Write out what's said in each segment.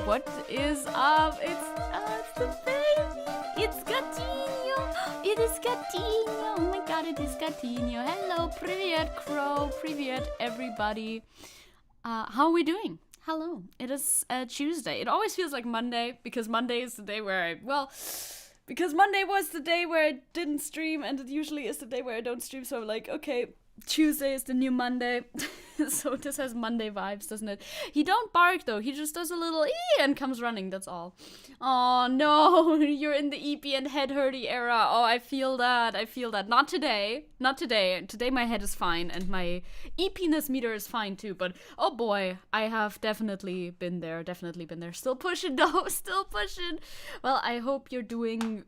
What is up? It's the baby. It's Gatinho. It is Gatinho. Oh my god, it is Gatinho. Hello, привет, Crow. Привет, everybody. How are we doing? Hello. It is Tuesday. It always feels like Monday because Monday is the day where because Monday was the day where I didn't stream, and it usually is the day where I don't stream. So I'm like, okay, Tuesday is the new Monday. So this has Monday vibes, doesn't it? He don't bark though. He just does a little ee and comes running. That's all. Oh no, you're in the EP and head hurty era. Oh, I feel that. I feel that. Not today. Not today. Today my head is fine and my EPness meter is fine too. But oh boy, I have definitely been there. Definitely been there. Still pushing though. Still pushing. Well, I hope you're doing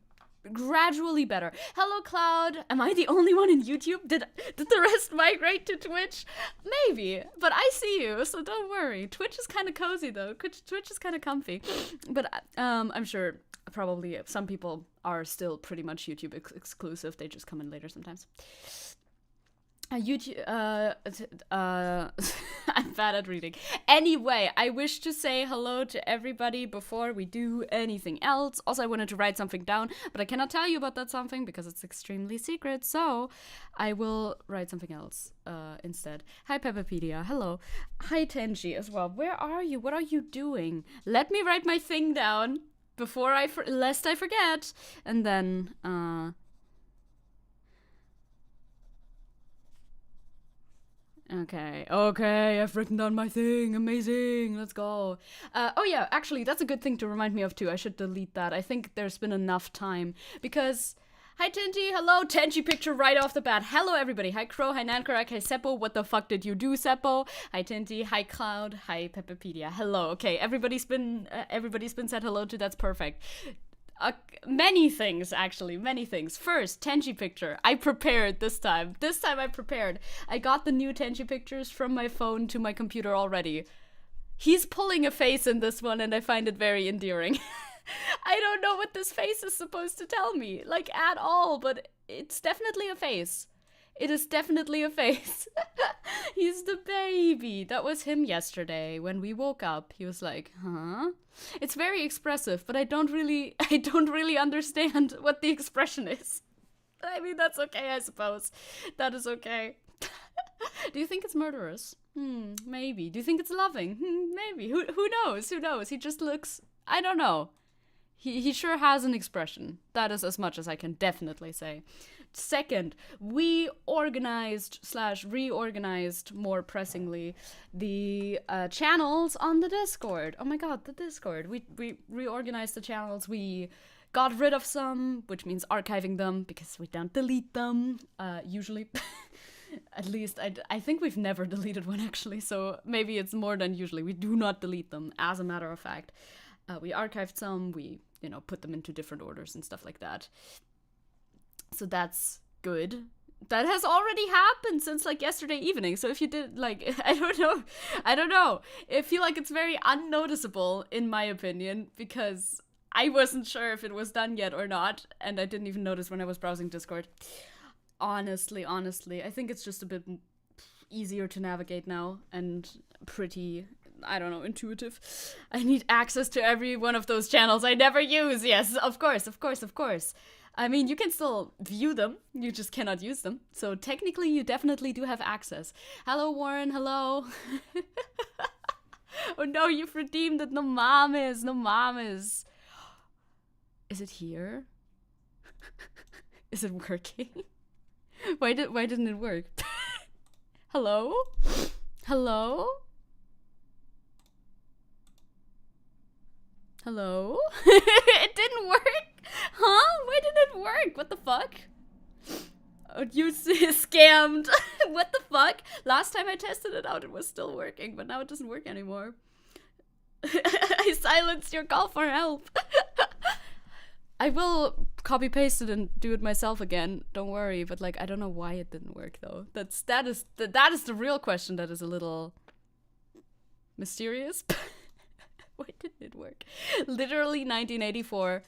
gradually better. Hello, Cloud. Am I the only one in YouTube? Did the rest migrate to Twitch? Maybe, but I see you, so don't worry. Twitch is kind of cozy though. Twitch is kind of comfy, but I'm sure probably some people are still pretty much YouTube exclusive. They just come in later sometimes. YouTube, I'm bad at reading. Anyway, I wish to say hello to everybody before we do anything else. Also, I wanted to write something down, but I cannot tell you about that something because it's extremely secret, so I will write something else instead. Hi, Peppapedia. Hello. Hi, Tenji as well. Where are you? What are you doing? Let me write my thing down before lest I forget. And then, Okay, I've written down my thing. Amazing, let's go. Oh yeah, actually, that's a good thing to remind me of too. I should delete that. I think there's been enough time because... Hi, Tenji. Hello, Tenji picture right off the bat. Hello, everybody. Hi, Crow. Hi, Nankarak. Hi, Seppo. What the fuck did you do, Seppo? Hi, Tenji. Hi, Cloud. Hi, Peppapedia. Hello. Okay, everybody's been said hello to. That's perfect. Many things, actually. Many things. First, Tenji picture. I prepared this time. This time I prepared. I got the new Tenji pictures from my phone to my computer already. He's pulling a face in this one, and I find it very endearing. I don't know what this face is supposed to tell me, like, at all, but it's definitely a face. It is definitely a face. He's the baby. That was him yesterday when we woke up. He was like, huh? It's very expressive, but I don't really understand what the expression is. I mean, that's okay, I suppose. That is okay. Do you think it's murderous? Maybe. Do you think it's loving? Maybe. Who knows? Who knows? He just looks... I don't know. He sure has an expression. That is as much as I can definitely say. Second, we organized/reorganized, more pressingly, the channels on the Discord. Oh my god, the Discord. We reorganized the channels. We got rid of some, which means archiving them, because we don't delete them, usually. At least, I think we've never deleted one, actually, so maybe it's more than usually. We do not delete them, as a matter of fact. We archived some, we, put them into different orders and stuff like that. So that's good. That has already happened since, yesterday evening. So if you did, I don't know. I feel like it's very unnoticeable, in my opinion, because I wasn't sure if it was done yet or not, and I didn't even notice when I was browsing Discord. Honestly, I think it's just a bit easier to navigate now, and pretty... I don't know, intuitive. I need access to every one of those channels I never use. Yes, of course. I mean, you can still view them, you just cannot use them. So technically, you definitely do have access. Hello, Warren, hello. Oh no, you've redeemed it. No mames. Is it here? Is it working? Why didn't it work? Hello? Hello? It didn't work? Huh? Why didn't it work? What the fuck? Oh, you scammed. What the fuck? Last time I tested it out, it was still working, but now it doesn't work anymore. I silenced your call for help. I will copy paste it and do it myself again. Don't worry, but I don't know why it didn't work though. That is the real question that is a little mysterious. Why didn't it work? Literally 1984.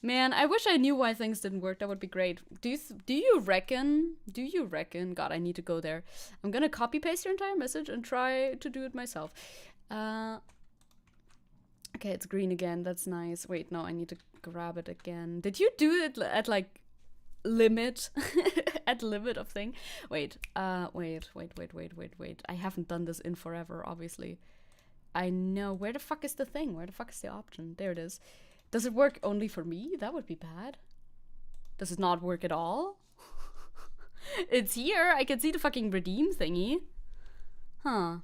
Man, I wish I knew why things didn't work. That would be great. Do you reckon? God, I need to go there. I'm gonna copy paste your entire message and try to do it myself. Okay, it's green again. That's nice. Wait, no, I need to grab it again. Did you do it at like limit? At limit of thing? Wait, wait. I haven't done this in forever, obviously. I know. Where the fuck is the thing? Where the fuck is the option? There it is. Does it work only for me? That would be bad. Does it not work at all? It's here. I can see the fucking redeem thingy. Huh.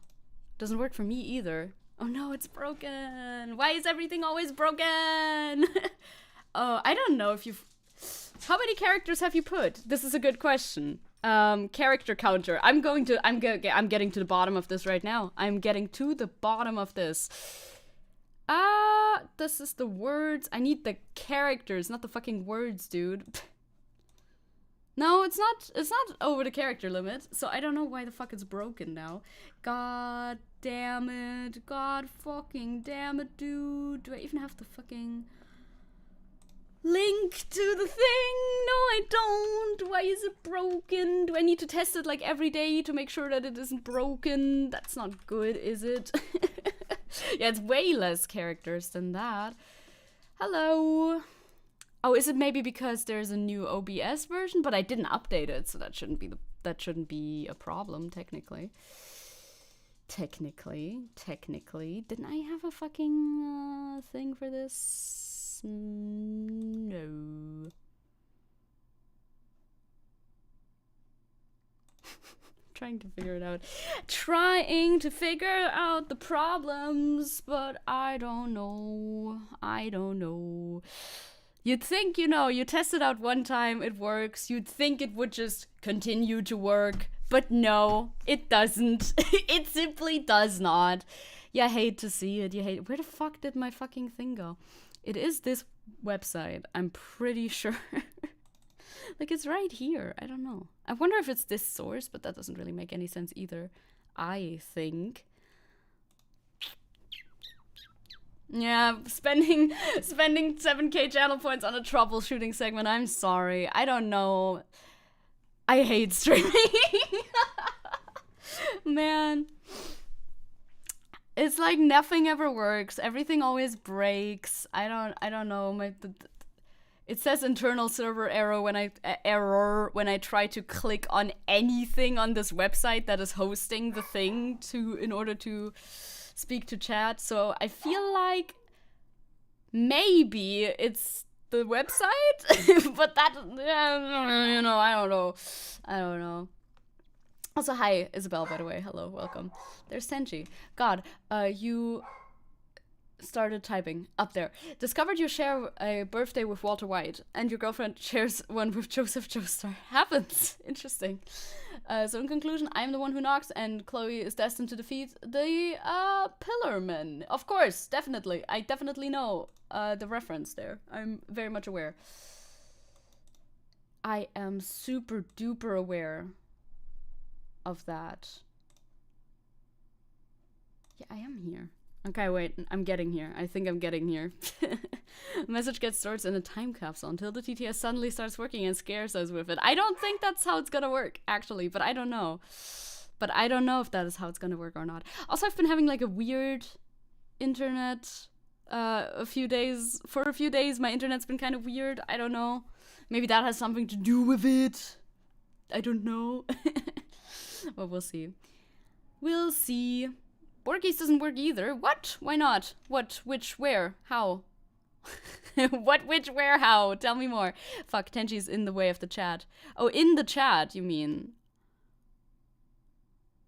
Doesn't work for me either. Oh no, it's broken. Why is everything always broken? Oh, I don't know if you've... How many characters have you put? This is a good question. Character counter. I'm getting to the bottom of this right now. I'm getting to the bottom of this. This is the words. I need the characters, not the fucking words, dude. No, it's not over the character limit, so I don't know why the fuck it's broken now. God damn it. God fucking damn it, dude. Do I even have the fucking link to the thing? No, I don't. Why is it broken? Do I need to test it like every day to make sure that it isn't broken? That's not good, is it? Yeah, it's way less characters than that. Hello. Oh, is it maybe because there's a new OBS version? But I didn't update it, so that shouldn't be a problem, technically. Technically. Didn't I have a fucking thing for this? No. Trying to figure it out. Trying to figure out the problems, but I don't know. You'd think, you test it out one time, it works. You'd think it would just continue to work, but no, it doesn't. It simply does not. You hate to see it. Where the fuck did my fucking thing go? It is this website, I'm pretty sure. Like, it's right here. I don't know. I wonder if it's this source, but that doesn't really make any sense either, I think. Yeah, spending 7k channel points on a troubleshooting segment. I'm sorry. I don't know. I hate streaming. Man. It's like nothing ever works. Everything always breaks. I don't know. It says internal server error when I try to click on anything on this website that is hosting the thing in order to speak to chat. So I feel like maybe it's the website, but that I don't know. Also, hi Isabel, by the way. Hello, welcome. There's Tenchi. God, you started typing up there. Discovered you share a birthday with Walter White, and your girlfriend shares one with Joseph Joestar. Happens. Interesting. So in conclusion, I'm the one who knocks, and Chloe is destined to defeat the Pillarmen. Of course, definitely. I definitely know the reference there. I'm very much aware. I am super duper aware of that. Yeah, I am here. Okay, wait, I'm getting here. I think I'm getting here. Message gets stored in a time capsule until the TTS suddenly starts working and scares us with it. I don't think that's how it's gonna work, actually, but I don't know. But I don't know if that is how it's gonna work or not. Also, I've been having like a weird internet for a few days. My internet's been kind of weird. I don't know. Maybe that has something to do with it. I don't know. Well, we'll see. We'll see. Borgies doesn't work either. What? Why not? What? Which? Where? How? What? Which? Where? How? Tell me more. Fuck, Tenchi's in the way of the chat. Oh, in the chat, you mean?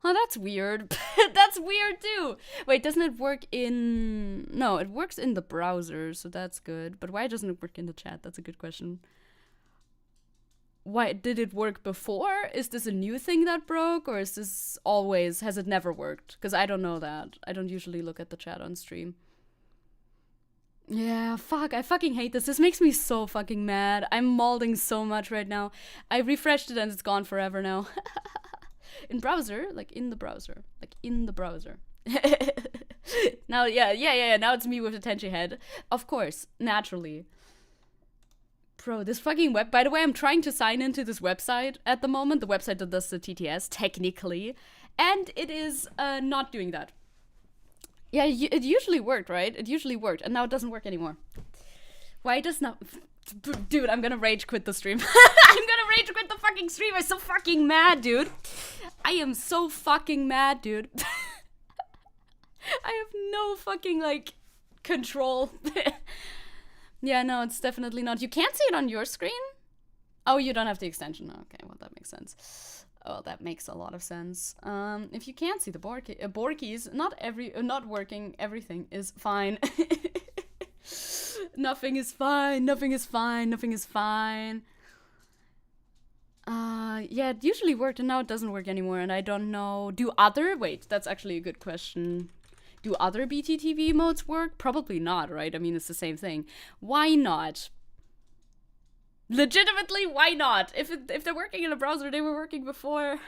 Oh, that's weird. That's weird, too. Wait, doesn't it work in... No, it works in the browser, so that's good. But why doesn't it work in the chat? That's a good question. Why did it work before? Is this a new thing that broke, or is this always, has it never worked? Because I don't know that. I don't usually look at the chat on stream. Yeah, fuck, I fucking hate this. This makes me so fucking mad. I'm molding so much right now. I refreshed it and it's gone forever now. In browser? Like in the browser. Like in the browser. Now, yeah, now it's me with the Tenchi head. Of course, naturally. Bro, this fucking web... By the way, I'm trying to sign into this website at the moment. The website that does the TTS, technically. And it is not doing that. Yeah, it usually worked, right? It usually worked, and now it doesn't work anymore. Why does not... Dude, I'm gonna rage quit the stream. I'm gonna rage quit the fucking stream. I'm so fucking mad, dude. I am so fucking mad, dude. I have no fucking, like, control. Yeah, no, it's definitely not. You can't see it on your screen? Oh, you don't have the extension. Okay, well, that makes sense. Oh, that makes a lot of sense. If you can't see the board keys, not working, everything is fine. Nothing is fine, nothing is fine, nothing is fine. Yeah, it usually worked and now it doesn't work anymore, and I don't know. Wait, that's actually a good question. Do other BTTV modes work? Probably not, right? I mean, it's the same thing. Why not? Legitimately, why not? If they're working in a browser they were working before,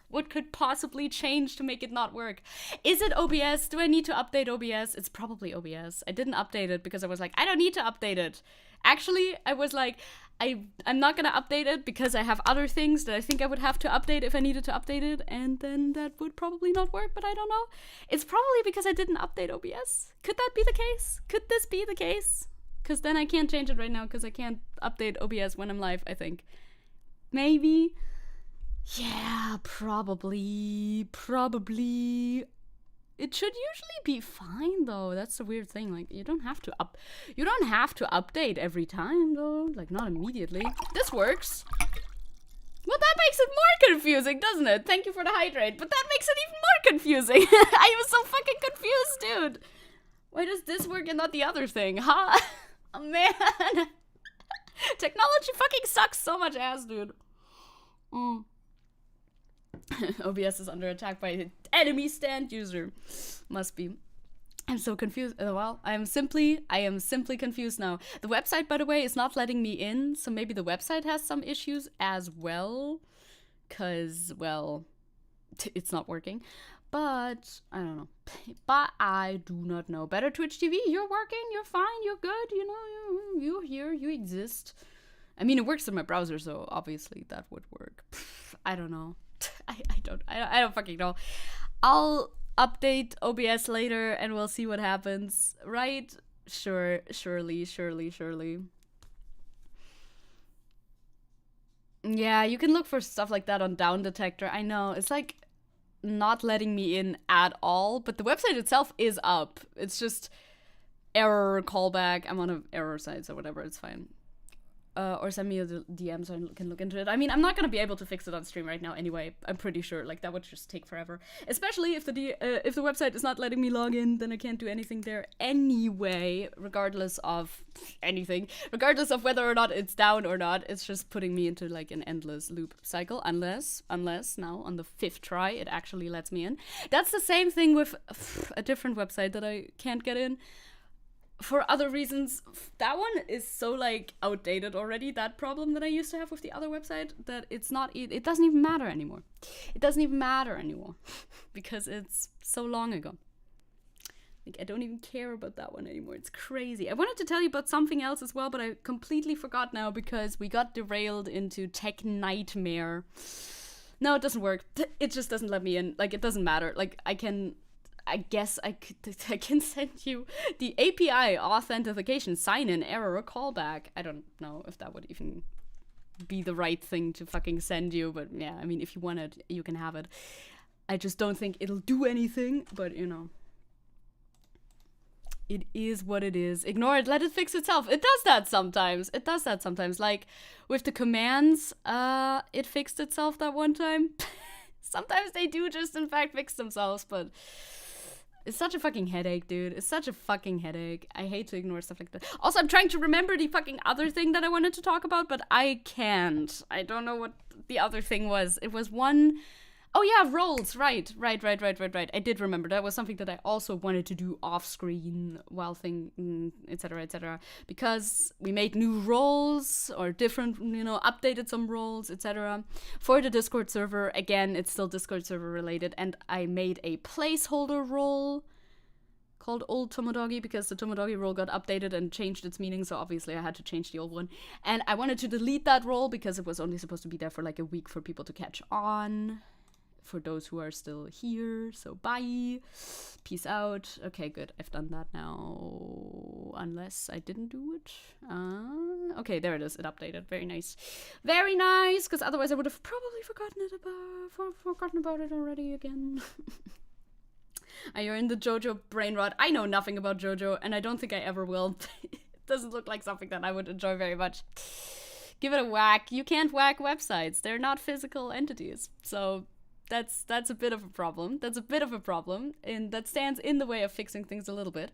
what could possibly change to make it not work? Is it OBS? Do I need to update OBS? It's probably OBS. I didn't update it because I was like, I don't need to update it. Actually, I was like, I'm not gonna update it because I have other things that I think I would have to update if I needed to update it, and then that would probably not work, but I don't know. It's probably because I didn't update OBS. Could that be the case? Could this be the case? Because then I can't change it right now because I can't update OBS when I'm live, I think. Maybe. Yeah, probably. It should usually be fine though. That's the weird thing. Like, you don't have to update every time though. Like, not immediately. This works. Well, that makes it more confusing, doesn't it? Thank you for the hydrate, but that makes it even more confusing. I was so fucking confused, dude. Why does this work and not the other thing, huh? Oh, man. Technology fucking sucks so much ass, dude. OBS is under attack by an enemy stand user. Must be. I'm so confused. Well, I am simply confused now. The website, by the way, is not letting me in, so maybe the website has some issues as well. Cause, well, it's not working. But, I don't know. But I do not know. Better Twitch TV, you're working, you're fine, you're good, you know, you're here, you exist. I mean, it works in my browser, so obviously that would work. I don't know. I don't fucking know. I'll update OBS later and we'll see what happens, right? Surely. Yeah, you can look for stuff like that on Down Detector. I know, it's like not letting me in at all, but the website itself is up. It's just error callback. I'm on an error site, so whatever, it's fine. Or send me a DM so I can look into it. I mean, I'm not gonna be able to fix it on stream right now anyway. I'm pretty sure. Like, that would just take forever. Especially if the website is not letting me log in, then I can't do anything there anyway, regardless of anything. Regardless of whether or not it's down or not, it's just putting me into, like, an endless loop cycle. Unless now, on the 5th try, it actually lets me in. That's the same thing with a different website that I can't get in. For other reasons, that one is so, like, outdated already, that problem that I used to have with the other website, that it doesn't even matter anymore. It doesn't even matter anymore because it's so long ago. Like, I don't even care about that one anymore. It's crazy. I wanted to tell you about something else as well, but I completely forgot now because we got derailed into Tech Nightmare. No, it doesn't work. It just doesn't let me in. Like, it doesn't matter. Like, I guess I can send you the API authentication sign-in error callback. I don't know if that would even be the right thing to fucking send you, but yeah, I mean, if you want it, you can have it. I just don't think it'll do anything, but you know. It is what it is. Ignore it, let it fix itself. It does that sometimes. Like, with the commands, it fixed itself that one time. Sometimes they do just, in fact, fix themselves, but it's such a fucking headache, dude. It's such a fucking headache. I hate to ignore stuff like that. Also, I'm trying to remember the fucking other thing that I wanted to talk about, but I can't. I don't know what the other thing was. It was one... Oh yeah, roles. Right. I did remember. That was something that I also wanted to do off screen while etc. Because we made new roles or different, updated some roles, etc. For the Discord server. Again, it's still Discord server related. And I made a placeholder role called Old Tomodogi because the Tomodogi role got updated and changed its meaning. So obviously I had to change the old one. And I wanted to delete that role because it was only supposed to be there for like a week for people to catch on. for those who are still here. So bye. Peace out. Okay, good. I've done that now. Unless I didn't do it. Okay, there it is. It updated. Very nice. Very nice, because otherwise I would have probably forgotten about it already again. You're in the JoJo brain rot. I know nothing about JoJo, and I don't think I ever will. It doesn't look like something that I would enjoy very much. Give it a whack. You can't whack websites. They're not physical entities. So that's a bit of a problem. That's a bit of a problem, and that stands in the way of fixing things a little bit.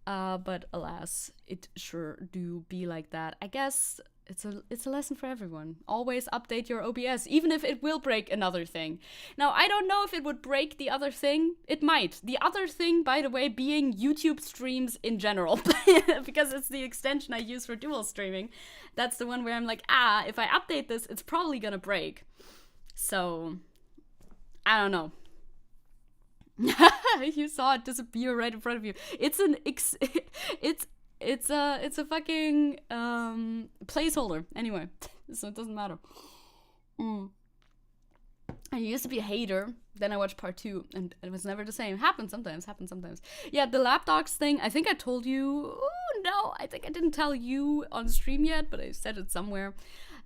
But alas, it sure do be like that. I guess it's a lesson for everyone. Always update your OBS, even if it will break another thing. Now, I don't know if it would break the other thing. It might. The other thing, by the way, being YouTube streams in general, because it's the extension I use for dual streaming. That's the one where I'm like, if I update this, it's probably gonna break. So, I don't know. You saw it disappear right in front of you. It's a fucking placeholder anyway, so it doesn't matter. I used to be a hater, then I watched part 2, and it was never the same. Happens sometimes. Yeah, the lapdogs thing, I think I told you. Oh no, I think I didn't tell you on stream yet, but I said it somewhere.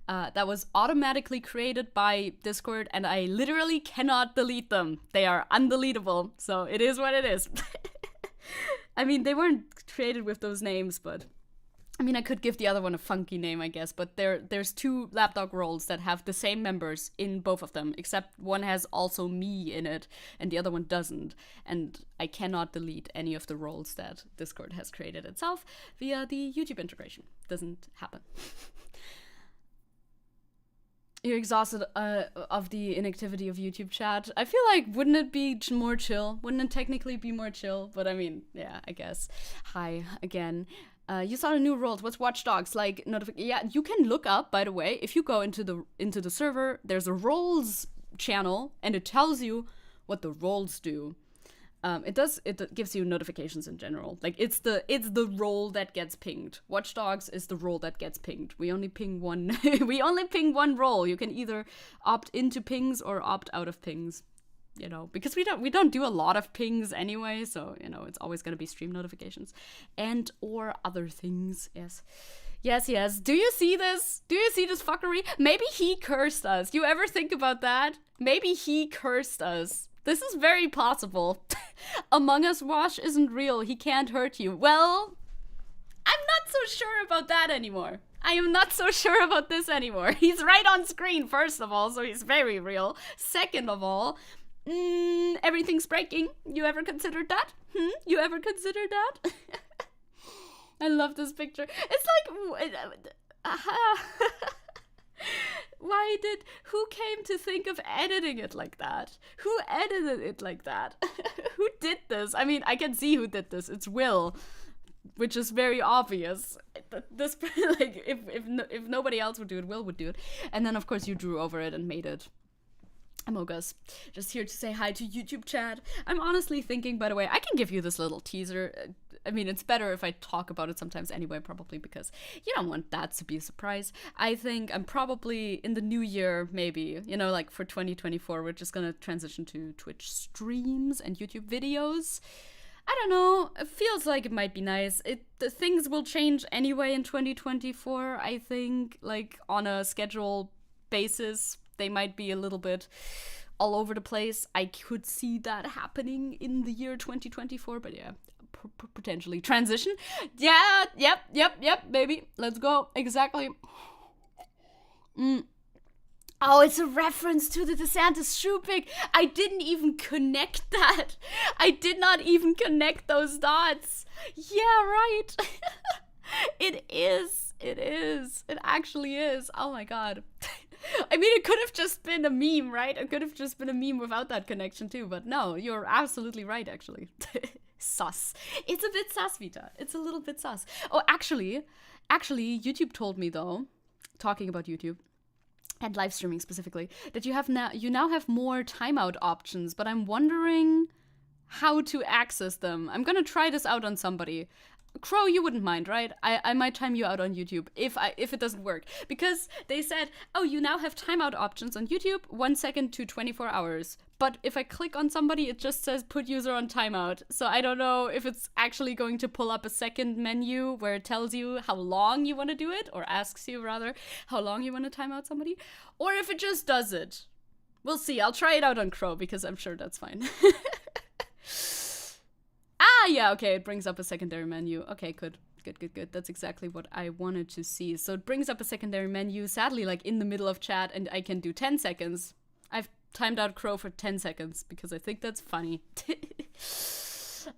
That was automatically created by Discord, and I literally cannot delete them. They are undeletable, so it is what it is. I mean, they weren't created with those names, but I mean, I could give the other one a funky name, I guess, but there's 2 lapdog roles that have the same members in both of them, except one has also me in it, and the other one doesn't. And I cannot delete any of the roles that Discord has created itself via the YouTube integration. Doesn't happen. You're exhausted of the inactivity of YouTube chat. I feel like, wouldn't it be more chill? Wouldn't it technically be more chill? But I mean, yeah, I guess. Hi, again. You saw the new roles. What's Watch Dogs? Like, yeah, you can look up, by the way, if you go into the server, there's a roles channel, and it tells you what the roles do. It gives you notifications in general. Like, it's the role that gets pinged. Watch Dogs is the role that gets pinged. We only ping one. We only ping one role. You can either opt into pings or opt out of pings. You know, because we don't do a lot of pings anyway, so you know it's always gonna be stream notifications and or other things. Yes. Do you see this? Do you see this fuckery? Maybe he cursed us. You ever think about that? Maybe he cursed us. This is very possible. Among Us Wash isn't real. He can't hurt you. Well, I'm not so sure about that anymore. I am not so sure about this anymore. He's right on screen, first of all, so he's very real. Second of all, everything's breaking. You ever considered that? You ever considered that? I love this picture. It's like... who came to think of editing it like that? Who edited it like that? Who did this? I mean, I can see who did this. It's Will, which is very obvious. This, like, if nobody else would do it, Will would do it. And then, of course, you drew over it and made it. Among Us, just here to say hi to YouTube chat. I'm honestly thinking, by the way, I can give you this little teaser. I mean, it's better if I talk about it sometimes anyway, probably, because you don't want that to be a surprise. I think I'm probably in the new year, maybe, you know, like for 2024, we're just gonna transition to Twitch streams and YouTube videos. I don't know, it feels like it might be nice. The things will change anyway in 2024, I think, like on a schedule basis. They might be a little bit all over the place. I could see that happening in the year 2024, but yeah, potentially. Transition? Yeah, yep, baby. Let's go. Exactly. Oh, it's a reference to the DeSantis shoe pick. I didn't even connect that. I did not even connect those dots. Yeah, right. It is. It actually is. Oh my god. I mean, it could have just been a meme, right? It could have just been a meme without that connection too, but no, you're absolutely right, actually. Sus. It's a bit sus, Vita. It's a little bit sus. Oh, actually, YouTube told me, though, talking about YouTube, and live streaming specifically, that you now have more timeout options, but I'm wondering how to access them. I'm gonna try this out on somebody. Crow, you wouldn't mind, right? I might time you out on YouTube if it doesn't work. Because they said, oh, you now have timeout options on YouTube, 1 second to 24 hours. But if I click on somebody, it just says put user on timeout. So I don't know if it's actually going to pull up a second menu where it tells you how long you want to do it, or asks you rather how long you want to time out somebody, or if it just does it. We'll see. I'll try it out on Crow because I'm sure that's fine. Ah, yeah, okay, it brings up a secondary menu. Okay, good. Good. That's exactly what I wanted to see. So it brings up a secondary menu, sadly, like in the middle of chat, and I can do 10 seconds. I've timed out Crow for 10 seconds because I think that's funny.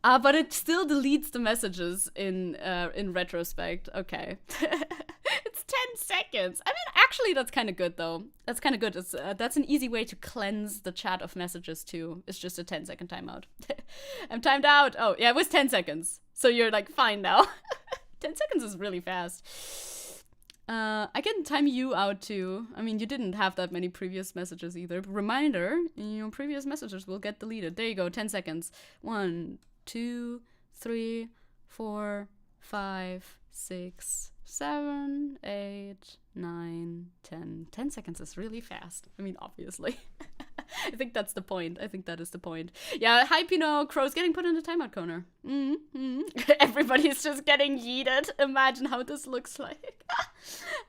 But it still deletes the messages in retrospect. Okay. It's 10 seconds. I mean, actually, that's kind of good, though. That's kind of good. It's, that's an easy way to cleanse the chat of messages, too. It's just a 10-second timeout. I'm timed out. Oh, yeah, it was 10 seconds. So you're, like, fine now. 10 seconds is really fast. I can time you out, too. I mean, you didn't have that many previous messages either. But reminder, your previous messages will get deleted. There you go, 10 seconds. 1, 2, 3, 4, 5, 6, 7, 8, 9, 10. 10 seconds is really fast. I mean, obviously. I think that's the point. I think that is the point. Yeah, hi, Pino. Crow's getting put in the timeout corner. Everybody's just getting yeeted. Imagine how this looks like.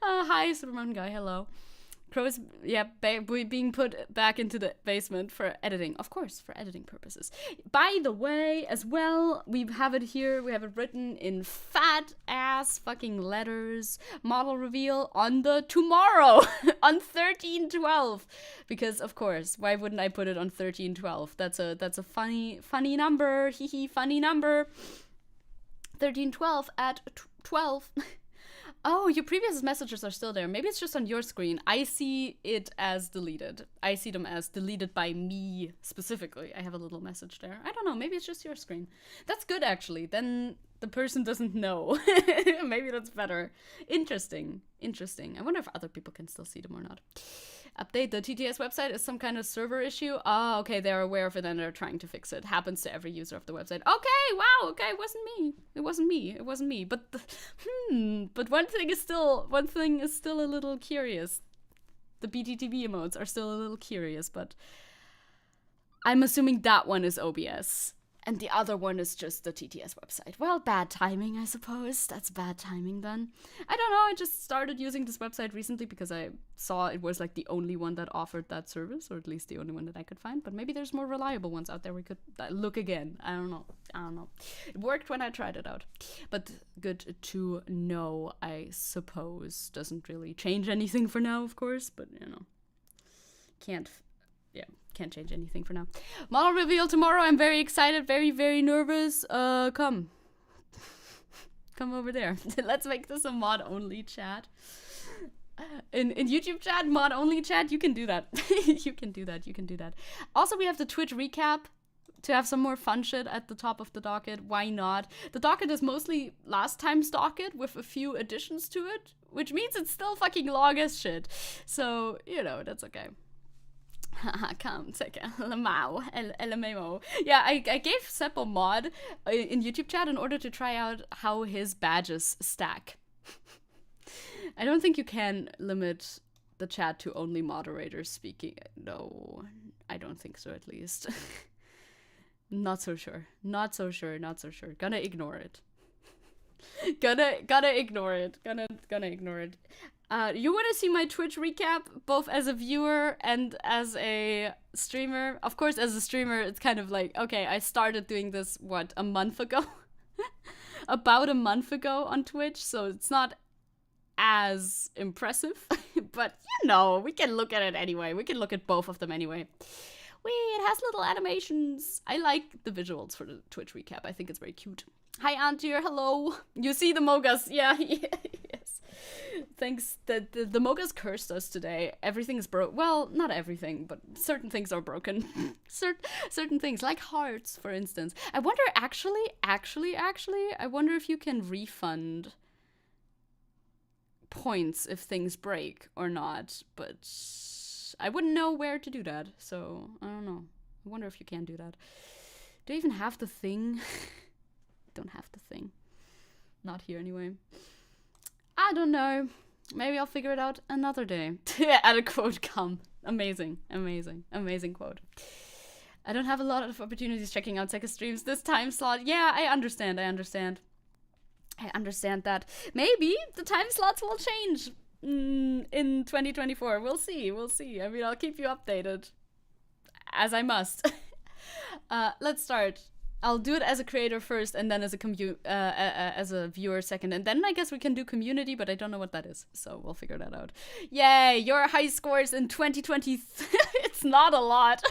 Hi, Superman guy. Hello. Crow is, yeah, being put back into the basement for editing. Of course, for editing purposes. By the way, as well, we have it here. We have it written in fat-ass fucking letters. Model reveal on the tomorrow. On 13/12. Because, of course, why wouldn't I put it on 13/12? That's a funny number. Hee funny number. 13/12 at 12. Oh, your previous messages are still there. Maybe it's just on your screen. I see it as deleted. I see them as deleted by me specifically. I have a little message there. I don't know. Maybe it's just your screen. That's good, actually. Then the person doesn't know. Maybe that's better. Interesting. I wonder if other people can still see them or not. Update, the TTS website is some kind of server issue. Oh, okay, they're aware of it and they're trying to fix it. Happens to every user of the website. Okay, wow, okay, it wasn't me. But but one thing is still a little curious. The BTTV emotes are still a little curious, but I'm assuming that one is OBS. And the other one is just the TTS website. Well, bad timing, I suppose. That's bad timing then. I don't know, I just started using this website recently because I saw it was like the only one that offered that service, or at least the only one that I could find. But maybe there's more reliable ones out there we could look again. I don't know. It worked when I tried it out. But good to know, I suppose. Doesn't really change anything for now, of course, but you know. Can't change anything for now. Model reveal tomorrow. I'm very excited, very, very nervous. Come over there. Let's make this a mod-only chat. In YouTube chat, mod-only chat, you can do that. You can do that. Also, we have the Twitch recap to have some more fun shit at the top of the docket. Why not? The docket is mostly last time's docket with a few additions to it, which means it's still fucking long as shit. So, you know, that's okay. Come, Zecke. LMAO. Yeah, I gave Sepp a mod in YouTube chat in order to try out how his badges stack. I don't think you can limit the chat to only moderators speaking. No, I don't think so, at least. Not so sure. Gonna ignore it. Gonna ignore it. Gonna ignore it. You want to see my Twitch recap, both as a viewer and as a streamer? Of course, as a streamer, it's kind of like, okay, I started doing this, a month ago? About a month ago on Twitch, so it's not as impressive. But, you know, we can look at it anyway. We can look at both of them anyway. It has little animations. I like the visuals for the Twitch recap. I think it's very cute. Hi, Antir. Hello. You see the Mogas. Yeah, yes. Thanks. The Mogas cursed us today. Everything is broke. Well, not everything, but certain things are broken. Certain things, like hearts, for instance. I wonder, actually, I wonder if you can refund points if things break or not, but I wouldn't know where to do that, so I don't know. I wonder if you can do that. Do I even have the thing? Don't have the thing. Not here anyway. I don't know. Maybe I'll figure it out another day. Add a quote, come. Amazing, amazing, amazing quote. I don't have a lot of opportunities checking out Zecke streams this time slot. Yeah, I understand. I understand that. Maybe the time slots will change in 2024. We'll see. We'll see. I mean, I'll keep you updated as I must. Let's start. I'll do it as a creator first, and then as a viewer second, and then I guess we can do community, but I don't know what that is, so we'll figure that out. Yay! Your high scores in 2020. It's not a lot.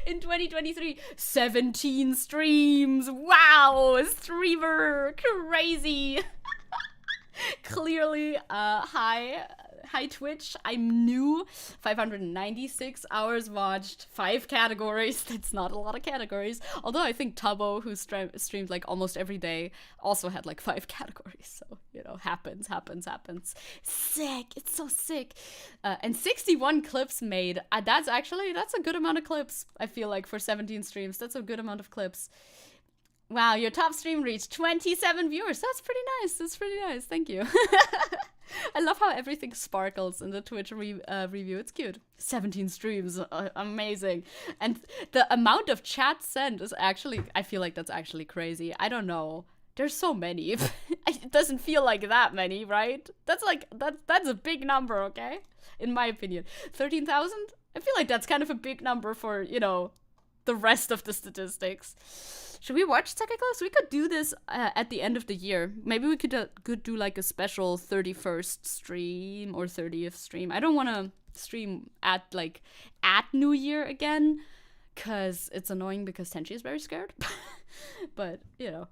In 2023, 17 streams. Wow, streamer, crazy. Clearly, hi Twitch, I'm new. 596 hours watched, 5 categories. That's not a lot of categories. Although I think Tubbo, who streamed like almost every day, also had like 5 categories. So, you know, happens. Sick, it's so sick. And 61 clips made. That's a good amount of clips, I feel like, for 17 streams. That's a good amount of clips. Wow, your top stream reached 27 viewers. That's pretty nice. Thank you. I love how everything sparkles in the Twitch review. It's cute. 17 streams. Amazing. And the amount of chats sent is actually, I feel like that's actually crazy. I don't know. There's so many. It doesn't feel like that many, right? That's a big number, okay? In my opinion. 13,000? I feel like that's kind of a big number for, you know, the rest of the statistics. Should we watch Zecke clips? We could do this at the end of the year. Maybe we could do like a special 31st stream or 30th stream. I don't want to stream at New Year again, because it's annoying because Tenchi is very scared. But, you know.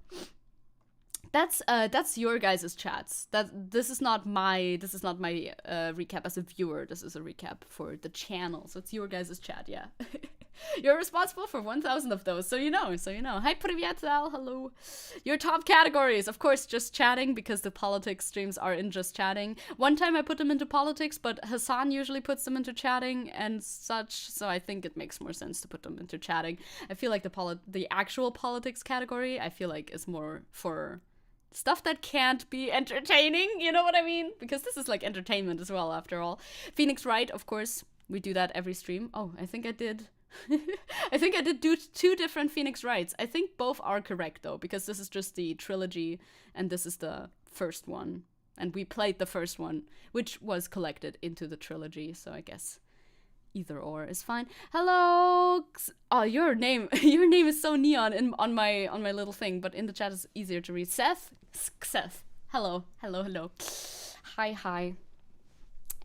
That's your guys' chats. This is not my recap as a viewer. This is a recap for the channel. So it's your guys' chat, yeah. You're responsible for 1,000 of those, so you know. Hi, Privyat Sal, hello. Your top categories, of course, just chatting, because the politics streams are in just chatting. One time I put them into politics, but Hassan usually puts them into chatting and such, so I think it makes more sense to put them into chatting. I feel like the actual politics category, I feel like, is more for stuff that can't be entertaining, you know what I mean? Because this is like entertainment as well, after all. Phoenix Wright, of course, we do that every stream. Oh, I think I did do 2 different Phoenix Wrights. I think both are correct, though, because this is just the trilogy, and this is the first one. And we played the first one, which was collected into the trilogy, so I guess either or is fine. Hello! Oh, your name is so neon on my little thing, but in the chat it's easier to read. Seth? Hello. Hi.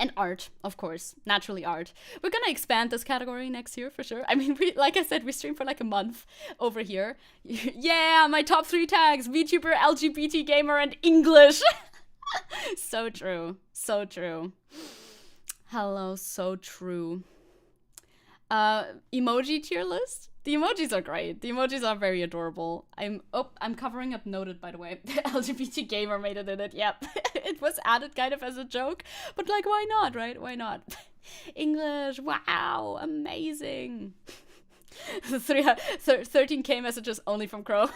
And art, of course. Naturally art. We're gonna expand this category next year, for sure. I mean, like I said, we stream for like a month over here. Yeah, my top 3 tags. VTuber, LGBT gamer, and English. So true. Hello, so true. Emoji tier list? The emojis are great. The emojis are very adorable. I'm covering up noted, by the way. The LGBT gamer made it in it. Yep. It was added kind of as a joke, but like, why not, right? Why not? English, wow, amazing. 13k messages only from Crow.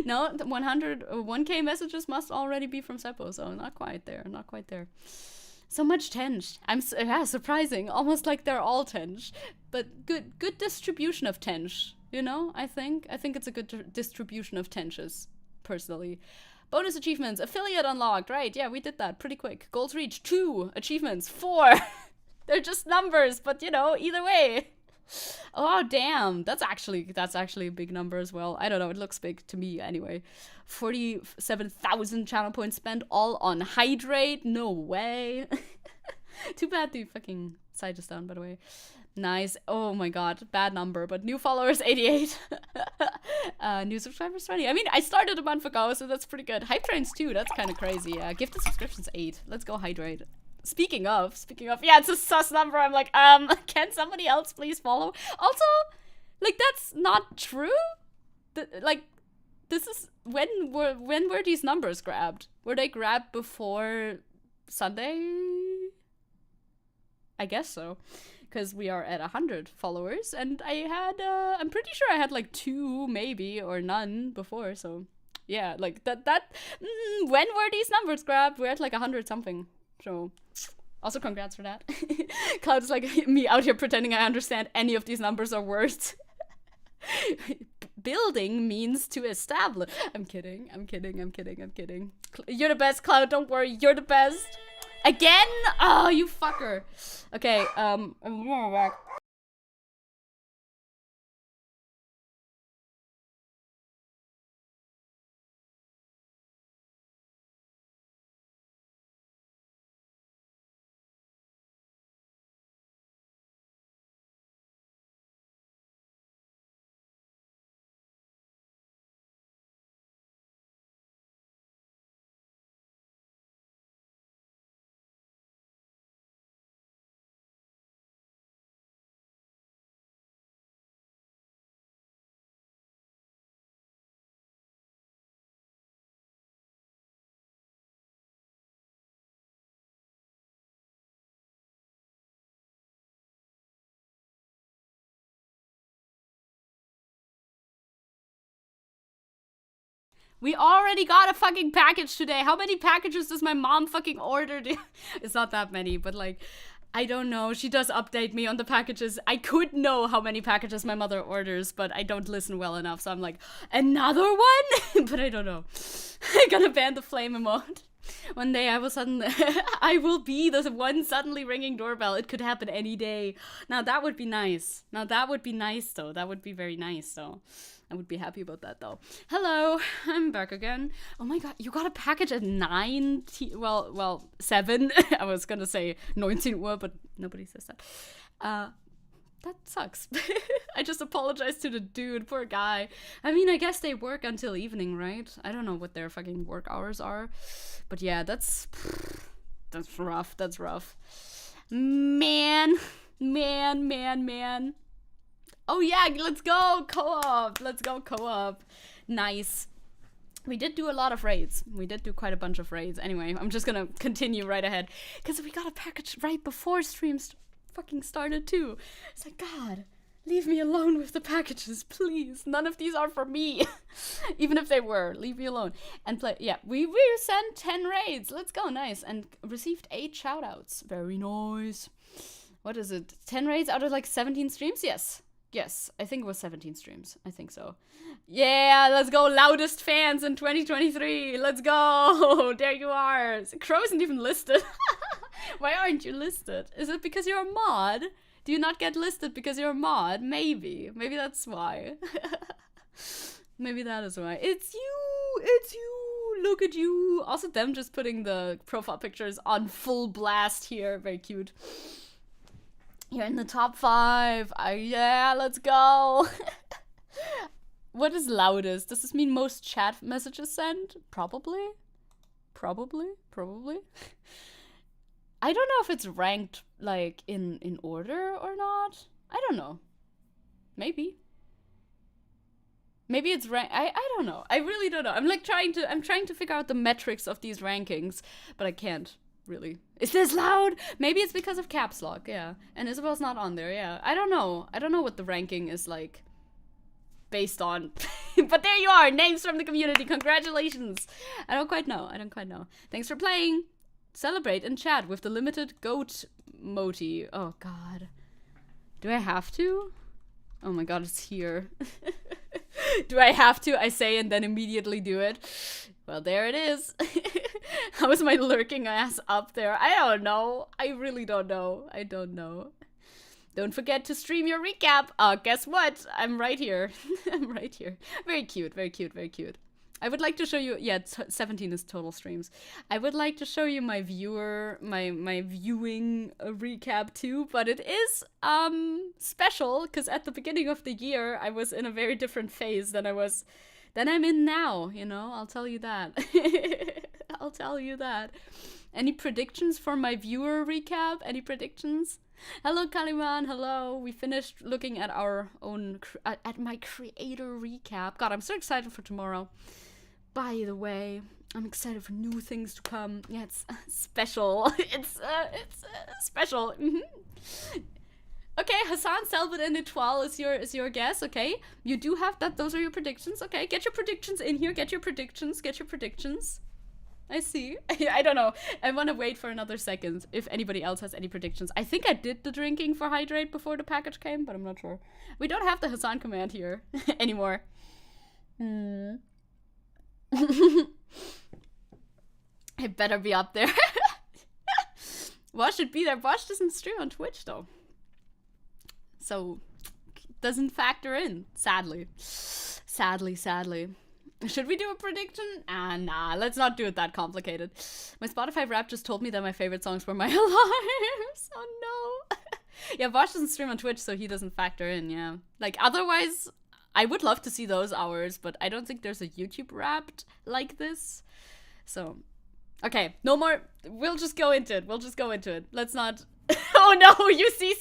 No, 101k messages must already be from Seppo, so not quite there. So much tench. Surprising. Almost like they're all tench. But good distribution of tench, you know, I think it's a good distribution of tenches, personally. Bonus achievements. Affiliate unlocked. Right, yeah, we did that pretty quick. Goals reached. 2. Achievements. 4. They're just numbers, but, you know, either way. Oh, damn. That's actually a big number as well. I don't know. It looks big to me anyway. 47,000 channel points spent all on Hydrate. No way. Too bad the fucking site is down, by the way. Nice. Oh my god. Bad number. But new followers, 88. New subscribers, 20. I mean, I started a month ago, so that's pretty good. Hype trains, too. That's kind of crazy. Gifted subscriptions, 8. Let's go Hydrate. Speaking of, yeah, it's a sus number. I'm like, can somebody else please follow? Also, like, that's not true. This is, when were these numbers grabbed? Were they grabbed before Sunday? I guess so, because we are at 100 followers, and I had, I'm pretty sure I had like 2 maybe, or none before, so, Yeah, like when were these numbers grabbed? We're at like 100 something. So also congrats for that. Cloud's like me out here pretending I understand any of these numbers or words. Building means to establish. I'm kidding. You're the best, Cloud. Don't worry. You're the best. Again? Oh, you fucker. Okay, I'm back. We already got a fucking package today. How many packages does my mom fucking order? It's not that many, but like, I don't know. She does update me on the packages. I could know how many packages my mother orders, but I don't listen well enough. So I'm like, another one? But I don't know. I'm gonna ban the flame emote. One day I will be the one suddenly ringing doorbell. It could happen any day. Now that would be nice. That would be very nice though. I would be happy about that though. Hello, I'm back again. Oh my god, you got a package at 7. I was gonna say 19 Uhr, but nobody says that. That sucks. I just apologized to the dude, poor guy. I mean, I guess they work until evening, right? I don't know what their fucking work hours are. But yeah, that's rough. That's rough. Man. Oh yeah, let's go co-op. Nice. We did do a lot of raids. We did do quite a bunch of raids. Anyway, I'm just gonna continue right ahead. Because we got a package right before streams fucking started too. It's like, God, leave me alone with the packages, please. None of these are for me. Even if they were, leave me alone. And play, yeah, we sent 10 raids. Let's go, nice. And received 8 shoutouts. Very nice. What is it? 10 raids out of like 17 streams? Yes, I think it was 17 streams. I think so. Yeah, let's go, loudest fans in 2023. Let's go. There you are. Crow isn't even listed. Why aren't you listed? Is it because you're a mod? Do you not get listed because you're a mod? Maybe that's why. Maybe that is why. It's you. Look at you. Also, them just putting the profile pictures on full blast here. Very cute. You're in the top 5. Yeah, let's go. What is loudest? Does this mean most chat messages sent? Probably. I don't know if it's ranked like in order or not. I don't know. Maybe it's ranked. I don't know. I really don't know. I'm trying to figure out the metrics of these rankings, but I can't. Really. Is this loud? Maybe it's because of caps lock, yeah. And Isabel's not on there, yeah. I don't know what the ranking is like based on. But there you are, names from the community. Congratulations. I don't quite know. Thanks for playing. Celebrate and chat with the limited goat moti. Oh god. Do I have to? Oh my god, it's here. Do I have to? I say and then immediately do it. Well, there it is. How is my lurking ass up there? I don't know. I really don't know. I don't know. Don't forget to stream your recap. Guess what? I'm right here. I'm right here. Very cute. I would like to show you, yeah, 17 is total streams. I would like to show you my my viewing recap too, but it is special because at the beginning of the year I was in a very different phase than I'm in now, you know? I'll tell you that. I'll tell you that. Any predictions for my viewer recap? Any predictions? Hello, Kaliman. Hello. We finished looking at our own, at my creator recap. God, I'm so excited for tomorrow. By the way, I'm excited for new things to come. Yeah, it's special. It's special. Mm-hmm. Okay, Hassan, Selbit, and Etoile is your guess. Okay, you do have that. Those are your predictions. Okay, get your predictions in here. Get your predictions. Get your predictions. I see. I don't know. I want to wait for another second if anybody else has any predictions. I think I did the drinking for hydrate before the package came, but I'm not sure. We don't have the Hassan command here anymore. It better be up there. Wash should be there. Wash doesn't stream on Twitch though, so doesn't factor in. Sadly. Should we do a prediction? Nah, let's not do it that complicated. My Spotify rap just told me that my favorite songs were my alarms. Oh no. Yeah, Bosch doesn't stream on Twitch, so he doesn't factor in, yeah. Like, otherwise, I would love to see those hours, but I don't think there's a YouTube wrapped like this. So, okay, no more. We'll just go into it. Let's not. Oh no, you're seeing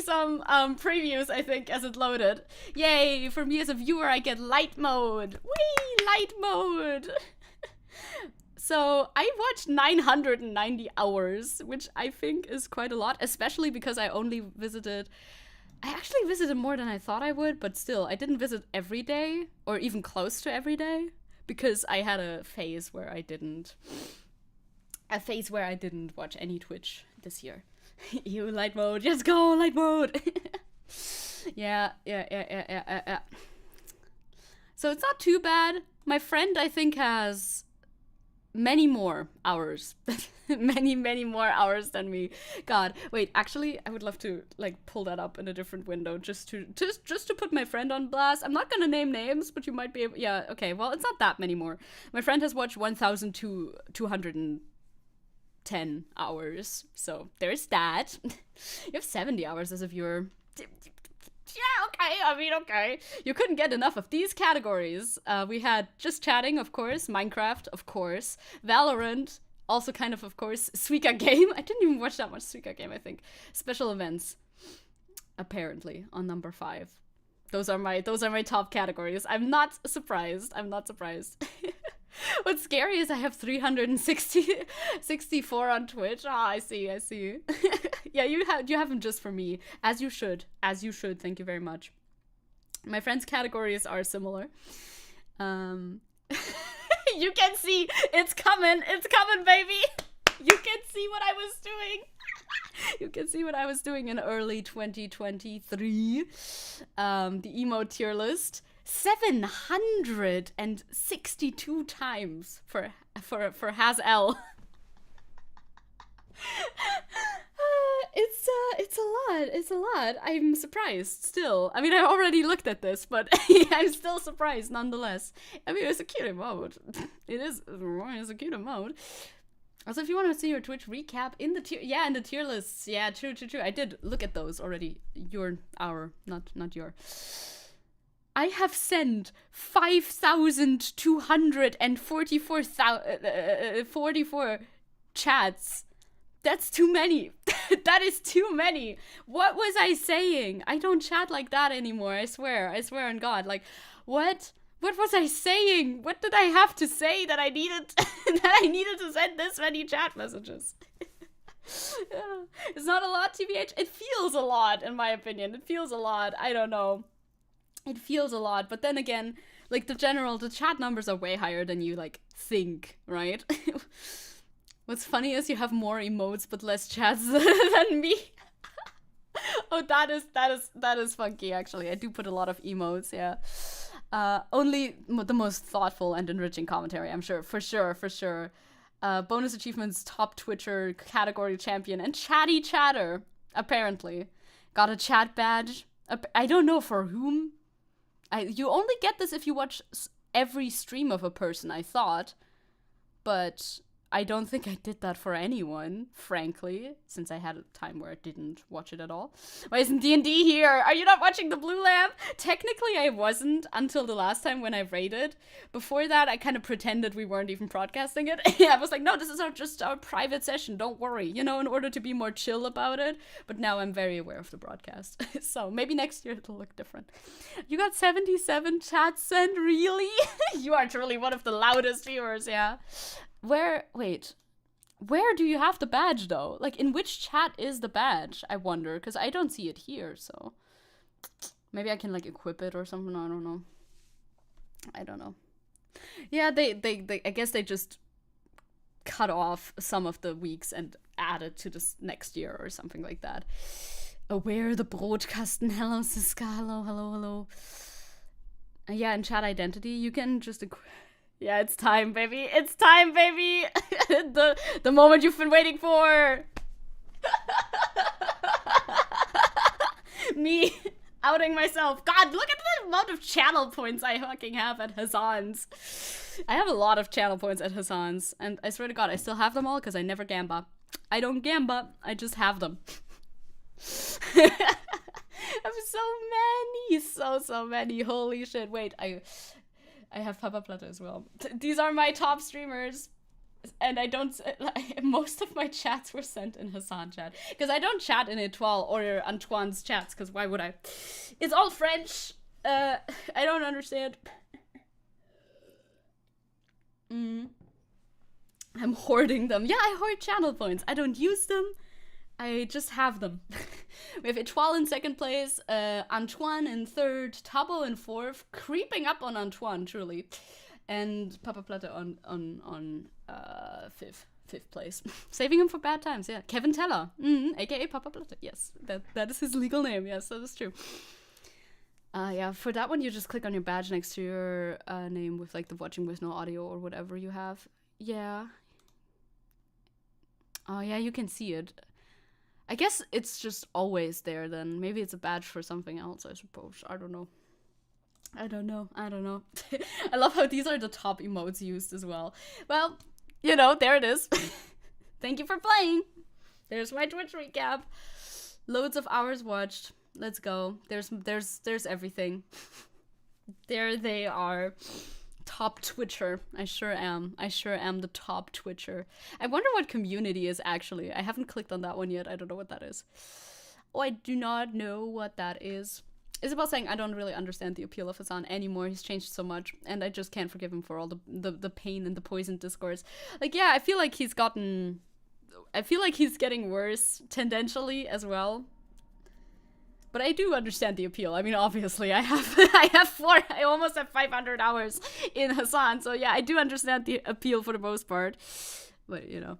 some previews, I think, as it loaded. Yay, for me as a viewer, I get light mode. Whee, light mode. So I watched 990 hours, which I think is quite a lot, especially because I actually visited more than I thought I would, but still, I didn't visit every day, or even close to every day, because I had a phase where I didn't watch any Twitch this year. You light mode, just go light mode. Yeah. So it's not too bad. My friend, I think, has many more hours. many more hours than me. God, wait, actually, I would love to like pull that up in a different window just to put my friend on blast. I'm not gonna name names, but you might be able. Yeah, okay. Well, it's not that many more. My friend has watched 1,210 hours, so there's that. You have 70 hours as a viewer. Yeah, okay. I mean, okay. You couldn't get enough of these categories. We had just chatting, of course. Minecraft, of course. Valorant, also kind of course. Suika game. I didn't even watch that much Suika game, I think. Special events, apparently, on number 5. Those are my top categories. I'm not surprised. What's scary is I have 364 on Twitch. I see. Yeah, you have them just for me, as you should. Thank you very much. My friends' categories are similar. You can see it's coming, baby. You can see what I was doing. You can see what I was doing in early 2023. The emo tier list. 762 times for Hazel. It's a lot. I'm surprised still. I mean, I already looked at this, but I'm still surprised nonetheless. I mean, it's a cute emote. It's a cute emote. Also, if you want to see your Twitch recap in the tier lists. Yeah, true. I did look at those already. Not your. I have sent 5,244 chats. That's too many. That is too many. What was I saying? I don't chat like that anymore. I swear on God. Like, what was I saying? What did I have to say that I needed to send this many chat messages? It's not a lot, TBH. It feels a lot, in my opinion. It feels a lot. I don't know. It feels a lot, but then again, like the chat numbers are way higher than you like think, right? What's funny is you have more emotes but less chats than me. Oh, that is funky actually. I do put a lot of emotes, yeah. Only the most thoughtful and enriching commentary, I'm sure, for sure. Bonus achievements, top Twitcher, category champion, and chatty chatter, apparently. Got a chat badge. I don't know for whom. You only get this if you watch every stream of a person, I thought. But I don't think I did that for anyone, frankly, since I had a time where I didn't watch it at all. Why isn't D&D here? Are you not watching the Blue Lamp? Technically, I wasn't until the last time when I raided. Before that, I kind of pretended we weren't even broadcasting it. Yeah, I was like, no, this is just our private session, don't worry, in order to be more chill about it. But now I'm very aware of the broadcast. So maybe next year it'll look different. You got 77 chats sent, really? You are truly one of the loudest viewers, yeah. Wait. Where do you have the badge, though? Like, in which chat is the badge, I wonder? Because I don't see it here, so... Maybe I can, like, equip it or something, I don't know. I don't know. Yeah, they I guess they just cut off some of the weeks and added to this next year or something like that. Aware the broadcasten. Hello, Siska. Hello. Yeah, in chat identity, you can just... Yeah, it's time, baby. It's time, baby. the moment you've been waiting for. Me outing myself. God, look at the amount of channel points I fucking have at Hassan's. I have a lot of channel points at Hassan's, and I swear to God, I still have them all because I never gamba. I don't gamba. I just have them. I have so many. Holy shit. Wait, I have Papa Plata as well. These are my top streamers. And I don't... most of my chats were sent in Hassan chat. Because I don't chat in Etoile or Antoine's chats. Because why would I? It's all French. I don't understand. I'm hoarding them. Yeah, I hoard channel points. I don't use them. I just have them. We have Etoile in second place, Antoine in third, Tabo in fourth, creeping up on Antoine, truly, and Papa Plata on fifth place. Saving him for bad times, yeah. Kevin Teller, aka Papa Plata, yes. That is his legal name, yes, that is true. Yeah, for that one, you just click on your badge next to your name with, like, the watching with no audio or whatever you have. Yeah. Oh, yeah, you can see it. I guess it's just always there then. Maybe it's a badge for something else, I suppose. I don't know. I love how these are the top emotes used as well. Well, you know, there it is. Thank you for playing. There's my Twitch recap. Loads of hours watched. Let's go. There's everything. There they are. Top Twitcher. I sure am the top Twitcher. I wonder what community is actually. I haven't clicked on that one yet. I don't know what that is. Oh, I do not know what that is. Isabel saying, I don't really understand the appeal of Hassan anymore. He's changed so much, and I just can't forgive him for all the pain and the poisoned discourse. Like, yeah, I feel like he's getting worse tendentially as well. But I do understand the appeal. I mean, obviously, I almost have 500 hours in Hassan. So yeah, I do understand the appeal for the most part. But, you know.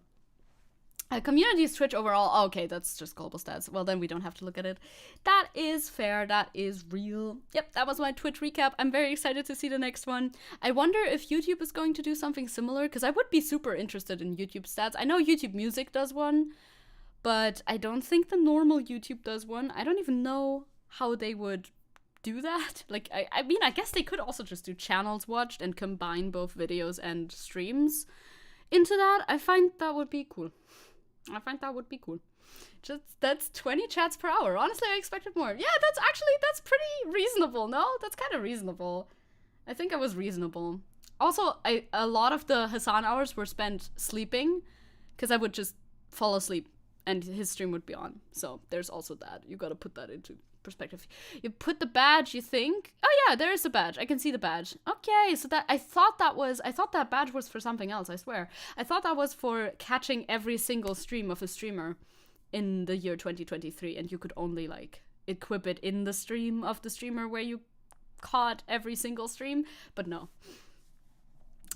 Community's Twitch overall. Oh, okay, that's just global stats. Well, then we don't have to look at it. That is fair. That is real. Yep, that was my Twitch recap. I'm very excited to see the next one. I wonder if YouTube is going to do something similar, because I would be super interested in YouTube stats. I know YouTube Music does one. But I don't think the normal YouTube does one. I don't even know how they would do that. Like, I mean, I guess they could also just do channels watched and combine both videos and streams into that. I find that would be cool. Just, that's 20 chats per hour. Honestly, I expected more. Yeah, that's pretty reasonable, no? That's kind of reasonable. I think I was reasonable. Also, a lot of the Hassan hours were spent sleeping, because I would just fall asleep. And his stream would be on. So there's also that. You gotta put that into perspective. You put the badge, you think? Oh yeah, there is a badge. I can see the badge. Okay, so that I thought that badge was for something else, I swear. I thought that was for catching every single stream of a streamer in the year 2023, and you could only, like, equip it in the stream of the streamer where you caught every single stream. But no.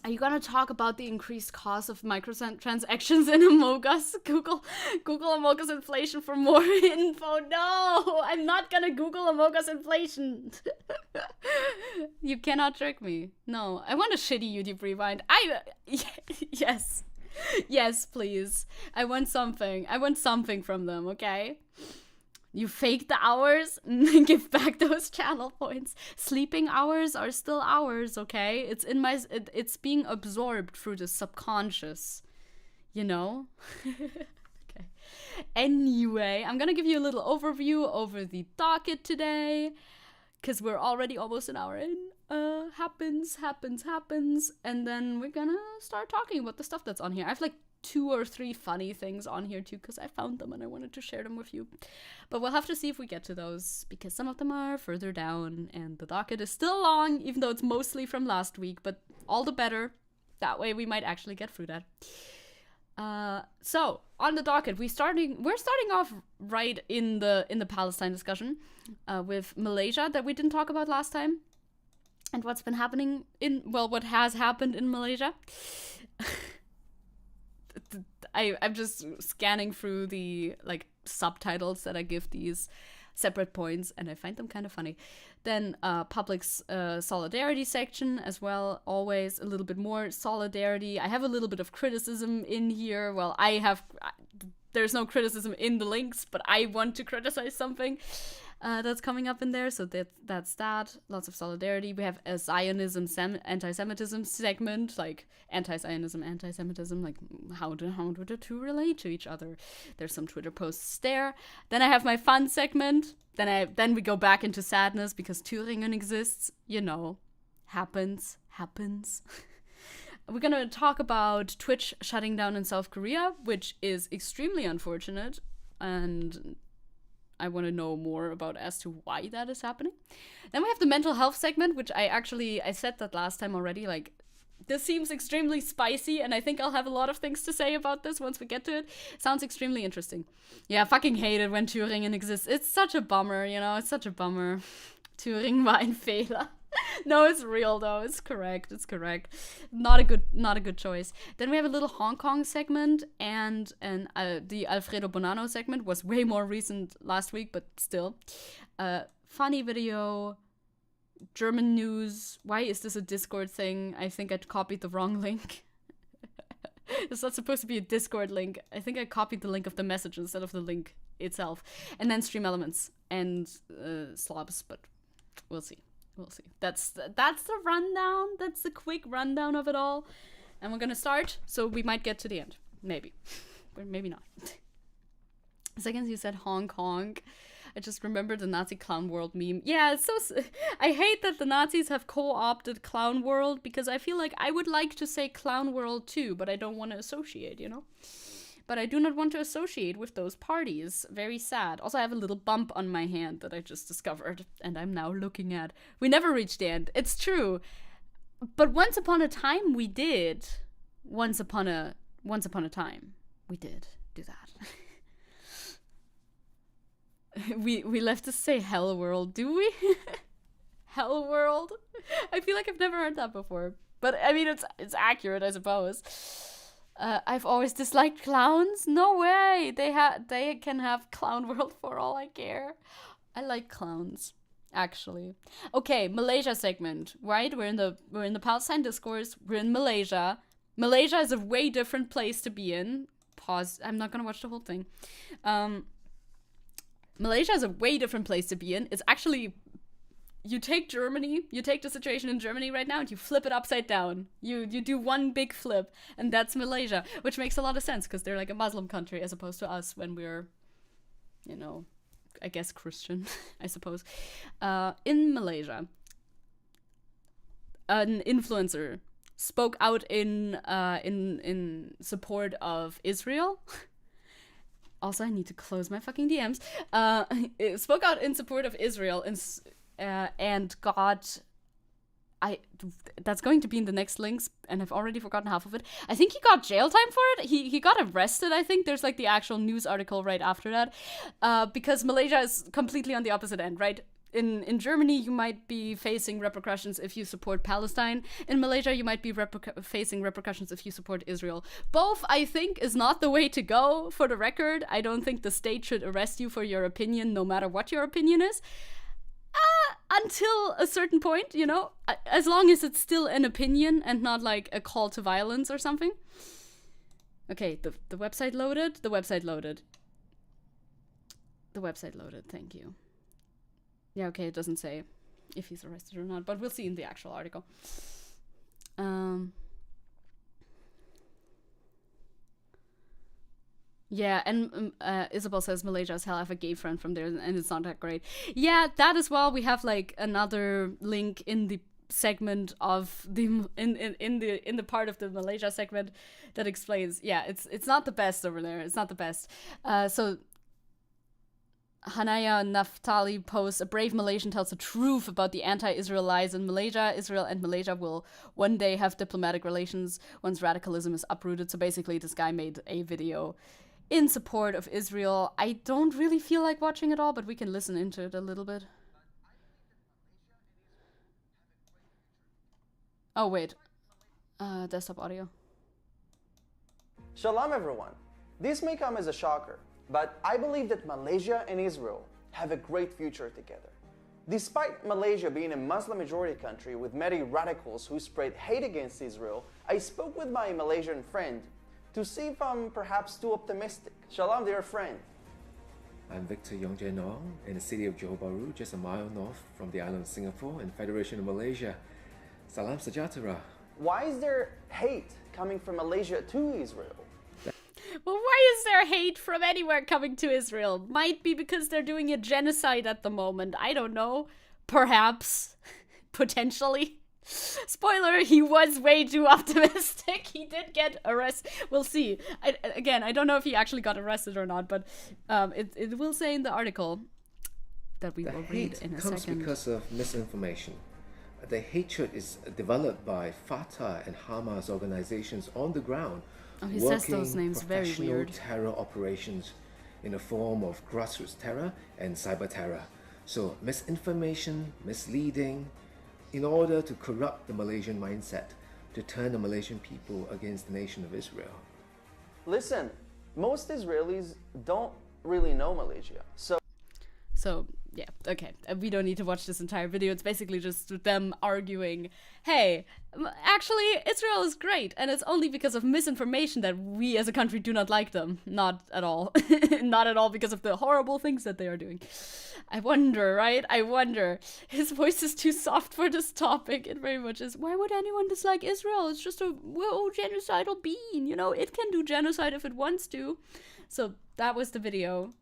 Are you gonna talk about the increased cost of microtransactions in Among Us? Google Among Us inflation for more info. No, I'm not gonna Google Among Us inflation. You cannot trick me. No, I want a shitty YouTube rewind. Yes, please. I want something from them, okay? You fake the hours and give back those channel points. Sleeping hours are still hours, okay? It's being absorbed through the subconscious, you know? Okay. Anyway, I'm gonna give you a little overview over the docket today, because we're already almost an hour in. Happens, and then we're gonna start talking about the stuff that's on here. I have like 2 or 3 funny things on here too, because I found them and I wanted to share them with you. But we'll have to see if we get to those, because some of them are further down and the docket is still long, even though it's mostly from last week, but all the better. That way we might actually get through that. So on the docket, we're starting off right in the Palestine discussion with Malaysia that we didn't talk about last time, and what's been happening what has happened in Malaysia. I'm just scanning through the subtitles that I give these separate points, and I find them kind of funny. Then public's solidarity section as well, always a little bit more solidarity. I have a little bit of criticism in here. Well, there's no criticism in the links, but I want to criticize something that's coming up in there, so that's that. Lots of solidarity. We have a Zionism, anti-Semitism segment, like anti-Zionism, anti-Semitism, like how do the two relate to each other? There's some Twitter posts there. Then I have my fun segment. Then we go back into sadness because Thüringen exists. Happens. We're gonna talk about Twitch shutting down in South Korea, which is extremely unfortunate, and I want to know more about as to why that is happening. Then we have the mental health segment, which I said that last time already. This seems extremely spicy, and I think I'll have a lot of things to say about this once we get to it. Sounds extremely interesting. Yeah, I fucking hate it when Thüringen exists. It's such a bummer, it's such a bummer. Thüringen war ein Fehler. No, it's real though. It's correct. Not a good choice. Then we have a little Hong Kong segment, and the Alfredo Bonanno segment was way more recent last week, but still. Funny video, German news. Why is this a Discord thing? I think I copied the wrong link. It's not supposed to be a Discord link. I think I copied the link of the message instead of the link itself. And then StreamElements and slobs, but we'll see. That's the rundown. That's the quick rundown of it all. And we're gonna start, so we might get to the end. Maybe. Or maybe not. Second you said Hong Kong, I just remembered the Nazi Clown World meme. Yeah, it's I hate that the Nazis have co-opted Clown World, because I feel like I would like to say Clown World too, but I don't want to associate, But I do not want to associate with those parties. Very sad. Also, I have a little bump on my hand that I just discovered, and I'm now looking at. We never reached the end. It's true. But once upon a time, we did. Once upon a time, we did do that. we left to say Hell World, do we? Hell World? I feel like I've never heard that before. But, I mean, it's accurate, I suppose. I've always disliked clowns. No way. They can have Clown World for all I care. I like clowns, actually. Okay, Malaysia segment, right? We're in the Palestine discourse. We're in Malaysia. Malaysia is a way different place to be in. Pause. I'm not gonna watch the whole thing. Malaysia is a way different place to be in. It's actually, you take the situation in Germany right now, and you flip it upside down. You do one big flip, and that's Malaysia, which makes a lot of sense, because they're like a Muslim country as opposed to us when we're, I guess Christian, I suppose. In Malaysia, an influencer spoke out in support of Israel. Also, I need to close my fucking DMs. It spoke out in support of Israel and got... that's going to be in the next links, and I've already forgotten half of it. I think he got jail time for it. He got arrested, I think. There's the actual news article right after that. Because Malaysia is completely on the opposite end, right? In Germany, you might be facing repercussions if you support Palestine. In Malaysia, you might be facing repercussions if you support Israel. Both, I think, is not the way to go, for the record. I don't think the state should arrest you for your opinion, no matter what your opinion is. Until a certain point, as long as it's still an opinion and not like a call to violence or something. Okay, the website loaded. The website loaded. Thank you. Yeah, okay, it doesn't say if he's arrested or not, but we'll see in the actual article. Yeah, and Isabel says Malaysia is hell. I have a gay friend from there, and it's not that great. Yeah, that as well. We have another link in the segment of the in the part of the Malaysia segment that explains. Yeah, it's not the best over there. It's not the best. So Hanaya Naftali posts, a brave Malaysian tells the truth about the anti-Israel lies in Malaysia. Israel and Malaysia will one day have diplomatic relations once radicalism is uprooted. So basically, this guy made a video in support of Israel. I don't really feel like watching it all, but we can listen into it a little bit. Oh, wait. Desktop audio. Shalom, everyone. This may come as a shocker, but I believe that Malaysia and Israel have a great future together. Despite Malaysia being a Muslim-majority country with many radicals who spread hate against Israel, I spoke with my Malaysian friend to see if I'm perhaps too optimistic. Shalom, dear friend. I'm Victor Yongjae-Nong in the city of Johor Bahru, just a mile north from the island of Singapore and Federation of Malaysia. Salam Sejahtera. Why is there hate coming from Malaysia to Israel? Well, why is there hate from anywhere coming to Israel? Might be because they're doing a genocide at the moment. I don't know. Perhaps. Potentially. Spoiler, he was way too optimistic. He did get arrested. We'll see. I don't know if he actually got arrested or not, but it will say in the article that we will read in a second. The hate comes because of misinformation. The hatred is developed by Fatah and Hamas organizations on the ground, he working says those names very professional weird. terror operations in the form of grassroots terror and cyber terror. So misinformation, misleading, in order to corrupt the Malaysian mindset, to turn the Malaysian people against the nation of Israel. Listen, most Israelis don't really know Malaysia, So, yeah, okay. We don't need to watch this entire video. It's basically just them arguing, hey, actually, Israel is great, and it's only because of misinformation that we as a country do not like them. Not at all. Not at all because of the horrible things that they are doing. I wonder, right? I wonder. His voice is too soft for this topic. It very much is. Why would anyone dislike Israel? It's just a genocidal being, you know? It can do genocide if it wants to. So, that was the video.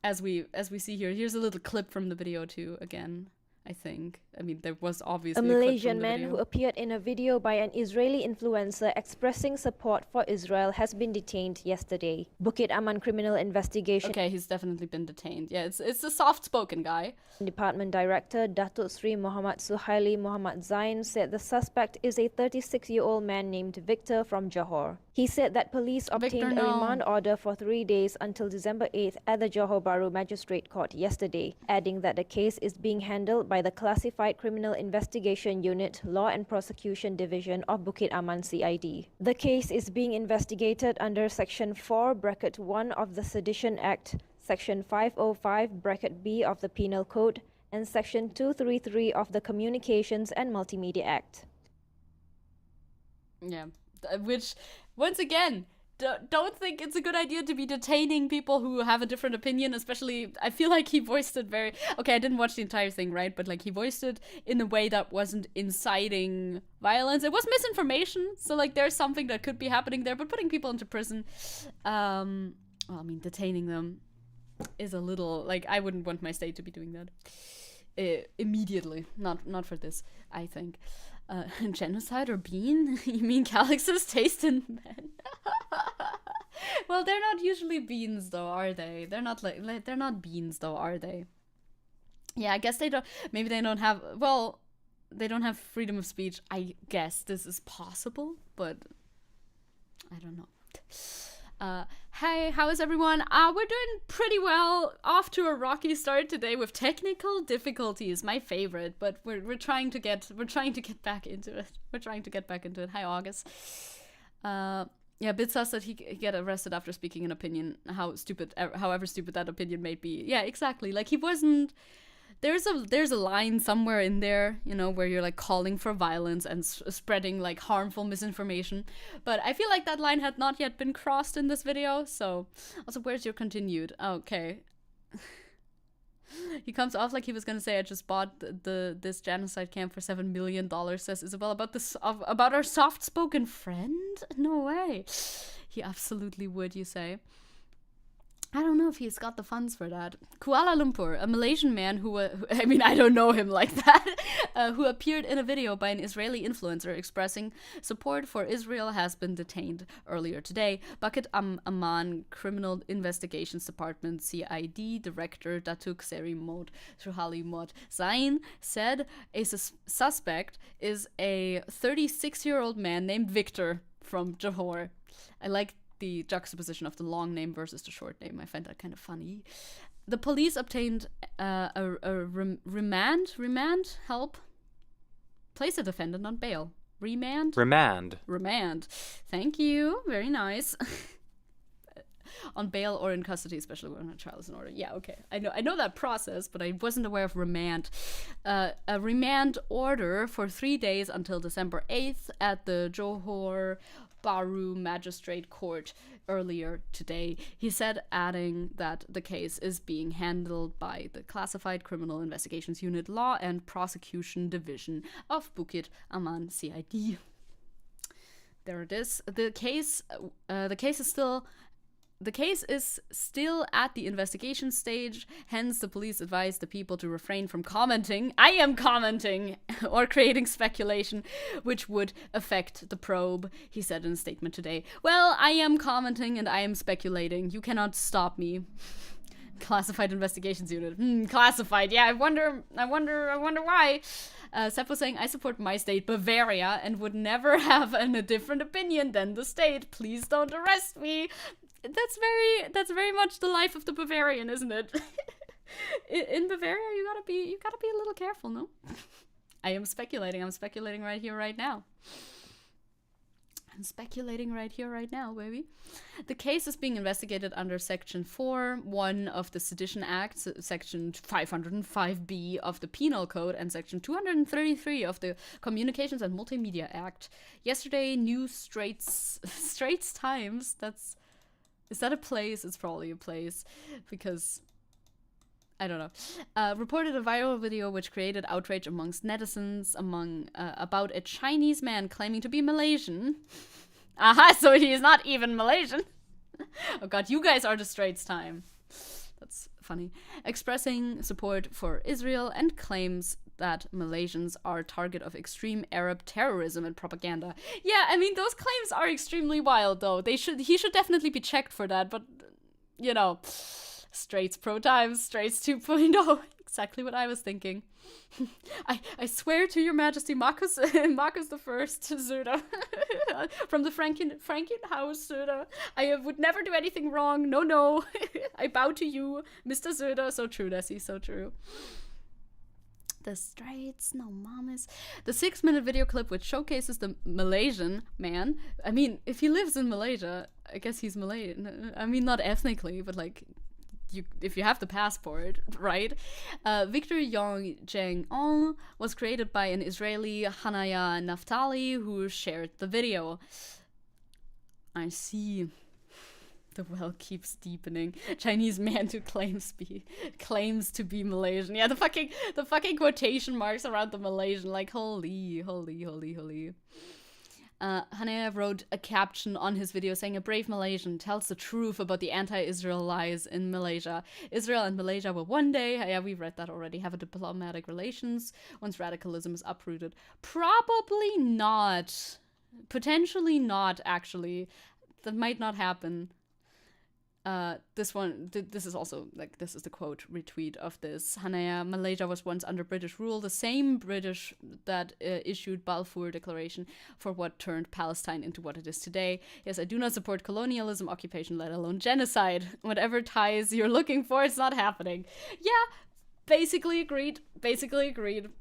As we see here, here's a little clip from the video too. Again, I think. I mean, there was obviously a Malaysian man who appeared in a video by an Israeli influencer expressing support for Israel has been detained yesterday. Bukit Aman Criminal Investigation. Okay, he's definitely been detained. Yeah, it's a soft-spoken guy. Department Director Datuk Sri Muhammad Suhaili Muhammad Zain said the suspect is a 36-year-old man named Victor from Johor. He said that police obtained a remand order for 3 days until December 8th at the Johor Bahru Magistrate Court yesterday, adding that the case is being handled by the Classified Criminal Investigation Unit, Law and Prosecution Division of Bukit Aman CID. The case is being investigated under Section 4(1) of the Sedition Act, Section 505(b) of the Penal Code, and Section 233 of the Communications and Multimedia Act. Yeah, which, once again, don't think it's a good idea to be detaining people who have a different opinion, especially, I feel like he voiced it very, okay, I didn't watch the entire thing, right, but like he voiced it in a way that wasn't inciting violence. It was misinformation, so like there's something that could be happening there, but putting people into prison, well, I mean, detaining them is a little, like, I wouldn't want my state to be doing that immediately, not for this, I think. Genocide or bean? You mean Calix's taste in men? Well, they're not usually beans, though, are they? They're not like they're not beans, though, are they? Yeah, I guess they don't. Maybe they don't have. Well, they don't have freedom of speech. I guess this is possible, but I don't know. Hey, how is everyone? We're doing pretty well. Off to a rocky start today with technical difficulties, my favorite, but we're trying to get back into it. We're trying to get back into it. Hi, August. Yeah, Bitsa said he get arrested after speaking an opinion, however stupid that opinion may be. Yeah, exactly. Like he wasn't. There's a line somewhere in there, you know, where you're like calling for violence and spreading like harmful misinformation. But I feel like that line had not yet been crossed in this video. So, also, where's your continued? Okay. He comes off like he was gonna say, I just bought this genocide camp for $7 million, says Isabel, about our soft-spoken friend? No way. He absolutely would, you say. I don't know if he's got the funds for that. Kuala Lumpur, a Malaysian man I don't know him like that, who appeared in a video by an Israeli influencer expressing support for Israel has been detained earlier today. Docket Amman Criminal Investigations Department CID Director Datuk Seri Mod Suhali Mod Zain said a suspect is a 36-year-old man named Victor from Johor. I like the juxtaposition of the long name versus the short name. I find that kind of funny. The police obtained remand help. Place the defendant on bail. Remand. Thank you. Very nice. On bail or in custody, especially when a trial is in order. Yeah, okay. I know that process, but I wasn't aware of remand. A remand order for 3 days until December 8th at the Johor Baru Magistrate Court earlier today. He said, adding that the case is being handled by the Classified Criminal Investigations Unit Law and Prosecution Division of Bukit Aman CID. There it is. The case is still at the investigation stage, hence the police advised the people to refrain from commenting. I am commenting or creating speculation which would affect the probe, he said in a statement today. Well, I am commenting and I am speculating. You cannot stop me. Classified Investigations Unit. Classified. Yeah, I wonder why. Sepp was saying, I support my state, Bavaria, and would never have a different opinion than the state. Please don't arrest me. That's very much the life of the Bavarian, isn't it? In Bavaria, you gotta be a little careful, no? I am speculating. I'm speculating right here, right now. I'm speculating right here, right now, baby. The case is being investigated under Section 4(1) of the Sedition Act, Section 505B of the Penal Code, and Section 233 of the Communications and Multimedia Act. Yesterday, Straits Times, is that a place? It's probably a place, because I don't know. Reported a viral video which created outrage amongst netizens about a Chinese man claiming to be Malaysian. Aha, so he is not even Malaysian. Oh god, you guys are the Straits Time. That's funny. Expressing support for Israel and claims that Malaysians are target of extreme Arab terrorism and propaganda. Yeah, I mean, those claims are extremely wild, though. He should definitely be checked for that, but, you know, Straits Pro Times, Straits 2.0, exactly what I was thinking. I swear to your majesty, Marcus the First, Zuda, from the Franken house, Zuda. I would never do anything wrong, no. I bow to you, Mr. Zuda. So true, Nessie, so true. The Straits, no mames. The 6-minute video clip which showcases the Malaysian man. I mean, if he lives in Malaysia, I guess he's Malayan. I mean, not ethnically, but like, if you have the passport, right? Victor Yong Jeng Ong was created by an Israeli, Hanaya Naftali, who shared the video. I see. The well keeps deepening. Chinese man who claims to be Malaysian. Yeah, the fucking quotation marks around the Malaysian, like holy. Hanea wrote a caption on his video saying, a brave Malaysian tells the truth about the anti-Israel lies in Malaysia. Israel and Malaysia will one day, yeah, we read that already, have a diplomatic relations once radicalism is uprooted. Probably not. Potentially not, actually. That might not happen. This is also, like, this is the quote retweet of this. Hanaya, Malaysia was once under British rule, the same British that issued Balfour Declaration for what turned Palestine into what it is today. Yes, I do not support colonialism, occupation, let alone genocide. Whatever ties you're looking for, it's not happening. Yeah, basically agreed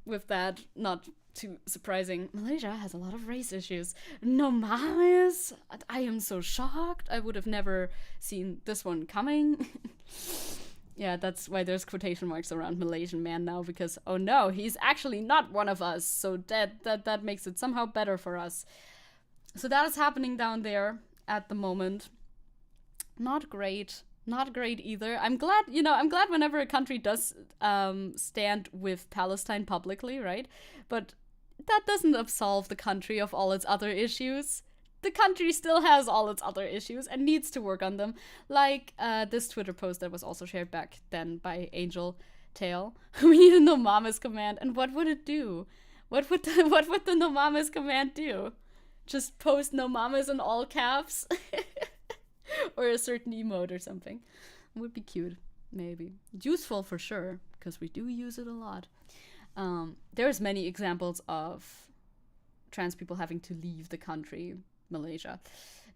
with that. Not too surprising. Malaysia has a lot of race issues. No mames. I am so shocked. I would have never seen this one coming. Yeah, that's why there's quotation marks around Malaysian man now, because oh no, he's actually not one of us. So that makes it somehow better for us. So that is happening down there at the moment. Not great. Not great either. I'm glad whenever a country does stand with Palestine publicly, right? But that doesn't absolve the country of all its other issues. the country still has all its other issues and needs to work on them. Like this Twitter post that was also shared back then by Angel Tail. We need a no mamas command. And what would it do? What would the no mamas command do? Just post no mamas in all caps? Or a certain emote or something. It would be cute, maybe. Useful for sure, because we do use it a lot. There's many examples of trans people having to leave the country, Malaysia,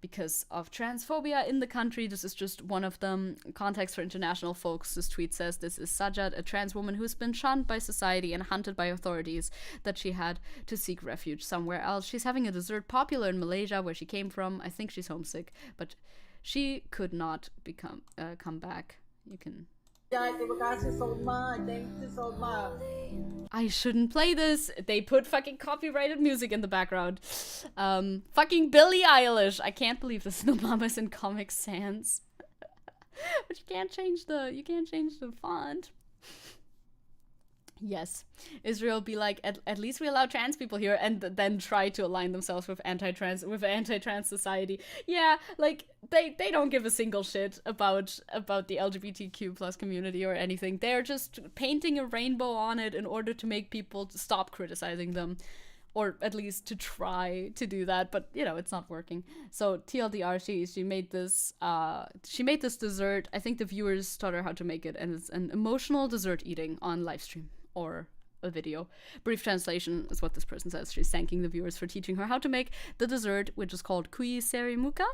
because of transphobia in the country. This is just one of them. Context for international folks. This tweet says, this is Sajad, a trans woman who's been shunned by society and hunted by authorities, that she had to seek refuge somewhere else. She's having a dessert popular in Malaysia, where she came from. I think she's homesick, but she could not come back. You can... Terima kasih so much. Thank you so much. I shouldn't play this. They put fucking copyrighted music in the background. Fucking Billie Eilish. I can't believe this. No Mamas in Comic Sans. But you can't change the font. Yes. Israel be like, at least we allow trans people here, and then try to align themselves with anti-trans society. Yeah, like they don't give a single shit about the LGBTQ plus community or anything. They're just painting a rainbow on it in order to make people stop criticizing them, or at least to try to do that, but you know, it's not working. So TLDR, she made this dessert. I think the viewers taught her how to make it, and it's an emotional dessert eating on live stream or a video. Brief translation is what this person says. She's thanking the viewers for teaching her how to make the dessert, which is called kui serimuka,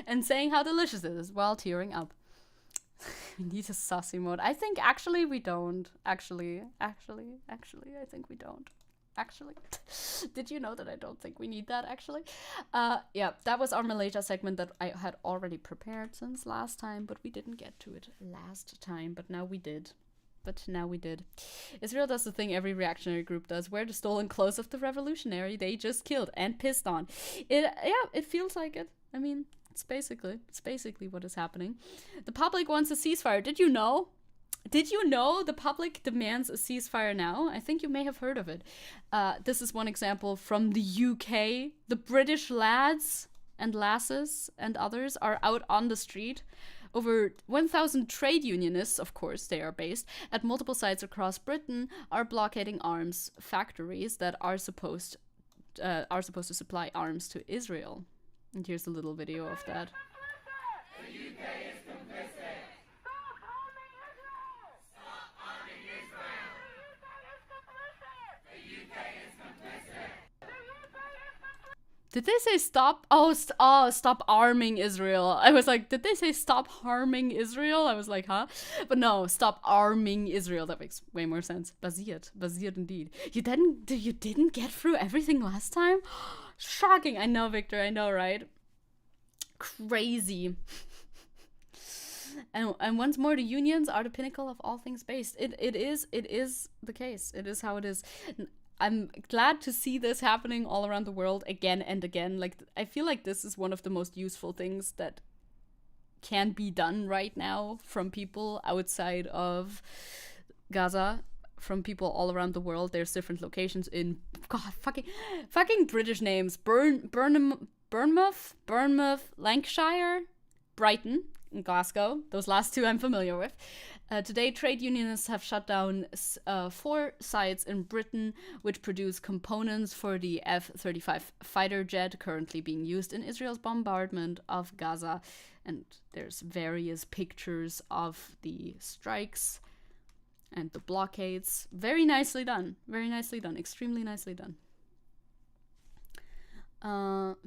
and saying how delicious it is while tearing up. We need a sassy mode. I think actually we don't. Actually, I think we don't. Actually, did you know that I don't think we need that, actually? Yeah, that was our Malaysia segment that I had already prepared since last time, but we didn't get to it last time, but now we did. Israel does the thing every reactionary group does: wear the stolen clothes of the revolutionary they just killed and pissed on. It feels like it. I mean, it's basically what is happening. The public wants a ceasefire. Did you know? The public demands a ceasefire now? I think you may have heard of it. This is one example from the UK. The British lads and lasses and others are out on the street. Over 1,000 trade unionists, of course, they are based at multiple sites across Britain, are blockading arms factories that are supposed to supply arms to Israel. And here's a little video of that. The UK is complicit. Stop harming Israel! Stop harming Israel! The UK is complicit. Did they say stop? Stop arming Israel. I was like, did they say stop harming Israel? I was like, huh? But no, stop arming Israel. That makes way more sense. Basiert indeed. You didn't get through everything last time? Shocking. I know, Victor. I know, right? Crazy. And once more, the unions are the pinnacle of all things based. It is the case. It is how it is. I'm glad to see this happening all around the world again and again. Like, I feel like this is one of the most useful things that can be done right now from people outside of Gaza, from people all around the world. There's different locations in fucking British names. Bournemouth, Lancashire, Brighton, and Glasgow. Those last two I'm familiar with. Today, trade unionists have shut down 4 sites in Britain which produce components for the F-35 fighter jet currently being used in Israel's bombardment of Gaza. And there's various pictures of the strikes and the blockades. Very nicely done. Very nicely done. Extremely nicely done.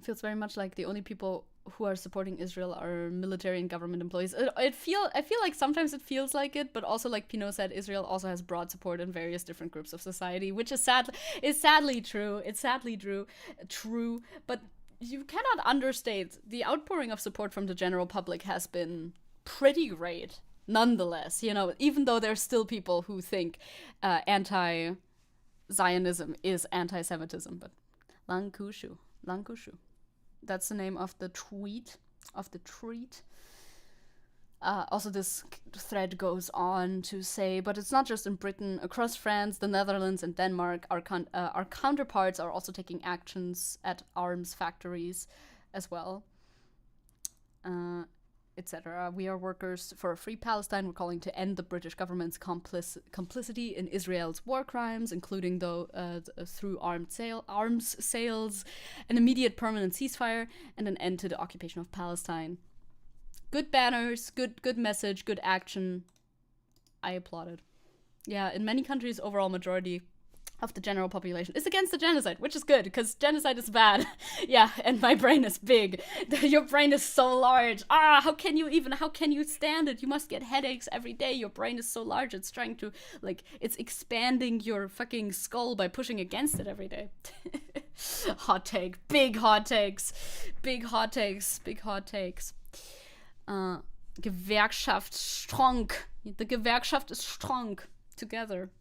Feels very much like the only people who are supporting Israel are military and government employees. I feel like sometimes it feels like it, but also, like Pino said, Israel also has broad support in various different groups of society, which is sadly true. It's sadly true, but you cannot understate the outpouring of support from the general public has been pretty great. Nonetheless, you know, even though there's still people who think anti-Zionism is anti-Semitism, but Lankushu. That's the name of the tweet. Also, this thread goes on to say, but it's not just in Britain. Across France, the Netherlands, and Denmark, our counterparts are also taking actions at arms factories as well, etc. We are workers for a free Palestine. We're calling to end the British government's complicity in Israel's war crimes, including through arms sales, an immediate permanent ceasefire, and an end to the occupation of Palestine. Good banners, good message, good action. I applauded. Yeah, in many countries, overall majority of the general population is against the genocide, which is good, because genocide is bad. Yeah, and my brain is big. Your brain is so large. How can you stand it? You must get headaches every day. Your brain is so large, it's trying to, it's expanding your fucking skull by pushing against it every day. Hot take. Big hot takes. Big hot takes. Big hot takes. Gewerkschaft strong. The Gewerkschaft is strong. Together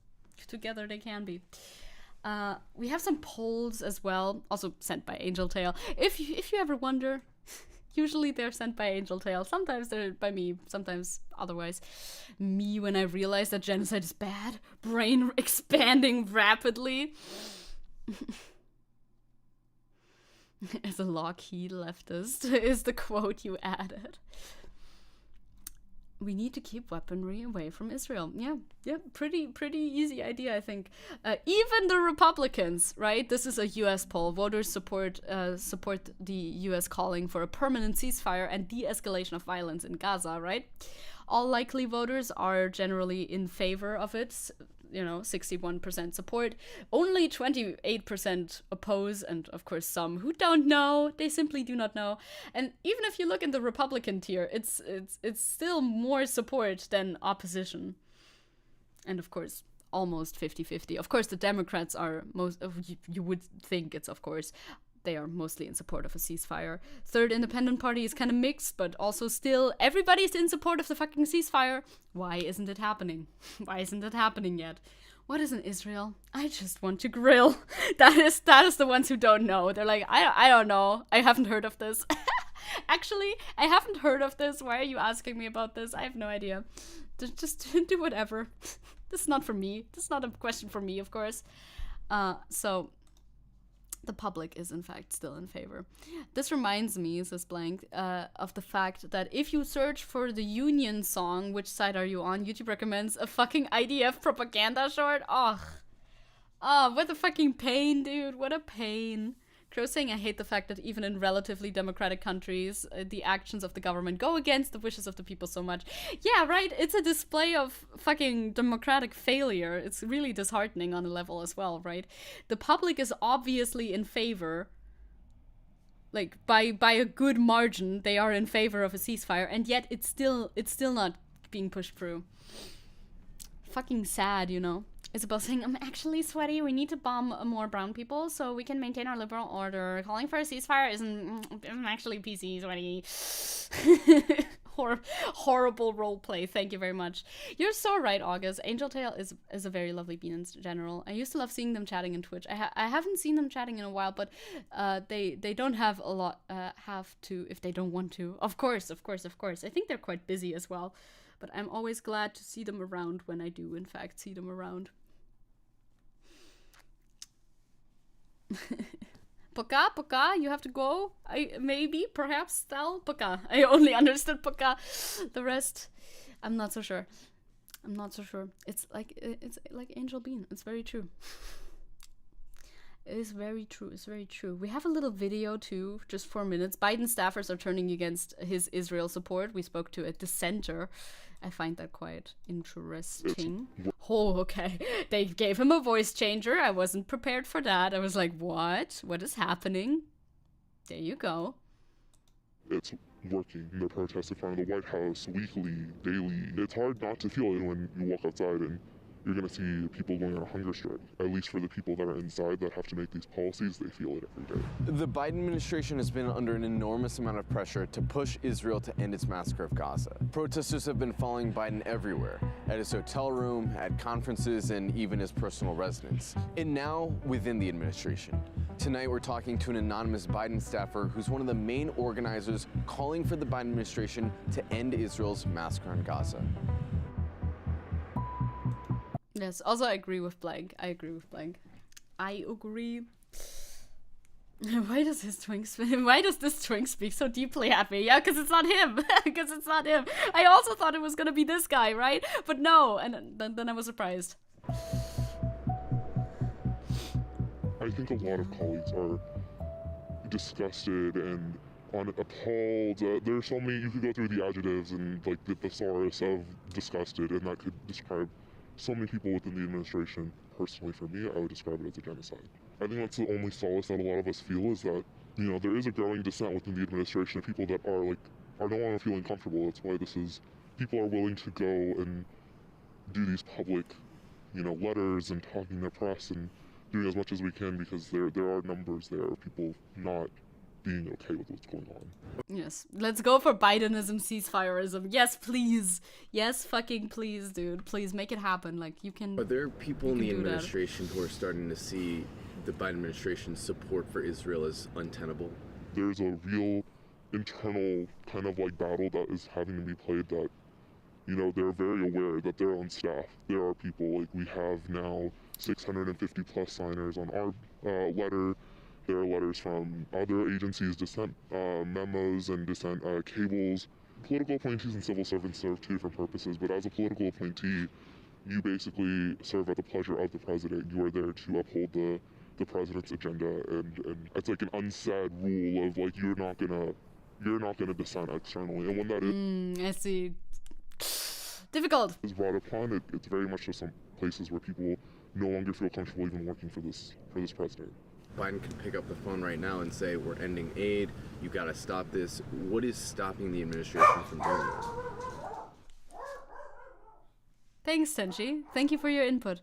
they can be. We have some polls as well, also sent by Angel Tail. If you ever wonder, usually they're sent by Angel Tail. Sometimes they're by me, sometimes otherwise. Me, when I realize that genocide is bad, brain expanding rapidly. As a Lockheed leftist is the quote you added. We need to keep weaponry away from Israel. Yeah, pretty easy idea, I think. Even the Republicans, right? This is a U.S. poll. Voters support the U.S. calling for a permanent ceasefire and de-escalation of violence in Gaza, right? All likely voters are generally in favor of it. 61% support. Only 28% oppose, and of course some who don't know. They simply do not know. And even if you look in the Republican tier, it's still more support than opposition. And of course, almost 50-50. Of course, the Democrats are you would think it's, of course, they are mostly in support of a ceasefire. Third Independent Party is kind of mixed, but also still everybody's in support of the fucking ceasefire. Why isn't it happening? Why isn't it happening yet? What is in Israel? I just want to grill. That is the ones who don't know. They're like, I don't know. I haven't heard of this. Actually, I haven't heard of this. Why are you asking me about this? I have no idea. Just do whatever. This is not for me. This is not a question for me, of course. So the public is in fact still in favor. This reminds me, says Blank, of the fact that if you search for the Union song, which side are you on? YouTube recommends a fucking IDF propaganda short. What a fucking pain, dude. What a pain. Crow saying, I hate the fact that even in relatively democratic countries, the actions of the government go against the wishes of the people so much. Yeah, right? It's a display of fucking democratic failure. It's really disheartening on a level as well, right? The public is obviously in favor, by a good margin, they are in favor of a ceasefire, and yet it's still not being pushed through. Fucking sad, Isabel saying, I'm actually sweaty. We need to bomb more brown people so we can maintain our liberal order. Calling for a ceasefire isn't actually PC, sweaty. Horrible roleplay. Thank you very much. You're so right, August. Angel Tail is a very lovely bean in general. I used to love seeing them chatting in Twitch. I haven't seen them chatting in a while, but they don't have a lot have to if they don't want to. Of course. I think they're quite busy as well. But I'm always glad to see them around when I do, in fact, see them around. Poka, you have to go. Perhaps tell Poka. I only understood Poka. The rest, I'm not so sure. It's like Angel Bean. It's very true. It is very true. It's very true. We have a little video too, just 4 minutes. Biden staffers are turning against his Israel support. We spoke to a dissenter. I find that quite interesting. Oh, okay. They gave him a voice changer. I wasn't prepared for that. I was like, what? What is happening? There you go. It's working. They're protesting in front of the White House weekly, daily. It's hard not to feel it when you walk outside and you're going to see people going on a hunger strike. At least for the people that are inside that have to make these policies, they feel it every day. The Biden administration has been under an enormous amount of pressure to push Israel to end its massacre of Gaza. Protesters have been following Biden everywhere, at his hotel room, at conferences, and even his personal residence. And now, within the administration. Tonight, we're talking to an anonymous Biden staffer who's one of the main organizers calling for the Biden administration to end Israel's massacre in Gaza. Yes, also I agree with Blank. I agree. Why does this twink speak so deeply at me? Yeah, because it's not him. Because it's not him. I also thought it was gonna be this guy, right? But no, and then I was surprised. I think a lot of colleagues are disgusted and appalled. There are so many, you could go through the adjectives and like the thesaurus of disgusted, and that could describe so many people within the administration. Personally, for me, I would describe it as a genocide. I think that's the only solace that a lot of us feel, is that, you know, there is a growing dissent within the administration of people that are no longer feeling comfortable. That's why people are willing to go and do these public, you know, letters and talking to press and doing as much as we can, because there are numbers there of people not being okay with what's going on. Yes, let's go for Bidenism, ceasefireism. Yes, please. Yes, fucking please, dude. Please make it happen. Like, you can. Are there people in the administration who are starting to see the Biden administration's support for Israel as untenable? There's a real internal kind of like battle that is having to be played, that, you know, they're very aware that their own staff, there are people, like, we have now 650 plus signers on our letter. There are letters from other agencies, dissent memos and dissent cables. Political appointees and civil servants serve two different purposes, but as a political appointee, you basically serve at the pleasure of the president. You are there to uphold the president's agenda, and it's like an unsaid rule of, like, you're not gonna dissent externally. And when that I see. Difficult. Is brought upon, it's very much just some places where people no longer feel comfortable even working for this president. Biden can pick up the phone right now and say, we're ending aid, you gotta stop this. What is stopping the administration from doing this? Thanks, Tenchi. Thank you for your input.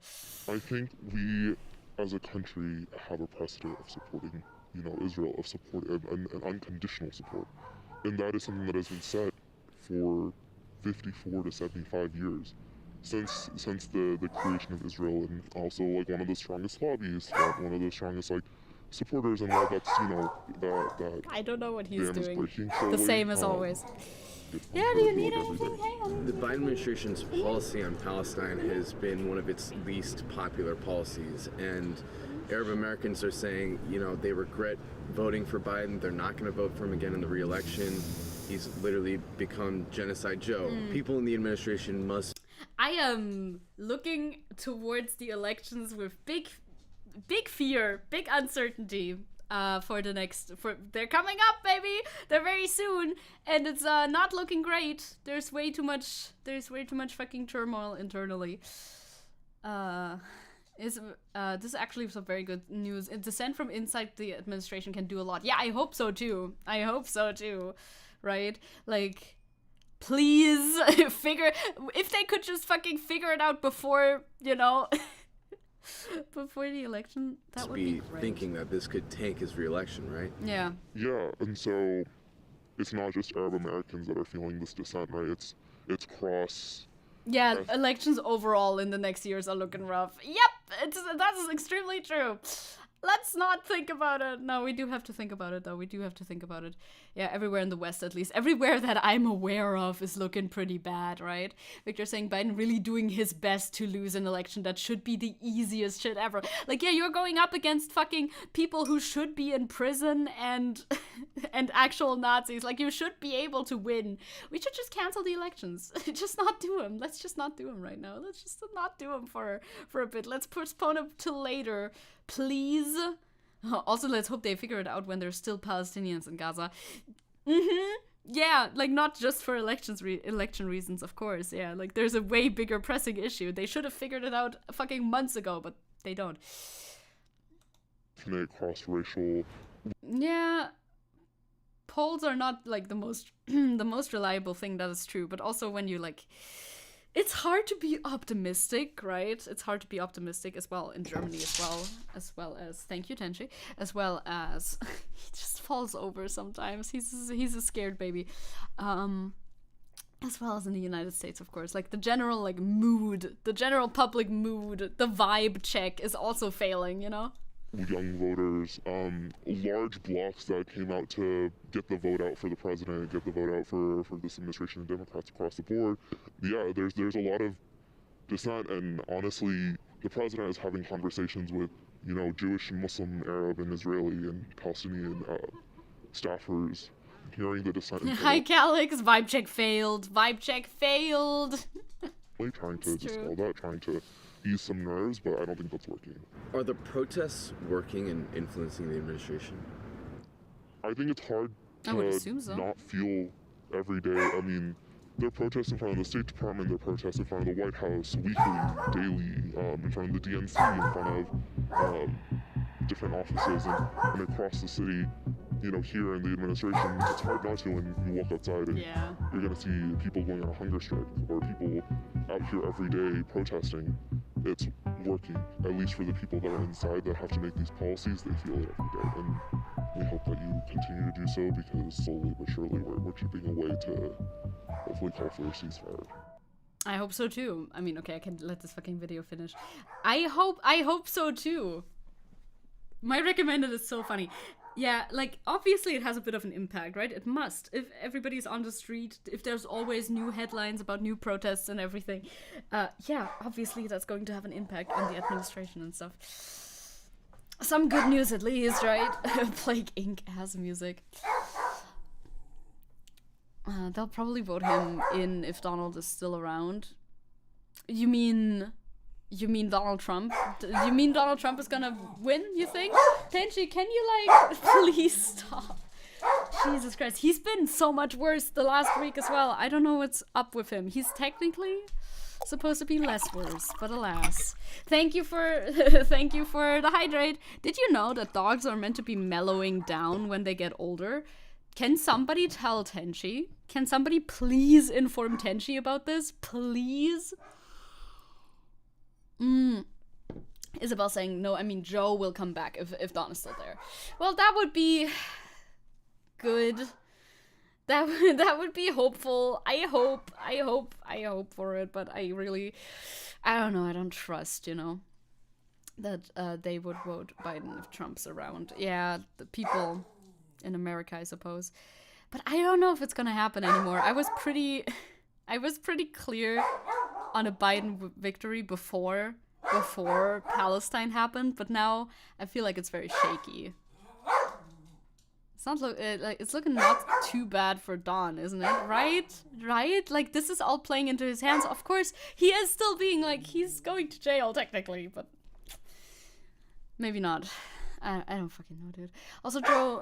I think we, as a country, have a precedent of supporting, you know, Israel, of support and unconditional support. And that is something that has been set for 54 to 75 years. Since the creation of Israel, and also like one of the strongest lobbies, one of the strongest like supporters, and all that's, you know, that I don't know what he's doing. The same as always. Yeah, do you need anything? Hey, the Biden administration's policy on Palestine has been one of its least popular policies, and Arab Americans are saying, you know, they regret voting for Biden. They're not going to vote for him again in the re-election. He's literally become Genocide Joe. People in the administration must. I am looking towards the elections with big fear, big uncertainty they're coming up, baby. They're very soon, and it's not looking great. There's way too much fucking turmoil internally. This is actually some very good news. Dissent from inside the administration can do a lot. Yeah, I hope so too. Right? Like, please if they could just fucking figure it out before, you know, before the election, that would be great. Thinking that this could tank his re-election, right? Yeah. Yeah, and so it's not just Arab Americans that are feeling this dissent, right? It's cross. Yeah, elections overall in the next years are looking rough. Yep, that's extremely true. Let's not think about it. No, we do have to think about it, though. We do have to think about it. Yeah, everywhere in the West, at least. Everywhere that I'm aware of is looking pretty bad, right? Victor saying Biden really doing his best to lose an election. That should be the easiest shit ever. Like, yeah, you're going up against fucking people who should be in prison and actual Nazis. Like, you should be able to win. We should just cancel the elections. Just not do them. Let's just not do them right now. Let's just not do them for a bit. Let's postpone it till later. Please. Also, let's hope they figure it out when there's still Palestinians in Gaza. Yeah, like, not just for election reasons, of course. Yeah, like, there's a way bigger pressing issue. They should have figured it out fucking months ago, but they don't. Cross-racial. Yeah, polls are not like the most reliable thing. That is true, but also when you like. It's hard to be optimistic, right? It's hard to be optimistic as well in Germany as well as thank you, Tenchi, as well as he just falls over sometimes. He's a scared baby, as well as in the United States, of course. Like the general mood, the general public mood, the vibe check is also failing, you know. Young voters, large blocks that came out to get the vote out for the president, get the vote out for this administration and Democrats across the board. Yeah, there's a lot of dissent, and honestly, the president is having conversations with, you know, Jewish and Muslim, Arab and Israeli and Palestinian staffers, hearing the dissent. Hi, Calix. Vibe check failed. Vibe check failed. Trying to dispel that, trying to ease some nerves, but I don't think that's working. Are the protests working and influencing the administration? I think it's hard I would assume so. to not feel every day. I mean, they're protests in front of the State Department, they're protests in front of the White House, weekly, daily, in front of the DNC, in front of different offices and across the city. You know, here in the administration, it's hard not to when you walk outside and you're gonna see people going on a hunger strike or people out here every day protesting. It's working, at least for the people that are inside that have to make these policies, they feel it every day. And we hope that you continue to do so because slowly but surely we're chipping away to hopefully call for a ceasefire. I hope so too. I mean, okay, I can let this fucking video finish. I hope so too. My recommended is so funny. Yeah, like, obviously it has a bit of an impact, right? It must. If everybody's on the street, if there's always new headlines about new protests and everything, yeah, obviously that's going to have an impact on the administration and stuff. Some good news at least, right? Plague Inc. has music. They'll probably vote him in if Donald is still around. You mean Donald Trump? You mean Donald Trump is gonna win, you think? Tenchi, can you, like, please stop? Jesus Christ. He's been so much worse the last week as well. I don't know what's up with him. He's technically supposed to be less worse, but alas. Thank you for thank you for the hydrate. Did you know that dogs are meant to be mellowing down when they get older? Can somebody tell Tenchi? Can somebody please inform Tenchi about this? Please? Isabel saying, no, I mean, Joe will come back if Don is still there. Well, that would be good. That would be hopeful. I hope for it, but I don't know, I don't trust, you know, that they would vote Biden if Trump's around. Yeah, the people in America, I suppose. But I don't know if it's gonna happen anymore. I was pretty clear on a Biden victory before Palestine happened, but now I feel like it's very shaky. It's not it's looking not too bad for Don, isn't it? Right? Like, this is all playing into his hands. Of course, he is still being, like, he's going to jail technically, but maybe not. I don't fucking know, dude. Also, Joe,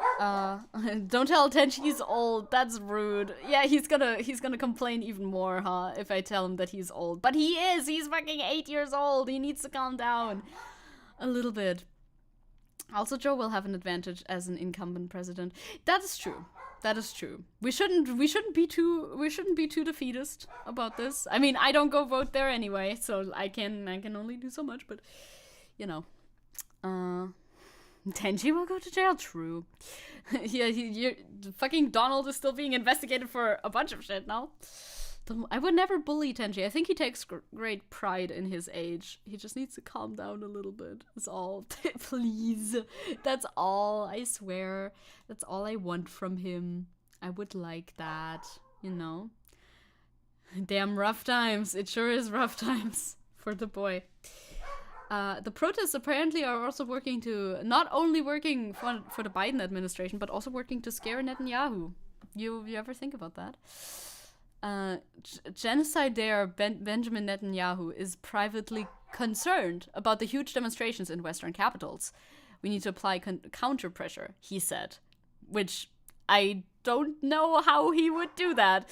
don't tell Tenchi he's old. That's rude. Yeah, he's gonna complain even more, huh? If I tell him that he's old. But he is. He's fucking 8 years old. He needs to calm down a little bit. Also, Joe will have an advantage as an incumbent president. That is true. That is true. We shouldn't be too defeatist about this. I mean, I don't go vote there anyway, so I can only do so much. But you know, Tenchi will go to jail. True. Yeah, fucking Donald is still being investigated for a bunch of shit now. I would never bully Tenchi. I think he takes great pride in his age. He just needs to calm down a little bit. That's all. Please. That's all. I swear. That's all I want from him. I would like that, you know. Damn rough times. It sure is rough times for the boy. The protests apparently are also working to, not only working for the Biden administration, but also working to scare Netanyahu. You ever think about that? Genocide there, Benjamin Netanyahu is privately concerned about the huge demonstrations in Western capitals. We need to apply counter pressure, he said, which I don't know how he would do that.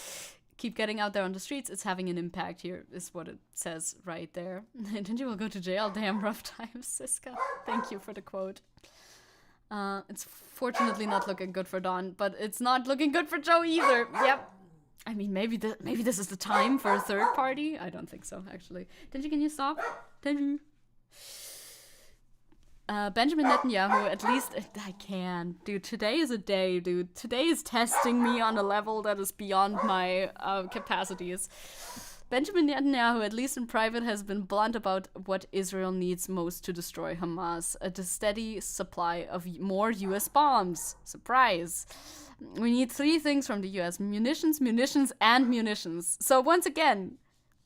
Keep getting out there on the streets. It's having an impact here, is what it says right there. Didn't you will go to jail? Damn rough times, Siska. Thank you for the quote. It's fortunately not looking good for Don, but it's not looking good for Joe either. Yep. I mean, maybe this is the time for a third party. I don't think so, actually. Tenchi, can you stop? Tenchi. Benjamin Netanyahu, at least I can. Dude, today is a day, dude. Today is testing me on a level that is beyond my capacities. Benjamin Netanyahu, at least in private, has been blunt about what Israel needs most to destroy Hamas. A steady supply of more US bombs. Surprise. We need 3 things from the US. Munitions, munitions, and munitions. So once again,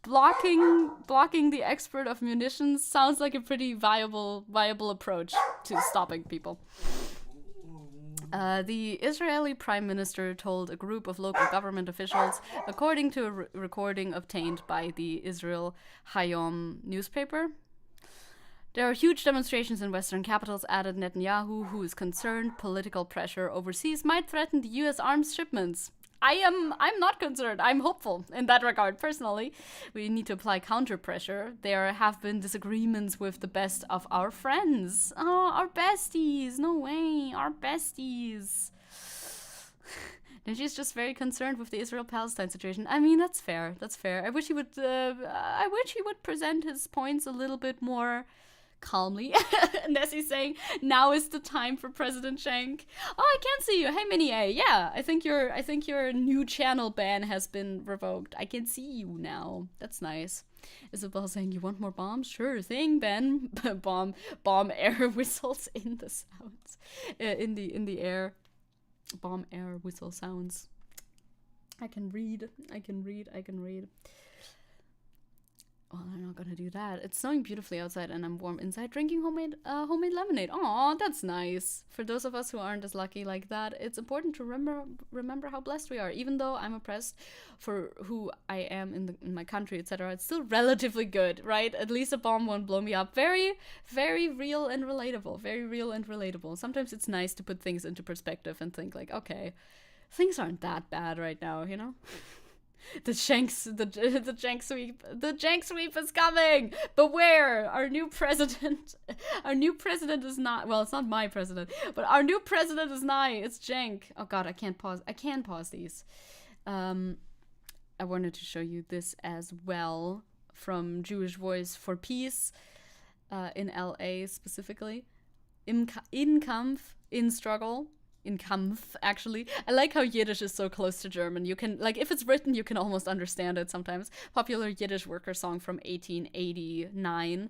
blocking the export of munitions sounds like a pretty viable approach to stopping people. The Israeli Prime Minister told a group of local government officials, according to a recording obtained by the Israel Hayom newspaper. There are huge demonstrations in Western capitals, added Netanyahu, who is concerned political pressure overseas might threaten the U.S. arms shipments. I'm not concerned. I'm hopeful in that regard, personally. We need to apply counter pressure. There have been disagreements with the best of our friends. Oh, our besties. No way. Our besties. And she's just very concerned with the Israel-Palestine situation. I mean, that's fair. That's fair. I wish he would present his points a little bit more calmly. And as he's saying, now is the time for President Schenk. Oh, I can't see you. Hey, Mini A. Yeah, I think your new channel ban has been revoked. I can see you now. That's nice. Isabel saying, you want more bombs? Sure thing, Ben. bomb air whistles in the sounds. In the air. Bomb air whistle sounds. I can read. Well, I'm not gonna do that. It's snowing beautifully outside and I'm warm inside drinking homemade lemonade. Aw, that's nice. For those of us who aren't as lucky like that, it's important to remember how blessed we are. Even though I'm oppressed for who I am in my country, etc., it's still relatively good, right? At least a bomb won't blow me up. Very, very real and relatable. Very real and relatable. Sometimes it's nice to put things into perspective and think like, okay, things aren't that bad right now, you know? The jank sweep is coming. Beware, our new president is not, well, it's not my president, but our new president is nigh. It's jank. Oh god, I can pause these. I wanted to show you this as well from Jewish Voice for Peace in LA specifically. In Kampf, in struggle. In Kampf, actually. I like how Yiddish is so close to German. You can, like, if it's written, you can almost understand it sometimes. Popular Yiddish worker song from 1889.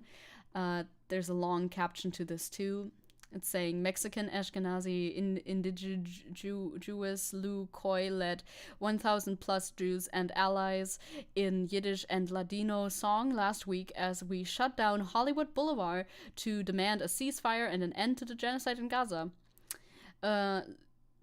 There's a long caption to this, too. It's saying, Mexican Ashkenazi indigenous Jews Lou Coy led 1,000 plus Jews and allies in Yiddish and Ladino song last week as we shut down Hollywood Boulevard to demand a ceasefire and an end to the genocide in Gaza.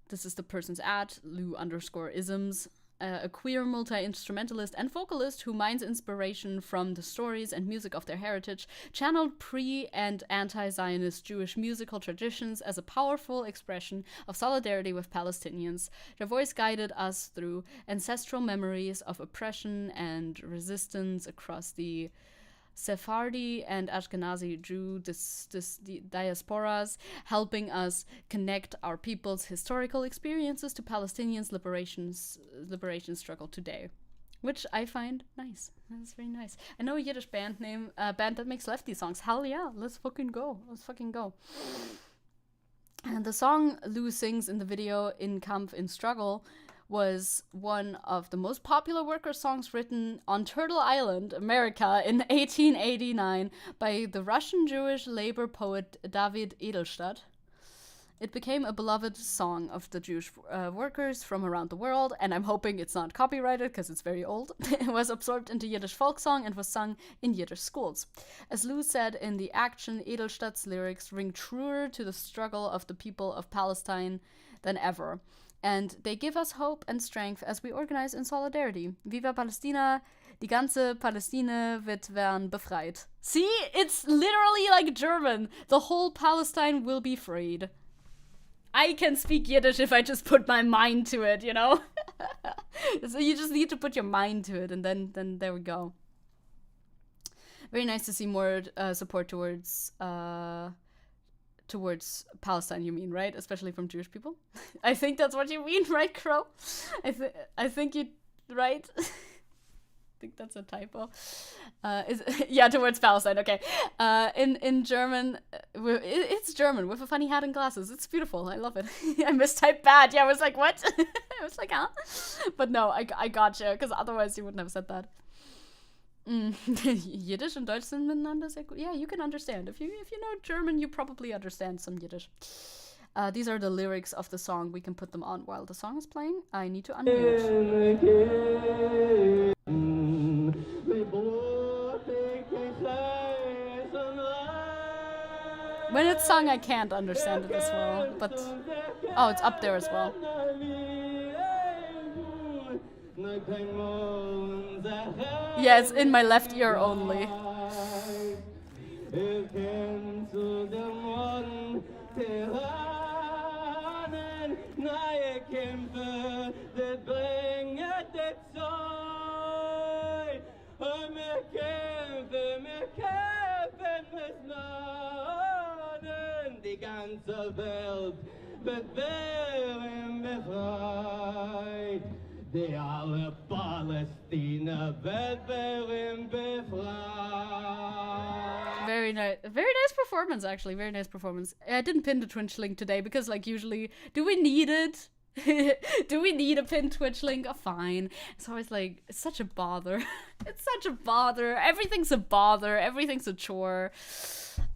This is the person's @Lou_isms, a queer multi-instrumentalist and vocalist who mines inspiration from the stories and music of their heritage, channeled pre- and anti-Zionist Jewish musical traditions as a powerful expression of solidarity with Palestinians. Their voice guided us through ancestral memories of oppression and resistance across the Sephardi and Ashkenazi Jew diasporas, helping us connect our people's historical experiences to Palestinians' liberation struggle today, which I find nice. That's very nice. I know a Yiddish band that makes lefty songs. Hell yeah, let's fucking go. And the song Lou sings in the video In Kampf, in Struggle was one of the most popular worker songs written on Turtle Island, America, in 1889 by the Russian Jewish labor poet David Edelstadt. It became a beloved song of the Jewish workers from around the world, and I'm hoping it's not copyrighted because it's very old. It was absorbed into Yiddish folk song and was sung in Yiddish schools. As Lou said in the action, Edelstadt's lyrics ring truer to the struggle of the people of Palestine than ever. And they give us hope and strength as we organize in solidarity. Viva Palestina, die ganze Palästina werden befreit. See, it's literally like German. The whole Palestine will be freed. I can speak Yiddish if I just put my mind to it, you know? So you just need to put your mind to it, and then there we go. Very nice to see more support towards Palestine, you mean, right? Especially from Jewish people. I think that's what you mean, right, Crow? I think you, right? I think that's a typo. Towards Palestine. Okay. In German, it's German with a funny hat and glasses. It's beautiful. I love it. I mistyped bad. Yeah, I was like, what? I was like, huh? But no, I gotcha, because otherwise you wouldn't have said that. Yiddish and Deutsch sind miteinander sehr gut. Yeah, you can understand. If you know German, you probably understand some Yiddish. These are the lyrics of the song. We can put them on while the song is playing. I need to unmute. When it's sung, I can't understand it as well, but oh, it's up there as well. Yeah, it's in my left ear only. Die ganze Welt wird werden befreit. Die alle Palästina wird werden befreit. Very nice performance, actually. Very nice performance. I didn't pin the Twitch link today because, like, usually, do we need it? Do we need a pinned Twitch link? Oh, fine. It's always like, it's such a bother. It's such a bother. Everything's a bother. Everything's a chore.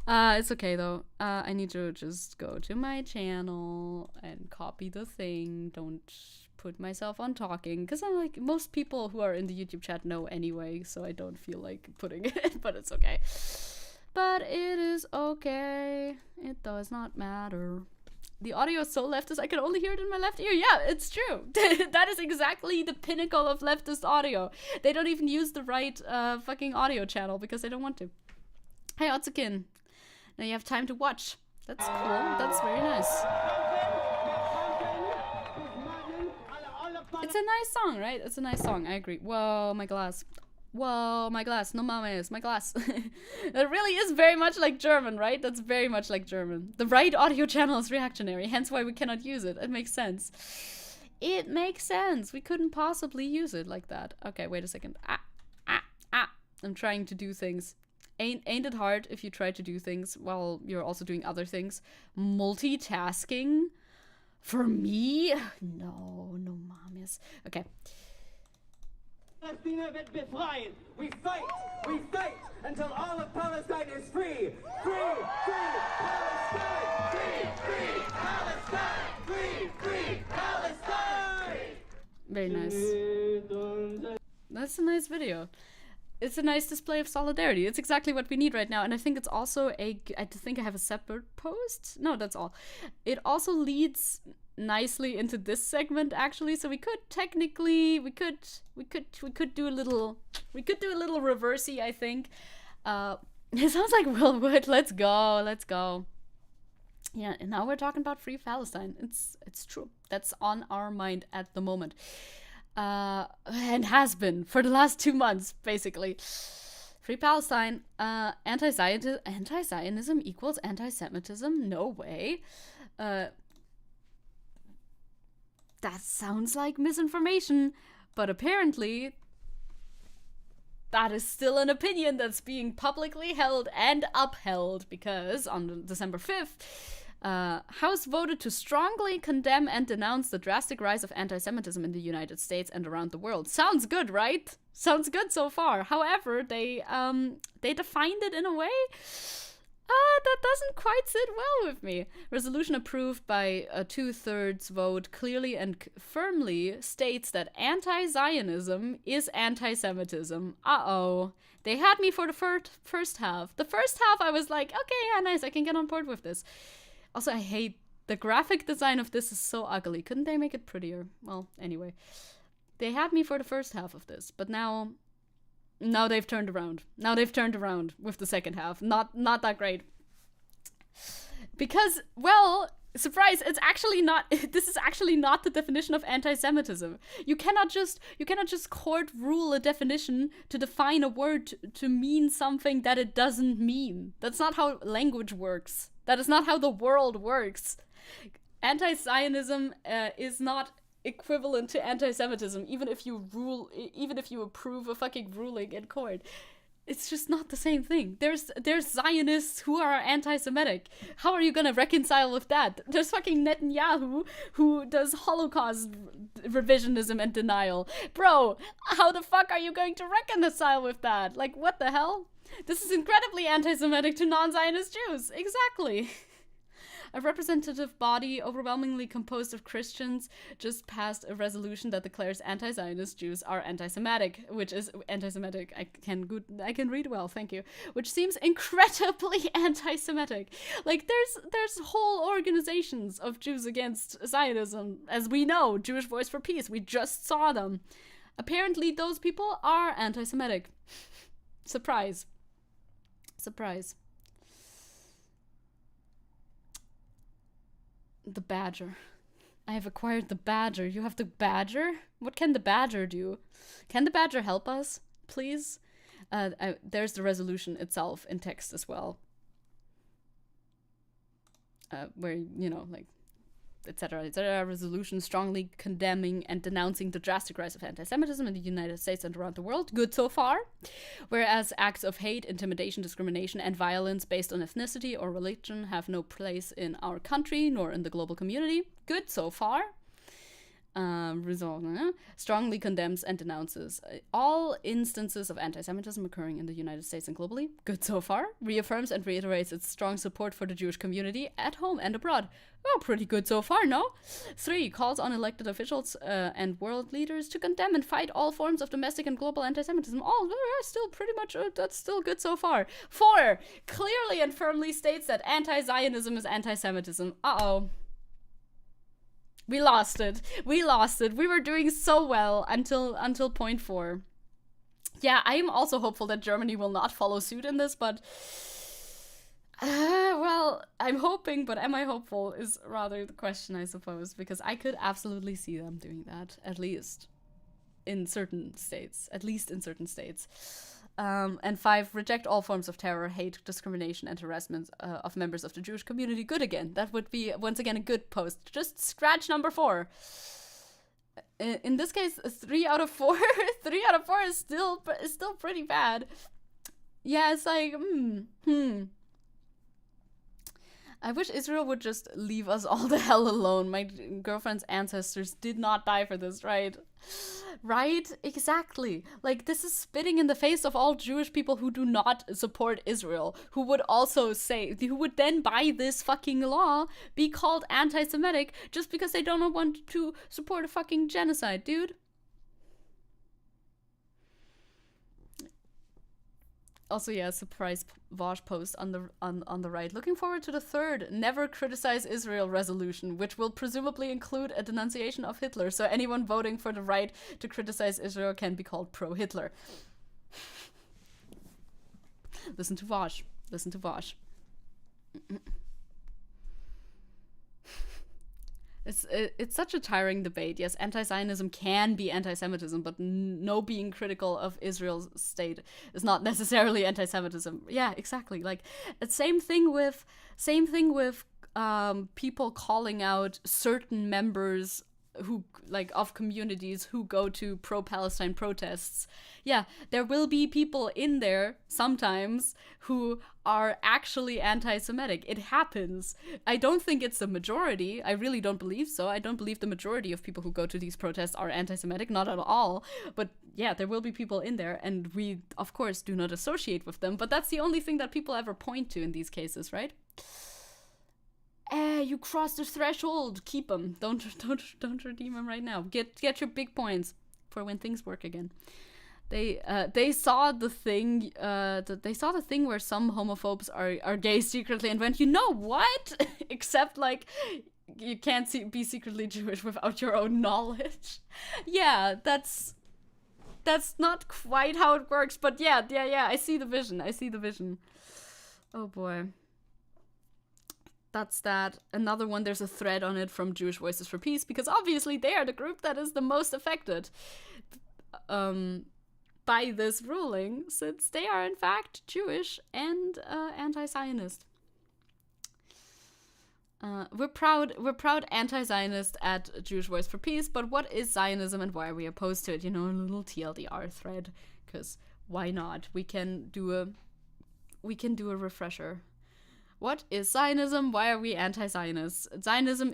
It's okay though. I need to just go to my channel and copy the thing. Don't put myself on talking, because I'm like, most people who are in the YouTube chat know anyway, so I don't feel like putting it, but it's okay. But it is okay. It does not matter. The audio is so leftist, I can only hear it in my left ear. Yeah, it's true. That is exactly the pinnacle of leftist audio. They don't even use the right fucking audio channel because they don't want to. Hey, Otsukin. Now you have time to watch. That's cool. That's very nice. It's a nice song, right? It's a nice song. I agree. Whoa, my glass. Whoa, my glass. No mames, my glass. That really is very much like German, right? That's very much like German. The right audio channel is reactionary, hence why we cannot use it. It makes sense. It makes sense. We couldn't possibly use it like that. Okay, wait a second. I'm trying to do things. Ain't it hard if you try to do things while you're also doing other things? Multitasking? For me? No, mames. Okay. Palestina wird befreit. We fight until all of Palestine is free. Free Palestine. Free Palestine. Free Palestine. Very nice. That's a nice video. It's a nice display of solidarity. It's exactly what we need right now. And I think it's also I think I have a separate post. No, that's all. It also leads nicely into this segment, actually. So we could technically, we could do a little reversey, I think. It sounds like Will Wood. Let's go. Yeah, and now we're talking about Free Palestine. It's true. That's on our mind at the moment. And has been for the last 2 months, basically. Free Palestine. Anti-Zionism equals anti-Semitism? No way. That sounds like misinformation, but apparently that is still an opinion that's being publicly held and upheld, because on December 5th, House voted to strongly condemn and denounce the drastic rise of anti-Semitism in the United States and around the world. Sounds good, right? Sounds good so far. However, they defined it in a way that doesn't quite sit well with me. Resolution approved by a 2/3 vote clearly and firmly states that anti-Zionism is anti-Semitism. Uh-oh. They had me for the first half. The first half I was like, okay, yeah, nice, I can get on board with this. Also, I hate the graphic design of this. Is so ugly. Couldn't they make it prettier? Well, anyway. They had me for the first half of this, but now they've turned around. Now they've turned around with the second half. Not that great. Because, well, surprise, it's actually not, this is actually not the definition of anti-Semitism. You cannot just court rule a definition to define a word to mean something that it doesn't mean. That's not how language works. That is not how the world works. Anti-Zionism is not equivalent to anti-Semitism, even if you approve a fucking ruling in court. It's just not the same thing. There's Zionists who are anti-Semitic. How are you gonna reconcile with that? There's fucking Netanyahu who does Holocaust revisionism and denial. Bro, how the fuck are you going to reconcile with that? Like, what the hell? This is incredibly anti-Semitic to non-Zionist Jews. Exactly. A representative body overwhelmingly composed of Christians just passed a resolution that declares anti-Zionist Jews are anti-Semitic, which is anti-Semitic. I can read well, thank you. Which seems incredibly anti-Semitic. Like there's whole organizations of Jews against Zionism, as we know. Jewish Voice for Peace. We just saw them. Apparently, those people are anti-Semitic. Surprise. Surprise. The badger. I have acquired the badger. You have the badger? What can the badger do? Can the badger help us, please? There's the resolution itself in text as well. Where, you know, like, etc., etc., resolution strongly condemning and denouncing the drastic rise of anti-Semitism in the United States and around the world. Good so far. Whereas acts of hate, intimidation, discrimination, and violence based on ethnicity or religion have no place in our country nor in the global community. Good so far. Strongly condemns and denounces all instances of anti-Semitism occurring in the United States and globally. Good so far. Reaffirms and reiterates its strong support for the Jewish community at home and abroad. Oh, pretty good so far, no? 3. Calls on elected officials and world leaders to condemn and fight all forms of domestic and global anti-Semitism. All still pretty much, that's still good so far. 4. Clearly and firmly states that anti-Zionism is anti-Semitism. Uh-oh. We lost it. We lost it. We were doing so well until point 4. Yeah, I am also hopeful that Germany will not follow suit in this, but well, I'm hoping, but am I hopeful is rather the question, I suppose, because I could absolutely see them doing that, at least in certain states. And 5, reject all forms of terror, hate, discrimination, and harassment of members of the Jewish community. Good again. That would be, once again, a good post. Just scratch number 4. In this case, 3 out of 4. 3 out of 4 is still pretty bad. Yeah, it's like, I wish Israel would just leave us all the hell alone. My girlfriend's ancestors did not die for this, right? Right? Exactly. Like, this is spitting in the face of all Jewish people who do not support Israel, who would then by this fucking law be called anti-Semitic just because they don't want to support a fucking genocide, dude. Also, yeah, surprise Vosh post on the right. Looking forward to the 3rd Never Criticize Israel resolution, which will presumably include a denunciation of Hitler. So anyone voting for the right to criticize Israel can be called pro-Hitler. Listen to Vosh. Listen to Vosh. It's such a tiring debate. Yes, anti-Zionism can be anti-Semitism, but no being critical of Israel's state is not necessarily anti-Semitism. Yeah, exactly. Like, same thing with people calling out certain members who, like, of communities who go to pro-Palestine protests. Yeah, there will be people in there sometimes who are actually anti-Semitic. It happens. I don't think it's the majority. I really don't believe so. I don't believe the majority of people who go to these protests are anti-Semitic, not at all. But yeah, there will be people in there, and we, of course, do not associate with them. But that's the only thing that people ever point to in these cases, right? You crossed the threshold. Keep them. Don't redeem them right now. Get your big points for when things work again. They saw the thing. They saw the thing where some homophobes are gay secretly and went, you know what? Except, like, you can't be secretly Jewish without your own knowledge. Yeah, that's not quite how it works. But yeah. I see the vision. Oh boy. That's that. Another one, there's a thread on it from Jewish Voices for Peace, because obviously they are the group that is the most affected by this ruling, since they are in fact Jewish and anti-Zionist. We're proud anti-Zionist at Jewish Voice for Peace, but what is Zionism and why are we opposed to it? You know, a little TLDR thread, because why not? We can do a refresher. What is Zionism? Why are we anti-Zionists? Zionism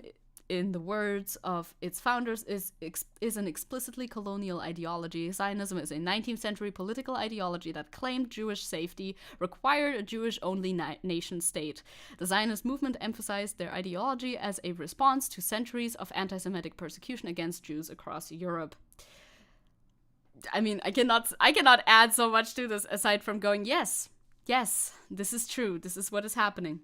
in the words of its founders, is an explicitly colonial ideology. Zionism is a 19th century political ideology that claimed Jewish safety required a Jewish-only nation state. The Zionist movement emphasized their ideology as a response to centuries of anti-Semitic persecution against Jews across Europe. I mean, I cannot add so much to this aside from going, yes, this is true. This is what is happening.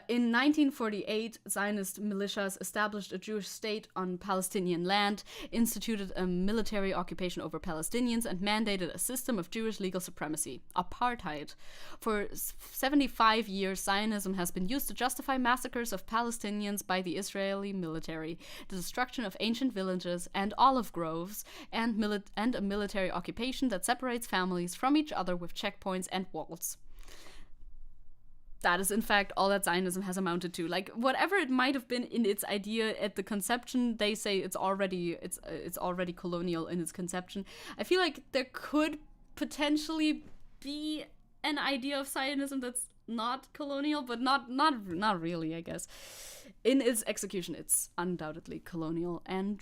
In 1948, Zionist militias established a Jewish state on Palestinian land, instituted a military occupation over Palestinians, and mandated a system of Jewish legal supremacy, apartheid. For 75 years, Zionism has been used to justify massacres of Palestinians by the Israeli military, the destruction of ancient villages and olive groves, and a military occupation that separates families from each other with checkpoints and walls. That is, in fact, all that Zionism has amounted to. Like, whatever it might have been in its idea at the conception, they say it's already colonial in its conception. I feel like there could potentially be an idea of Zionism that's not colonial, but not really, I guess. In its execution, it's undoubtedly colonial and,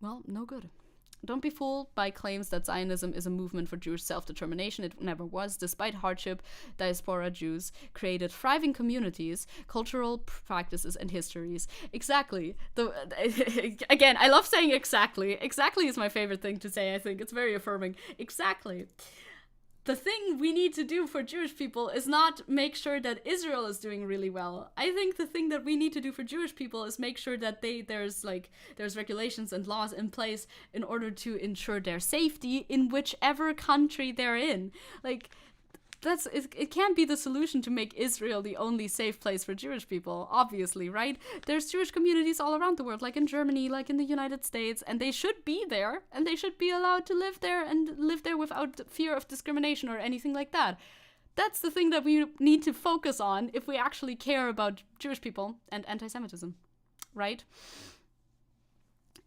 well, no good. Don't be fooled by claims that Zionism is a movement for Jewish self-determination. It never was. Despite hardship, diaspora Jews created thriving communities, cultural practices, and histories. Exactly. Again, I love saying exactly. Exactly is my favorite thing to say, I think. It's very affirming. Exactly. The thing we need to do for Jewish people is not make sure that Israel is doing really well. I think the thing that we need to do for Jewish people is make sure that there's regulations and laws in place in order to ensure their safety in whichever country they're in. Like, it can't be the solution to make Israel the only safe place for Jewish people, obviously, right? There's Jewish communities all around the world, like in Germany, like in the United States, and they should be there, and they should be allowed to live there and live there without fear of discrimination or anything like that. That's the thing that we need to focus on if we actually care about Jewish people and anti-Semitism, right?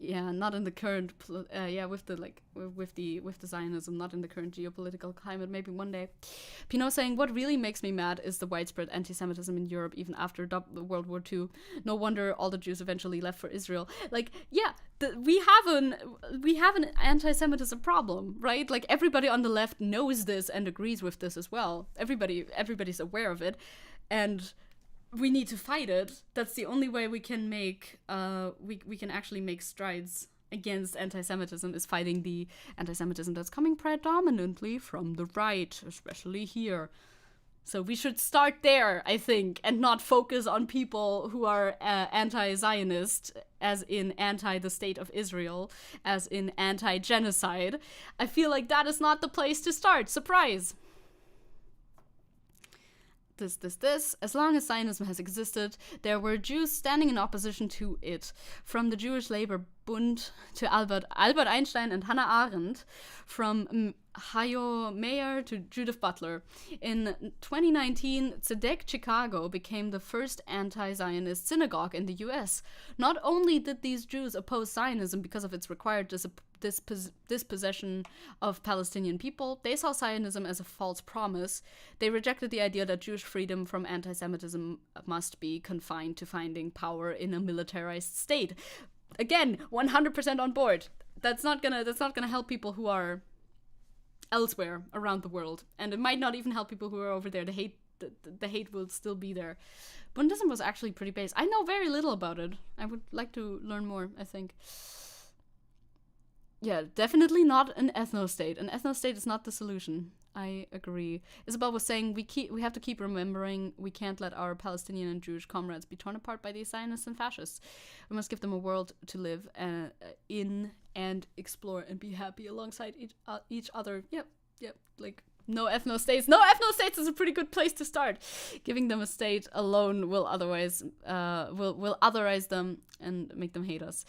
Yeah, not in the current, with the Zionism, not in the current geopolitical climate, maybe one day. Pinot saying, what really makes me mad is the widespread anti-Semitism in Europe, even after World War II. No wonder all the Jews eventually left for Israel. Like, yeah, we have an anti-Semitism problem, right? Like, everybody on the left knows this and agrees with this as well. Everybody's aware of it, and we need to fight it. That's the only way we can make we can actually make strides against anti-Semitism, is fighting the anti-Semitism that's coming predominantly from the right, especially here. So we should start there, I think, and not focus on people who are anti-Zionist, as in anti the state of Israel, as in anti-genocide. I feel like that is not the place to start. Surprise! This. As long as Zionism has existed, there were Jews standing in opposition to it. From the Jewish Labor Bund to Albert Einstein and Hannah Arendt, from Hayo Mayer to Judith Butler. In 2019, Zecke, Chicago became the first anti-Zionist synagogue in the US. Not only did these Jews oppose Zionism because of its required dispossession of Palestinian people, they saw Zionism as a false promise. They rejected the idea that Jewish freedom from anti-Semitism must be confined to finding power in a militarized state. Again, 100% on board. That's not gonna help people who are elsewhere around the world, and it might not even help people who are over there. The hate will still be there. Bundism was actually pretty base. I know very little about it. I would like to learn more, I think. Yeah, definitely not an ethno-state. An ethno-state is not the solution. I agree. Isabel was saying we have to keep remembering we can't let our Palestinian and Jewish comrades be torn apart by these Zionists and fascists. We must give them a world to live in and explore and be happy alongside each other. Yep. Like, no ethno-states. No ethno-states is a pretty good place to start. Giving them a state alone will otherwise will otherize them and make them hate us.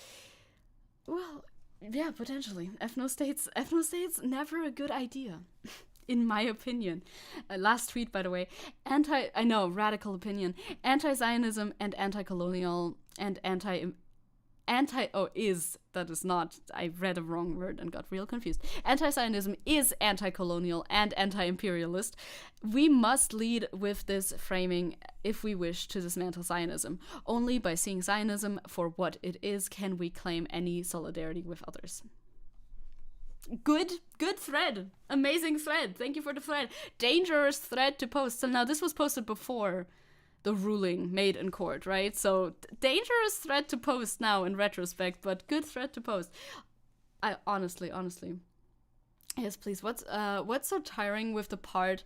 Well, yeah, potentially. Ethno-states, never a good idea. In my opinion. Last tweet, by the way. Radical opinion. Anti-Zionism and anti-colonial and that is not, I read a wrong word and got real confused. Anti-Zionism is anti-colonial and anti-imperialist. We must lead with this framing if we wish to dismantle Zionism. Only by seeing Zionism for what it is can we claim any solidarity with others. Good thread. Amazing thread. Thank you for the thread. Dangerous thread to post. So now this was posted before the ruling made in court, right? So dangerous thread to post now in retrospect, but good thread to post. I honestly, yes, please. What's so tiring with the part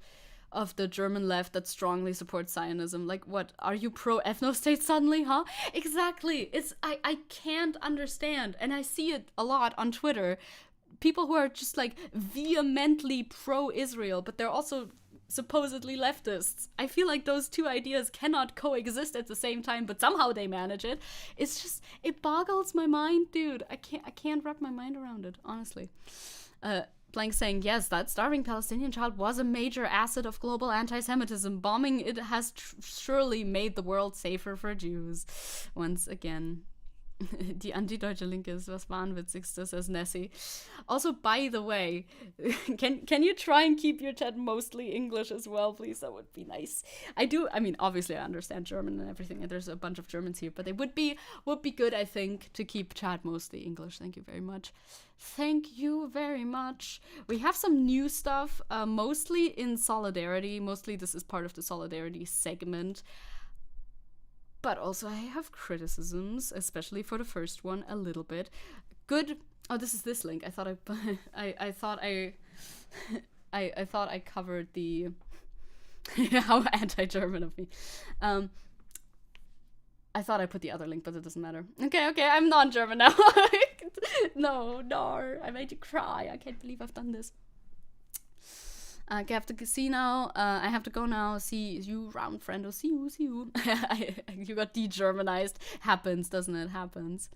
of the German left that strongly supports Zionism? Like, what, are you pro ethno-state suddenly, huh? Exactly. I can't understand, and I see it a lot on Twitter. People who are just like vehemently pro-Israel, but they're also supposedly leftists. I feel like those two ideas cannot coexist at the same time, but somehow they manage it. It's just, it boggles my mind, dude. I can't wrap my mind around it, honestly. Blank saying, yes, that starving Palestinian child was a major asset of global anti-Semitism. Bombing it has surely made the world safer for Jews. Once again. Die antideutsche Linke ist was Wahnwitzigstes, says Nessie. Also, by the way, can you try and keep your chat mostly English as well, please? That would be nice. I mean, obviously I understand German and everything, and there's a bunch of Germans here, but it would be good, I think, to keep chat mostly English. Thank you very much. Thank you very much. We have some new stuff, mostly in solidarity. Mostly this is part of the solidarity segment. But also I have criticisms, especially for the first one, a little bit. Good. Oh, this is this link. I thought I thought I covered the how anti-German of me. I thought I put the other link, but it doesn't matter. Okay, I'm non-German now. No, I made you cry. I can't believe I've done this. I have to see now. I have to go now. See you, round friendo. See you. You got de-Germanized. Happens, doesn't it? Happens.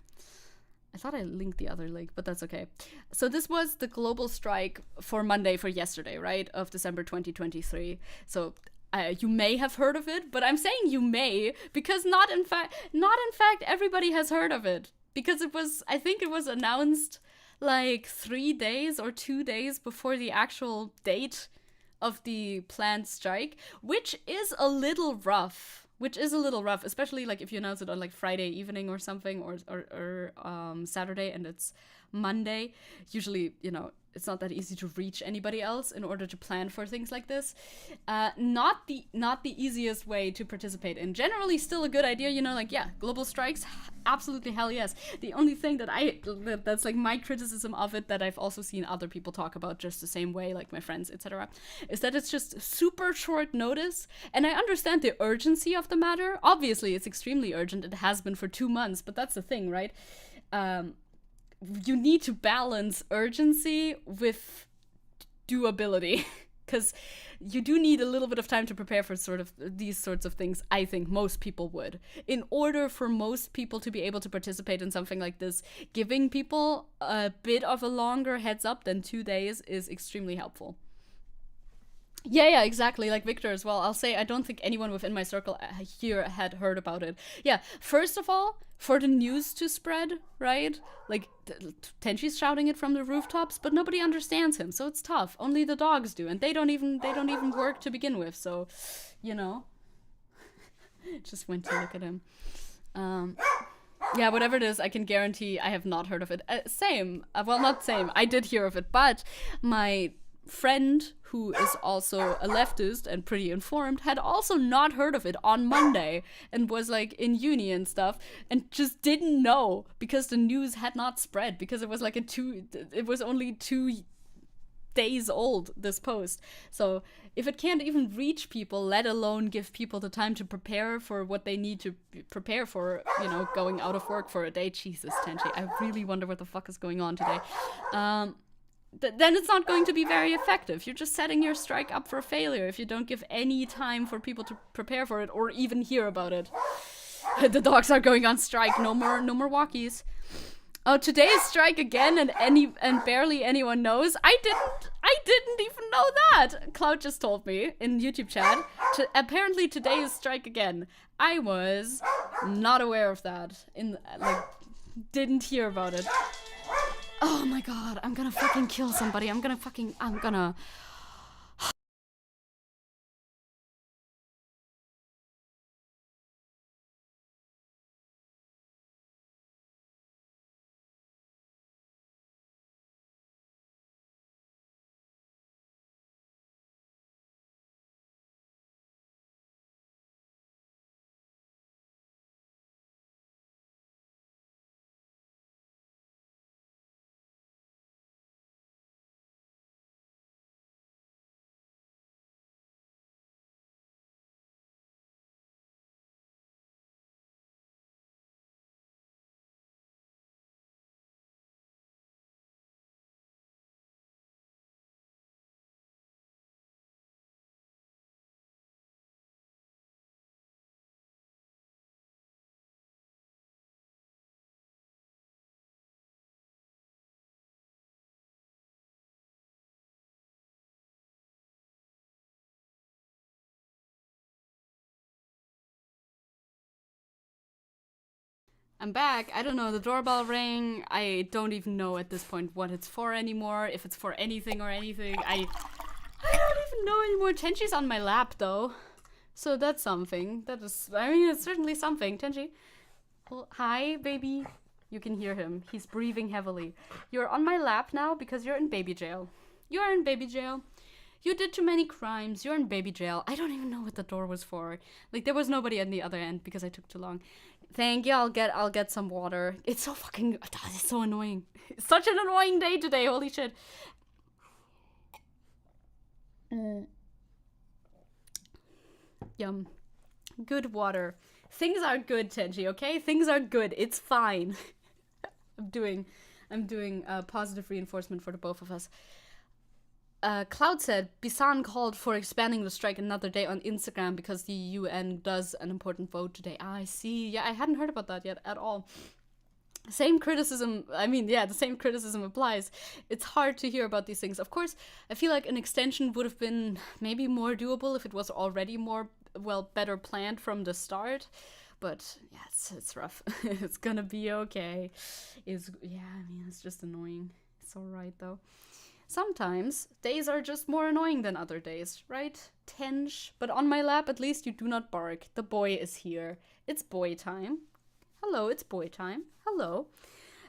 I thought I linked the other link, but that's okay. So this was the global strike for Monday, for yesterday, right? Of December 2023. So you may have heard of it, but I'm saying you may because not in fact everybody has heard of it, because I think it was announced like 3 days or 2 days before the actual date of the planned strike, which is a little rough, especially like if you announce it on like Friday evening or something, or Saturday and it's Monday. Usually, it's not that easy to reach anybody else in order to plan for things like this. Not the easiest way to participate in. Generally still a good idea, global strikes, absolutely, hell yes. The only thing that's like my criticism of it, that I've also seen other people talk about just the same way, like my friends, etc., is that it's just super short notice. And I understand the urgency of the matter. Obviously, it's extremely urgent. It has been for 2 months, but that's the thing, right? You need to balance urgency with doability, because you do need a little bit of time to prepare for sort of these sorts of things. I think most people would. In order for most people to be able to participate in something like this, giving people a bit of a longer heads up than 2 days is extremely helpful. Yeah, exactly. Like Victor as well. I'll say I don't think anyone within my circle here had heard about it. Yeah, first of all, for the news to spread, right? Like, Tenchi's shouting it from the rooftops, but nobody understands him, so it's tough. Only the dogs do, and they don't even work to begin with, so, Just went to look at him. Yeah, whatever it is, I can guarantee I have not heard of it. Same. Well, not same. I did hear of it, but my friend, who is also a leftist and pretty informed, had also not heard of it on Monday and was like in uni and stuff and just didn't know because the news had not spread, because it was like it was only 2 days old, this post. So if it can't even reach people, let alone give people the time to prepare for what they need to prepare for, going out of work for a day. Jesus, Tenchi, I really wonder what the fuck is going on today. Then it's not going to be very effective. You're just setting your strike up for failure if you don't give any time for people to prepare for it or even hear about it. The dogs are going on strike. No more walkies. Oh, today's strike again, and barely anyone knows. I didn't even know that. Cloud just told me in YouTube chat. Apparently today is strike again. I was not aware of that. didn't hear about it. Oh my god, I'm gonna fucking kill somebody. I'm gonna... I'm back. I don't know, the doorbell rang. I don't even know at this point what it's for anymore, if it's for anything or anything. I don't even know anymore. Tenji's on my lap though. So that's something. That is, I mean, it's certainly something. Tenji. Well, hi, baby. You can hear him. He's breathing heavily. You're on my lap now because you're in baby jail. You are in baby jail. You did too many crimes. You're in baby jail. I don't even know what the door was for. Like, there was nobody on the other end because I took too long. Thank you. I'll get some water. It's so fucking... It's so annoying. It's such an annoying day today. Holy shit. Yum. Good water. Things are good, Tenji, okay? Things are good. It's fine. I'm doing positive reinforcement for the both of us. Cloud said, Bisan called for expanding the strike another day on Instagram because the UN does an important vote today. Ah, I see. Yeah, I hadn't heard about that yet at all. Same criticism, I mean, yeah, the same criticism applies. It's hard to hear about these things. Of course, I feel like an extension would have been maybe more doable if it was already more, well, better planned from the start. But, yeah, it's rough. It's gonna be okay. It's just annoying. It's alright, though. Sometimes days are just more annoying than other days, right? Tenj. But on my lap, at least you do not bark. The boy is here. It's boy time. Hello, it's boy time. Hello.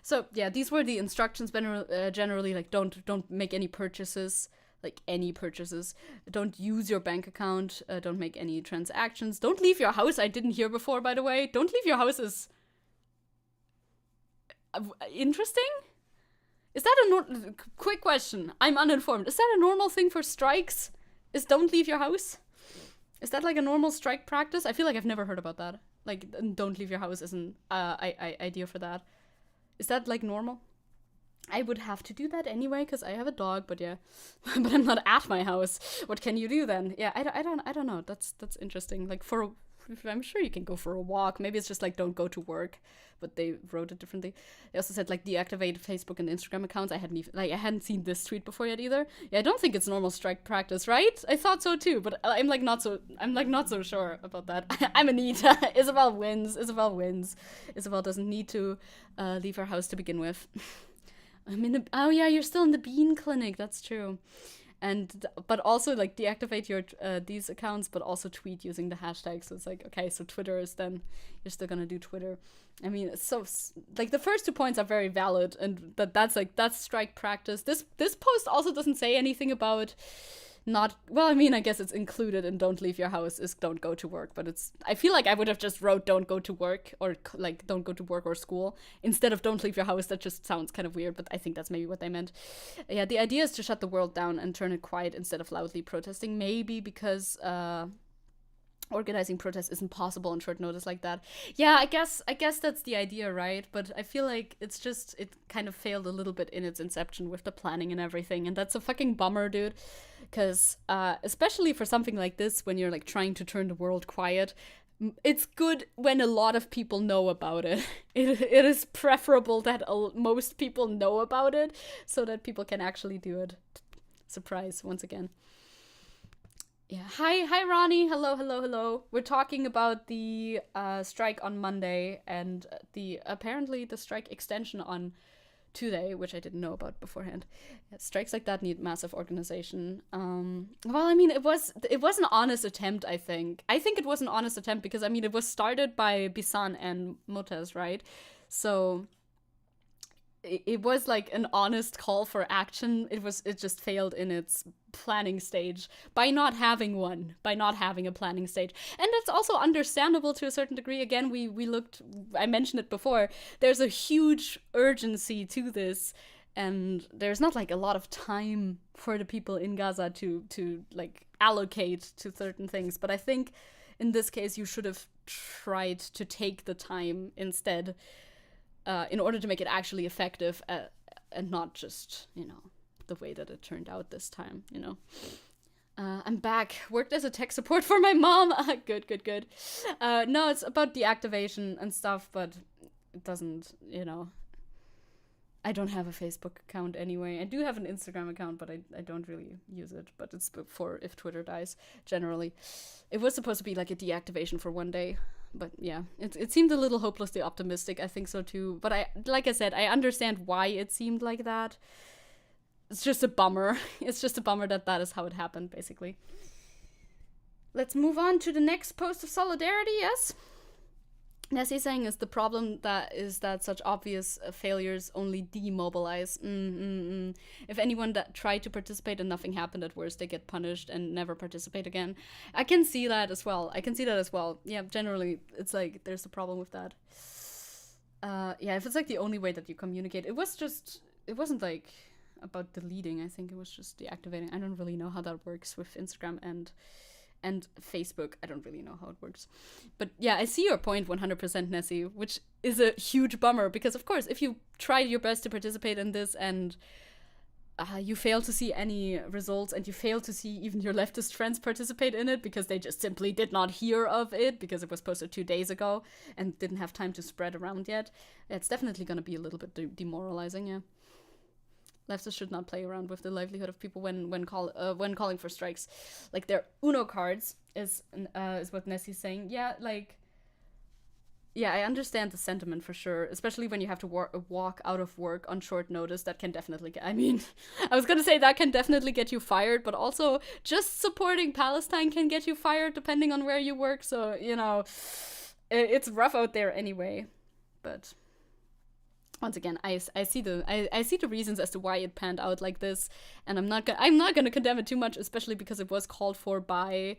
So yeah, these were the instructions. Generally, like don't make any purchases, like any purchases. Don't use your bank account. Don't make any transactions. Don't leave your house. I didn't hear before, by the way. Don't leave your house is interesting. Is that a quick question? I'm uninformed. Is that a normal thing for strikes? Is don't leave your house? Is that like a normal strike practice? I feel like I've never heard about that. Like, don't leave your house is an idea for that. Is that like normal? I would have to do that anyway because I have a dog, but yeah, but I'm not at my house. What can you do then? Yeah, I don't know. That's interesting. Like I'm sure you can go for a walk. Maybe it's just like don't go to work, but they wrote it differently. They also said like deactivate Facebook and Instagram accounts. I hadn't seen this tweet before yet either. Yeah, I don't think it's normal strike practice, right? I thought so too, but I'm not so sure about that. I'm Anita. Isabel wins. Isabel doesn't need to leave her house to begin with. Oh yeah, you're still in the bean clinic. That's true. But also like deactivate your these accounts, but also tweet using the hashtag. So it's like, okay, so Twitter is then you're still gonna do Twitter. I mean, it's so like the first 2 points are very valid, and that's strike practice. This post also doesn't say anything about not, well, I mean, I guess it's included in don't leave your house is don't go to work, but I feel like I would have just wrote don't go to work or like don't go to work or school instead of don't leave your house. That just sounds kind of weird, but I think that's maybe what they meant. Yeah, the idea is to shut the world down and turn it quiet instead of loudly protesting, maybe because organizing protests isn't possible on short notice like that. Yeah, I guess that's the idea, right? But I feel like it kind of failed a little bit in its inception with the planning and everything, and that's a fucking bummer, dude. Because especially for something like this, when you're like trying to turn the world quiet, it's good when a lot of people know about it. It is preferable that most people know about it so that people can actually do it. Surprise, once again. Yeah. Hi, Ronnie. Hello. We're talking about the strike on Monday and apparently the strike extension on Tuesday, which I didn't know about beforehand. Yeah, strikes like that need massive organization. Well, I mean, it was an honest attempt. I think it was an honest attempt because I mean it was started by Bisan and Motez, right? So it was like an honest call for action. It just failed in its planning stage by not having a planning stage. And that's also understandable to a certain degree. Again, we looked, I mentioned it before, there's a huge urgency to this, and there's not like a lot of time for the people in Gaza to like allocate to certain things. But I think in this case you should have tried to take the time instead, in order to make it actually effective, and not just, the way that it turned out this time, I'm back. Worked as a tech support for my mom. Good. No, it's about deactivation and stuff, but it doesn't, I don't have a Facebook account anyway. I do have an Instagram account, but I don't really use it. But it's for if Twitter dies, generally. It was supposed to be like a deactivation for one day. But yeah, it seemed a little hopelessly optimistic. I think so too. But like I said, I understand why it seemed like that. It's just a bummer. It's just a bummer that is how it happened, basically. Let's move on to the next post of solidarity, yes? Nessie's saying is the problem that such obvious failures only demobilize. If anyone that tried to participate and nothing happened, at worst they get punished and never participate again. I can see that as well. Yeah, generally it's like there's a problem with that. Yeah, if it's like the only way that you communicate, it wasn't like about deleting. I think it was just deactivating. I don't really know how that works with Instagram and Facebook. I don't really know how it works. But yeah, I see your point 100%, Nessie, which is a huge bummer because, of course, if you tried your best to participate in this and you fail to see any results and you fail to see even your leftist friends participate in it because they just simply did not hear of it because it was posted 2 days ago and didn't have time to spread around yet, it's definitely going to be a little bit demoralizing, yeah. Leftists should not play around with the livelihood of people when calling for strikes. Like their Uno cards is what Nessie's saying. Yeah, I understand the sentiment for sure, especially when you have to walk out of work on short notice. That can definitely I was gonna say that can definitely get you fired, but also just supporting Palestine can get you fired depending on where you work. So it's rough out there anyway. But once again, I see the reasons as to why it panned out like this, and I'm not gonna condemn it too much, especially because it was called for by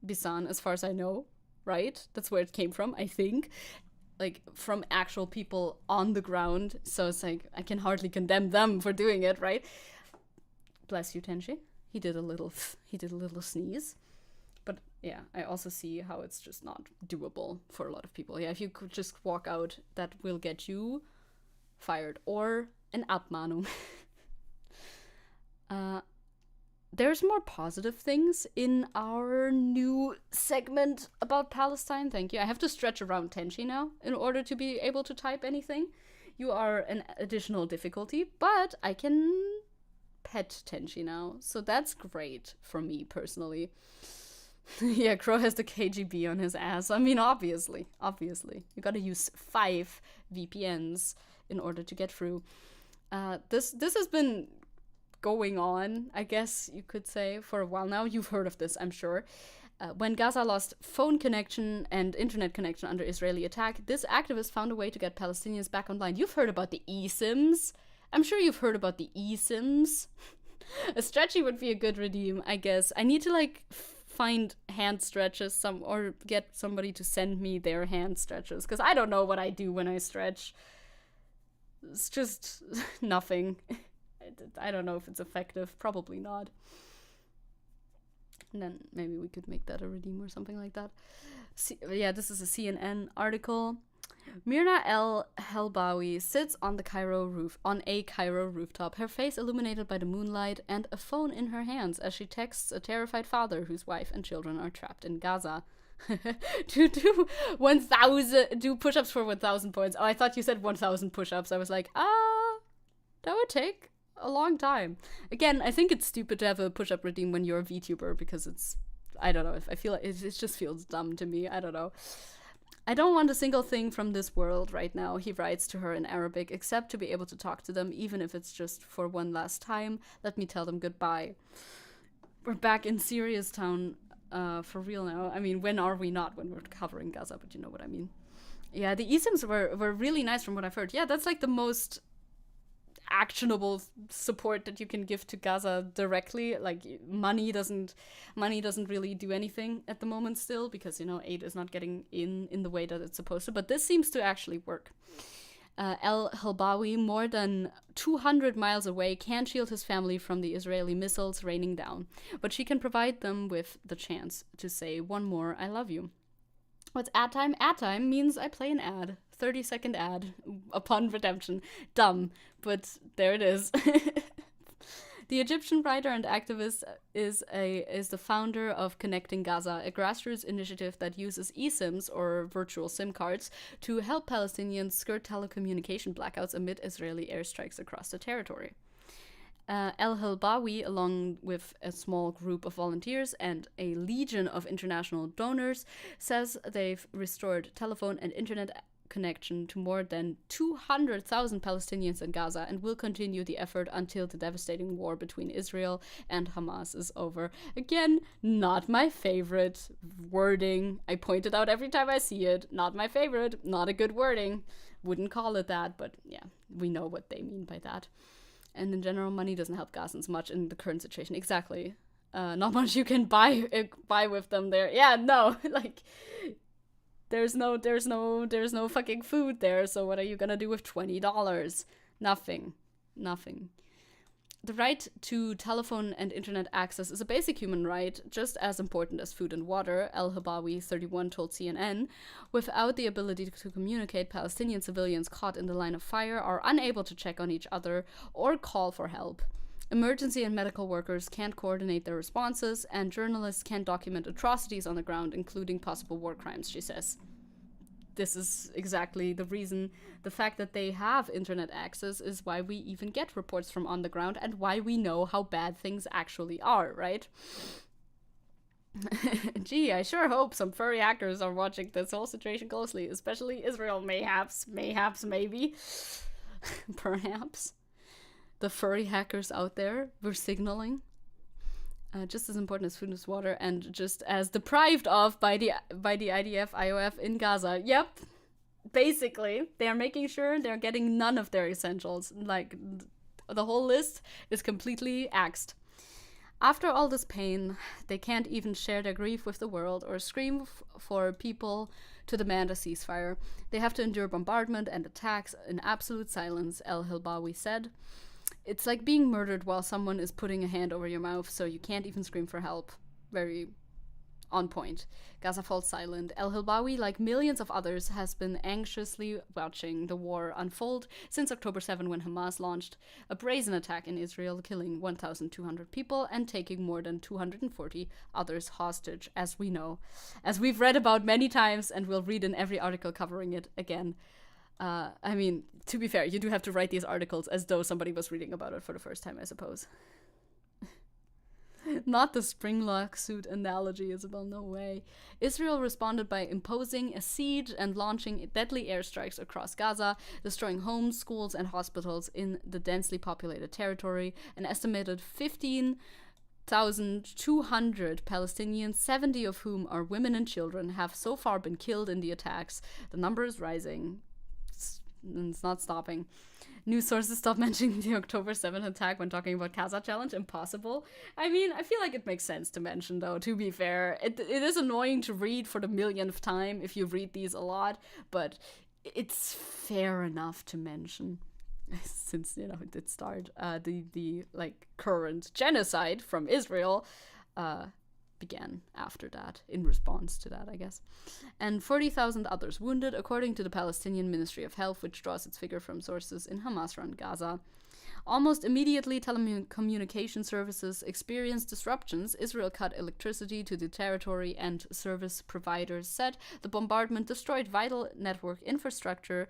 Bisan, as far as I know, right? That's where it came from, I think, like from actual people on the ground. So it's like I can hardly condemn them for doing it, right? Bless you, Tenshi. He did a little sneeze. But yeah, I also see how it's just not doable for a lot of people. Yeah, if you could just walk out, that will get you fired or an Abmahnung. There's more positive things in our new segment about Palestine. Thank you. I have to stretch around Tenshi now in order to be able to type anything. You are an additional difficulty, but I can pet Tenshi now. So that's great for me personally. Yeah, Crow has the KGB on his ass. I mean, obviously. You gotta use 5 VPNs in order to get through. This has been going on, I guess you could say, for a while now. You've heard of this, I'm sure. When Gaza lost phone connection and internet connection under Israeli attack, this activist found a way to get Palestinians back online. You've heard about the eSIMs. I'm sure you've heard about the eSIMs. A stretchy would be a good redeem, I guess. I need to, find hand stretches or get somebody to send me their hand stretches, because I don't know what I do when I stretch. It's just nothing. I don't know if it's effective. Probably not. And then maybe we could make that a redeem or something like that. Yeah, this is a CNN article. Mirna El Helbawi sits on a Cairo rooftop, her face illuminated by the moonlight and a phone in her hands as she texts a terrified father whose wife and children are trapped in Gaza. do push-ups for 1,000 points. Oh, I thought you said 1,000 push-ups. I was like, that would take a long time. Again, I think it's stupid to have a push-up routine when you're a VTuber because it's, I don't know, if I feel like it just feels dumb to me. I don't know. I don't want a single thing from this world right now, he writes to her in Arabic, except to be able to talk to them, even if it's just for one last time. Let me tell them goodbye. We're back in Serious Town for real now. I mean, when are we not when we're covering Gaza, but you know what I mean. Yeah, the eSIMs were really nice from what I've heard. Yeah, that's like the most actionable support that you can give to Gaza directly. Like money doesn't really do anything at the moment still, because you know aid is not getting in the way that it's supposed to, but this seems to actually work. El Helbawi, more than 200 miles away, can't shield his family from the Israeli missiles raining down, but she can provide them with the chance to say one more I love you. What's ad time? Ad time means I play an ad. 30-second ad upon redemption. Dumb, but there it is. The Egyptian writer and activist is the founder of Connecting Gaza, a grassroots initiative that uses eSIMs, or virtual SIM cards, to help Palestinians skirt telecommunication blackouts amid Israeli airstrikes across the territory. El Helbawi, along with a small group of volunteers and a legion of international donors, says they've restored telephone and internet connection to more than 200,000 Palestinians in Gaza and will continue the effort until the devastating war between Israel and Hamas is over. Again, not my favorite wording. I point it out every time I see it. Not my favorite. Not a good wording. Wouldn't call it that, but yeah, we know what they mean by that. And in general, money doesn't help Gazans much in the current situation. Exactly. Not much you can buy with them there. Yeah, no, like there's no fucking food there. So what are you gonna do with $20? Nothing. The right to telephone and internet access is a basic human right, just as important as food and water, El Habawi, 31, told CNN. Without the ability to communicate, Palestinian civilians caught in the line of fire are unable to check on each other or call for help. Emergency and medical workers can't coordinate their responses, and journalists can't document atrocities on the ground, including possible war crimes, she says. This is exactly the reason. The fact that they have internet access is why we even get reports from on the ground and why we know how bad things actually are, right? Gee, I sure hope some furry hackers are watching this whole situation closely, especially Israel, mayhaps, maybe. Perhaps. The furry hackers out there were signaling. Just as important as food and water, and just as deprived of by the IDF IOF in Gaza. Yep, basically they are making sure they're getting none of their essentials. Like the whole list is completely axed. After all this pain, they can't even share their grief with the world or scream for people to demand a ceasefire. They have to endure bombardment and attacks in absolute silence, El Helbawi said. It's like being murdered while someone is putting a hand over your mouth, so you can't even scream for help. Very on point. Gaza falls silent. El Helbawi, like millions of others, has been anxiously watching the war unfold since October 7, when Hamas launched a brazen attack in Israel, killing 1,200 people and taking more than 240 others hostage, as we know. As we've read about many times, and we'll read in every article covering it again. I mean, to be fair, you do have to write these articles as though somebody was reading about it for the first time, I suppose. Not the springlock suit analogy, Isabel, no way. Israel responded by imposing a siege and launching deadly airstrikes across Gaza, destroying homes, schools, and hospitals in the densely populated territory. An estimated 15,200 Palestinians, 70 of whom are women and children, have so far been killed in the attacks. The number is rising. It's not stopping. News sources stop mentioning the October 7th attack when talking about Gaza Challenge. Impossible. I mean, I feel like it makes sense to mention, though, to be fair. It is annoying to read for the millionth time if you read these a lot, but it's fair enough to mention. Since, you know, it did start. The like, current genocide from Israel began after that, in response to that, I guess. And 40,000 others wounded, according to the Palestinian Ministry of Health, which draws its figure from sources in Hamas-run Gaza. Almost immediately, telecommunication services experienced disruptions. Israel cut electricity to the territory, and service providers said the bombardment destroyed vital network infrastructure.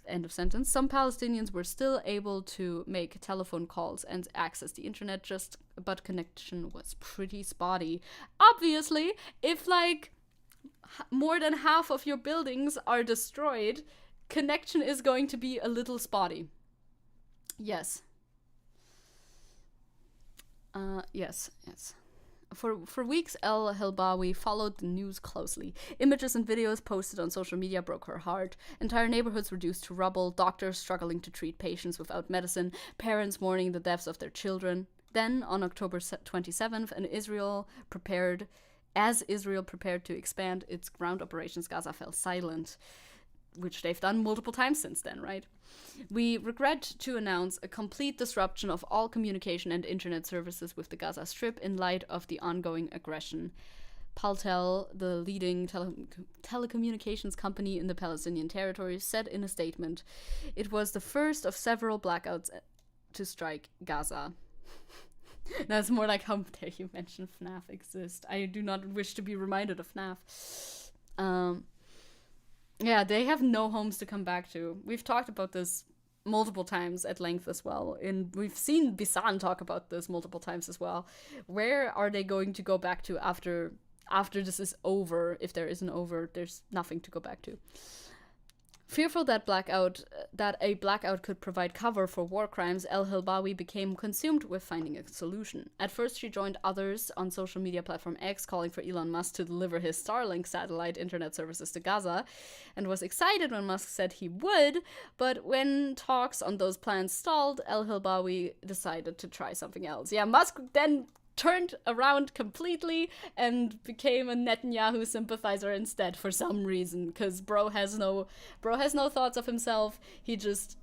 End of sentence. Some Palestinians were still able to make telephone calls and access the internet, but connection was pretty spotty. Obviously, if like more than half of your buildings are destroyed, connection is going to be a little spotty. Yes. Yes. For weeks, El Helbawi followed the news closely. Images and videos posted on social media broke her heart. Entire neighborhoods reduced to rubble, doctors struggling to treat patients without medicine, parents mourning the deaths of their children. Then, on October 27th, as Israel prepared to expand its ground operations, Gaza fell silent, which they've done multiple times since then, right? We regret to announce a complete disruption of all communication and internet services with the Gaza Strip in light of the ongoing aggression. Paltel, the leading telecommunications company in the Palestinian territory, said in a statement, "It was the first of several blackouts to strike Gaza." That's more like, how dare you mention FNAF exist? I do not wish to be reminded of FNAF. Yeah, they have no homes to come back to. We've talked about this multiple times at length as well. And we've seen Bisan talk about this multiple times as well. Where are they going to go back to after this is over? If there isn't over, there's nothing to go back to. Fearful that a blackout could provide cover for war crimes, El Helbawi became consumed with finding a solution. At first, she joined others on social media platform X, calling for Elon Musk to deliver his Starlink satellite internet services to Gaza, and was excited when Musk said he would, but when talks on those plans stalled, El Helbawi decided to try something else. Yeah, Musk then turned around completely and became a Netanyahu sympathizer instead for some reason, because bro has no thoughts of himself. He just,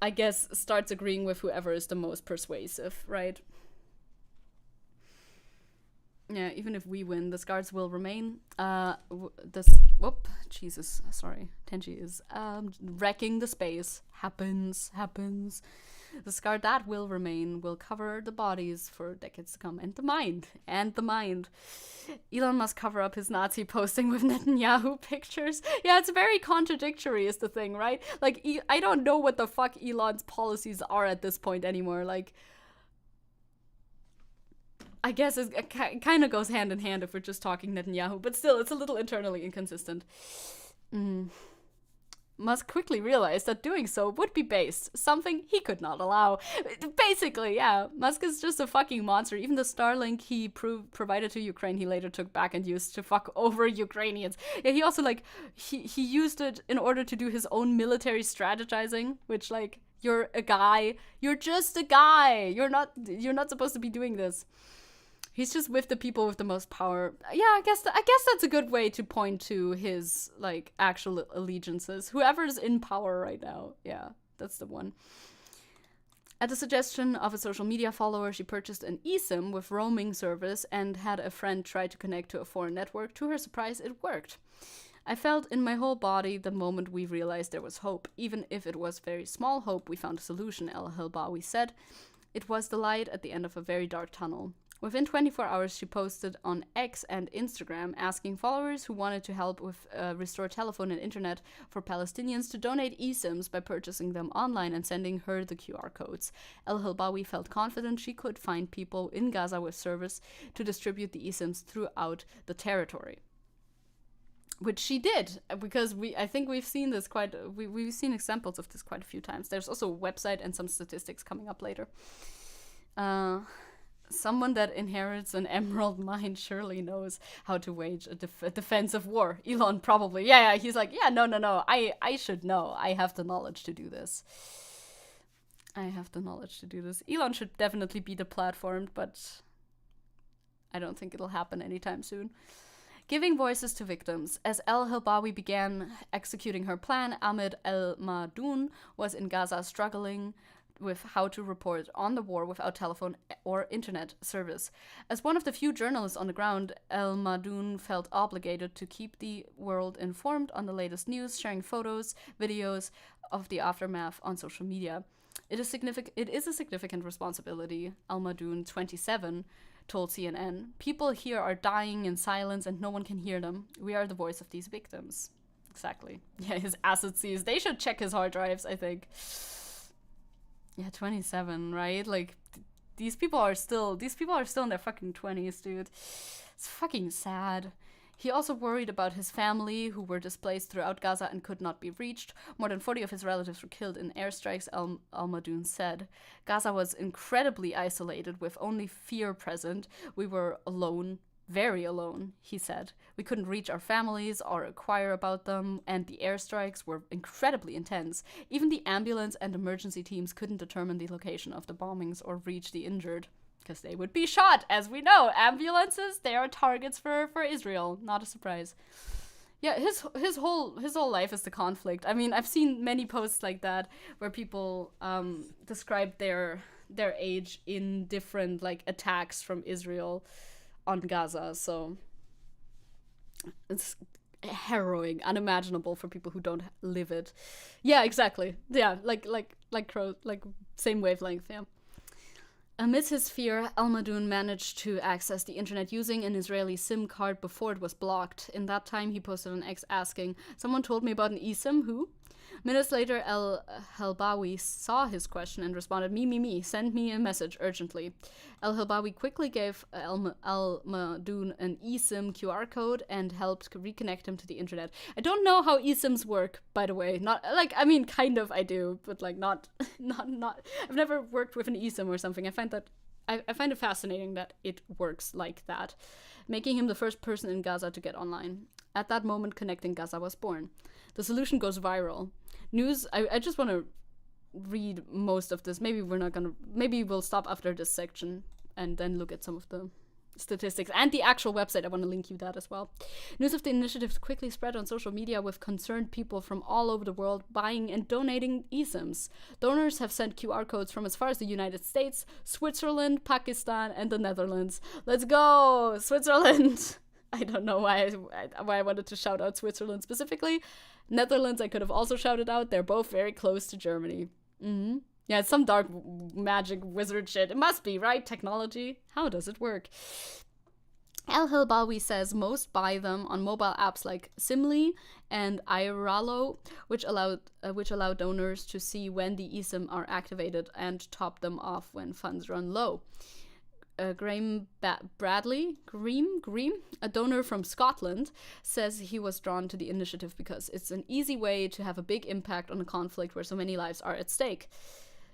I guess, starts agreeing with whoever is the most persuasive, right? Yeah, even if we win, the scars will remain. Jesus, sorry. Tenji is wrecking the space. Happens. The scar that will remain will cover the bodies for decades to come, and the mind. Elon must cover up his Nazi posting with Netanyahu pictures. Yeah, it's very contradictory is the thing, right? Like, I don't know what the fuck Elon's policies are at this point anymore. Like, I guess it kind of goes hand in hand if we're just talking Netanyahu, but still, it's a little internally inconsistent. Musk quickly realized that doing so would be based, something he could not allow. Basically, yeah, Musk is just a fucking monster. Even the Starlink he provided to Ukraine, he later took back and used to fuck over Ukrainians. Yeah, he also, like, he used it in order to do his own military strategizing, which, like, you're a guy. You're just a guy. You're not supposed to be doing this. He's just with the people with the most power. Yeah, I guess that's a good way to point to his, like, actual allegiances. Whoever's in power right now. Yeah, that's the one. At the suggestion of a social media follower, she purchased an eSIM with roaming service and had a friend try to connect to a foreign network. To her surprise, it worked. I felt in my whole body the moment we realized there was hope. Even if it was very small hope, we found a solution, El Helbawi said. It was the light at the end of a very dark tunnel. Within 24 hours, she posted on X and Instagram asking followers who wanted to help with restore telephone and internet for Palestinians to donate eSIMs by purchasing them online and sending her the QR codes. El Helbawi felt confident she could find people in Gaza with service to distribute the eSIMs throughout the territory. Which she did, because I think we've seen this we've seen examples of this quite a few times. There's also a website and some statistics coming up later. Someone that inherits an emerald mine surely knows how to wage a defensive war. Elon probably. Yeah, he's like, yeah, no. I should know. I have the knowledge to do this. Elon should definitely be deplatformed, but I don't think it'll happen anytime soon. Giving voices to victims. As El Helbawi began executing her plan, Ahmed El Madoun was in Gaza struggling with how to report on the war without telephone or internet service. As one of the few journalists on the ground, El Madoun felt obligated to keep the world informed on the latest news, sharing photos, videos of the aftermath on social media. It is a significant responsibility, El Madoun, 27, told CNN. People here are dying in silence and no one can hear them. We are the voice of these victims. exactly. Yeah, his asset seized. They should check his hard drives, I think. Yeah, 27, right? Like, these people are still in their fucking 20s, dude. It's fucking sad. He also worried about his family, who were displaced throughout Gaza and could not be reached. More than 40 of his relatives were killed in airstrikes, Al-Madoun said. Gaza was incredibly isolated, with only fear present. We were alone, very alone, he said. We couldn't reach our families or inquire about them, and the airstrikes were incredibly intense. Even the ambulance and emergency teams couldn't determine the location of the bombings or reach the injured. Because they would be shot, as we know. Ambulances, they are targets for Israel. Not a surprise. Yeah, his whole life is the conflict. I mean, I've seen many posts like that where people describe their age in different like attacks from Israel on Gaza. So it's harrowing, unimaginable for people who don't live it. Yeah, exactly. Yeah, like same wavelength. Yeah. Amidst his fear, Al-Madoun managed to access the internet using an Israeli SIM card before it was blocked. In that time, he posted an X asking, "Someone told me about an eSIM, who?" Minutes later, El-Helbawi saw his question and responded, me, send me a message urgently. El-Helbawi quickly gave Al-Madoun an eSIM QR code and helped reconnect him to the internet. I don't know how eSIMs work, by the way. Not like, I mean, kind of I do, but like not. I've never worked with an eSIM or something. I find it fascinating that it works like that, making him the first person in Gaza to get online. At that moment, Connecting Gaza was born. The solution goes viral. I just want to read most of this. Maybe we'll stop after this section and then look at some of the statistics and the actual website. I want to link you that as well. News of the initiative quickly spread on social media, with concerned people from all over the world buying and donating eSIMs. Donors have sent QR codes from as far as the United States, Switzerland, Pakistan, and the Netherlands. Let's go, Switzerland! I don't know why I wanted to shout out Switzerland specifically. Netherlands I could have also shouted out. They're both very close to Germany. Mm-hmm. Yeah, it's some dark magic wizard shit. It must be, right? Technology. How does it work? El-Helbawi says most buy them on mobile apps like Simly and Iralo, which allow donors to see when the eSIM are activated and top them off when funds run low. Graham Bradley, a donor from Scotland, says he was drawn to the initiative because it's an easy way to have a big impact on a conflict where so many lives are at stake.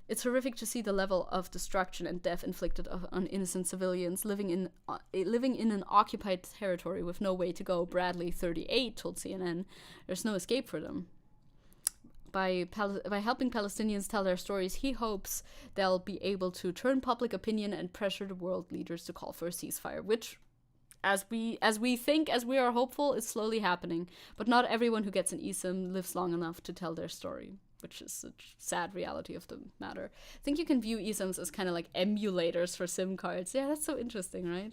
It's horrific to see the level of destruction and death inflicted on innocent civilians living in an occupied territory with no way to go, Bradley, 38, told CNN. There's no escape for them. By helping Palestinians tell their stories, he hopes they'll be able to turn public opinion and pressure the world leaders to call for a ceasefire, which, as we are hopeful, is slowly happening. But not everyone who gets an eSIM lives long enough to tell their story, which is a sad reality of the matter. I think you can view eSIMs as kind of like emulators for SIM cards. Yeah, that's so interesting, right?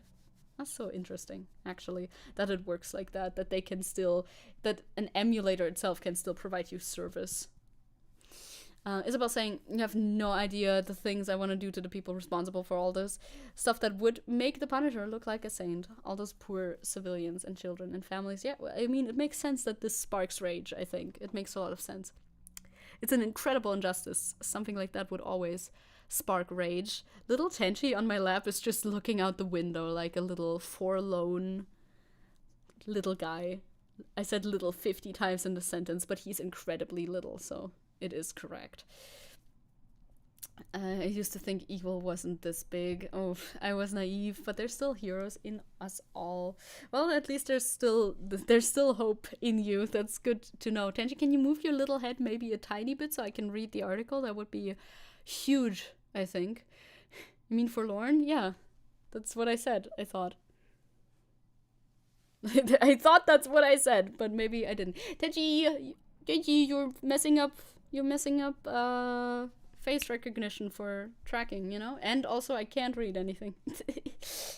That's so interesting, actually, that it works like that, that an emulator itself can still provide you service. Isabel saying, you have no idea the things I want to do to the people responsible for all this. Stuff that would make the Punisher look like a saint. All those poor civilians and children and families. Yeah, I mean, it makes sense that this sparks rage, I think. It makes a lot of sense. It's an incredible injustice. Something like that would always spark rage. Little Tenchi on my lap is just looking out the window like a little forlorn little guy. I said little 50 times in the sentence, but he's incredibly little, so it is correct. I used to think evil wasn't this big. Oh, I was naive, but there's still heroes in us all. Well, at least there's still hope in you. That's good to know. Tenchi, can you move your little head maybe a tiny bit so I can read the article? That would be huge, I think. You mean forlorn? Yeah, that's what I said, I thought. I thought that's what I said, but maybe I didn't. Tenchi, you're messing up face recognition for tracking, you know? And also I can't read anything.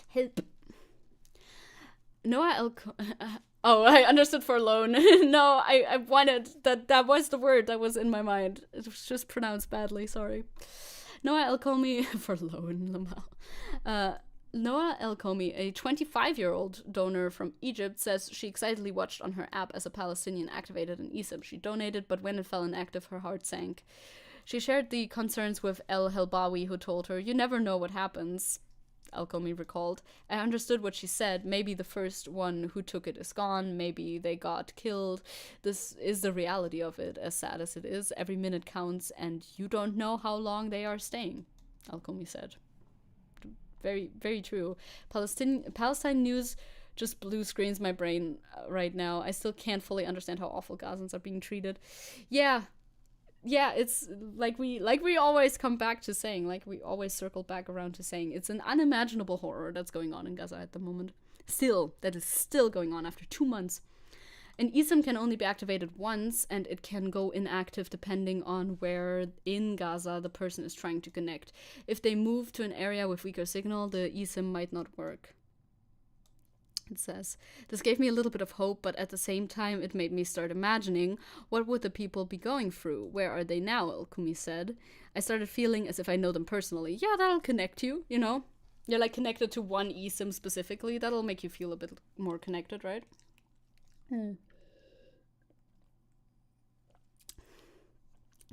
Help. Noah oh, I understood forlorn. No, I wanted that was the word that was in my mind. It was just pronounced badly, sorry. Noah El Komi forlorn, Lamal. Noah El Komi, a 25-year-old donor from Egypt, says she excitedly watched on her app as a Palestinian activated an eSIM. She donated, but when it fell inactive, her heart sank. She shared the concerns with El Helbawi, who told her, "You never know what happens," El Komi recalled. "I understood what she said. Maybe the first one who took it is gone. Maybe they got killed. This is the reality of it, as sad as it is. Every minute counts, and you don't know how long they are staying," El Komi said. Very, very true. Palestine news just blue screens my brain right now. I still can't fully understand how awful Gazans are being treated. Yeah, it's like we always come back to saying, like we always circle back around to saying, it's an unimaginable horror that's going on in Gaza at the moment. That is still going on after 2 months. An eSIM can only be activated once, and it can go inactive depending on where in Gaza the person is trying to connect. If they move to an area with weaker signal, the eSIM might not work. It says, "This gave me a little bit of hope, but at the same time it made me start imagining, what would the people be going through? Where are they now?" El Kumi said. "I started feeling as if I know them personally." Yeah, that'll connect you, you know? You're like connected to one eSIM specifically. That'll make you feel a bit more connected, right?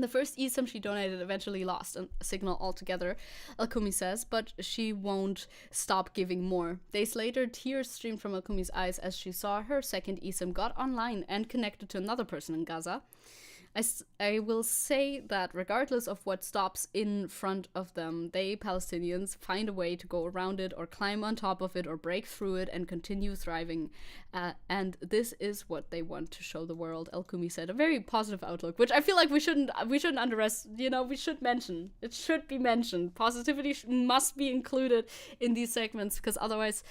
The first eSIM she donated eventually lost a signal altogether, El Kumi says, but she won't stop giving more. Days later, tears streamed from El Kumi's eyes as she saw her second eSIM got online and connected to another person in Gaza. I will say that regardless of what stops in front of them, they, Palestinians, find a way to go around it or climb on top of it or break through it and continue thriving. And this is what they want to show the world, El Kumi said. A very positive outlook, which I feel like we shouldn't underestimate, you know, we should mention. It should be mentioned. Positivity must be included in these segments, because otherwise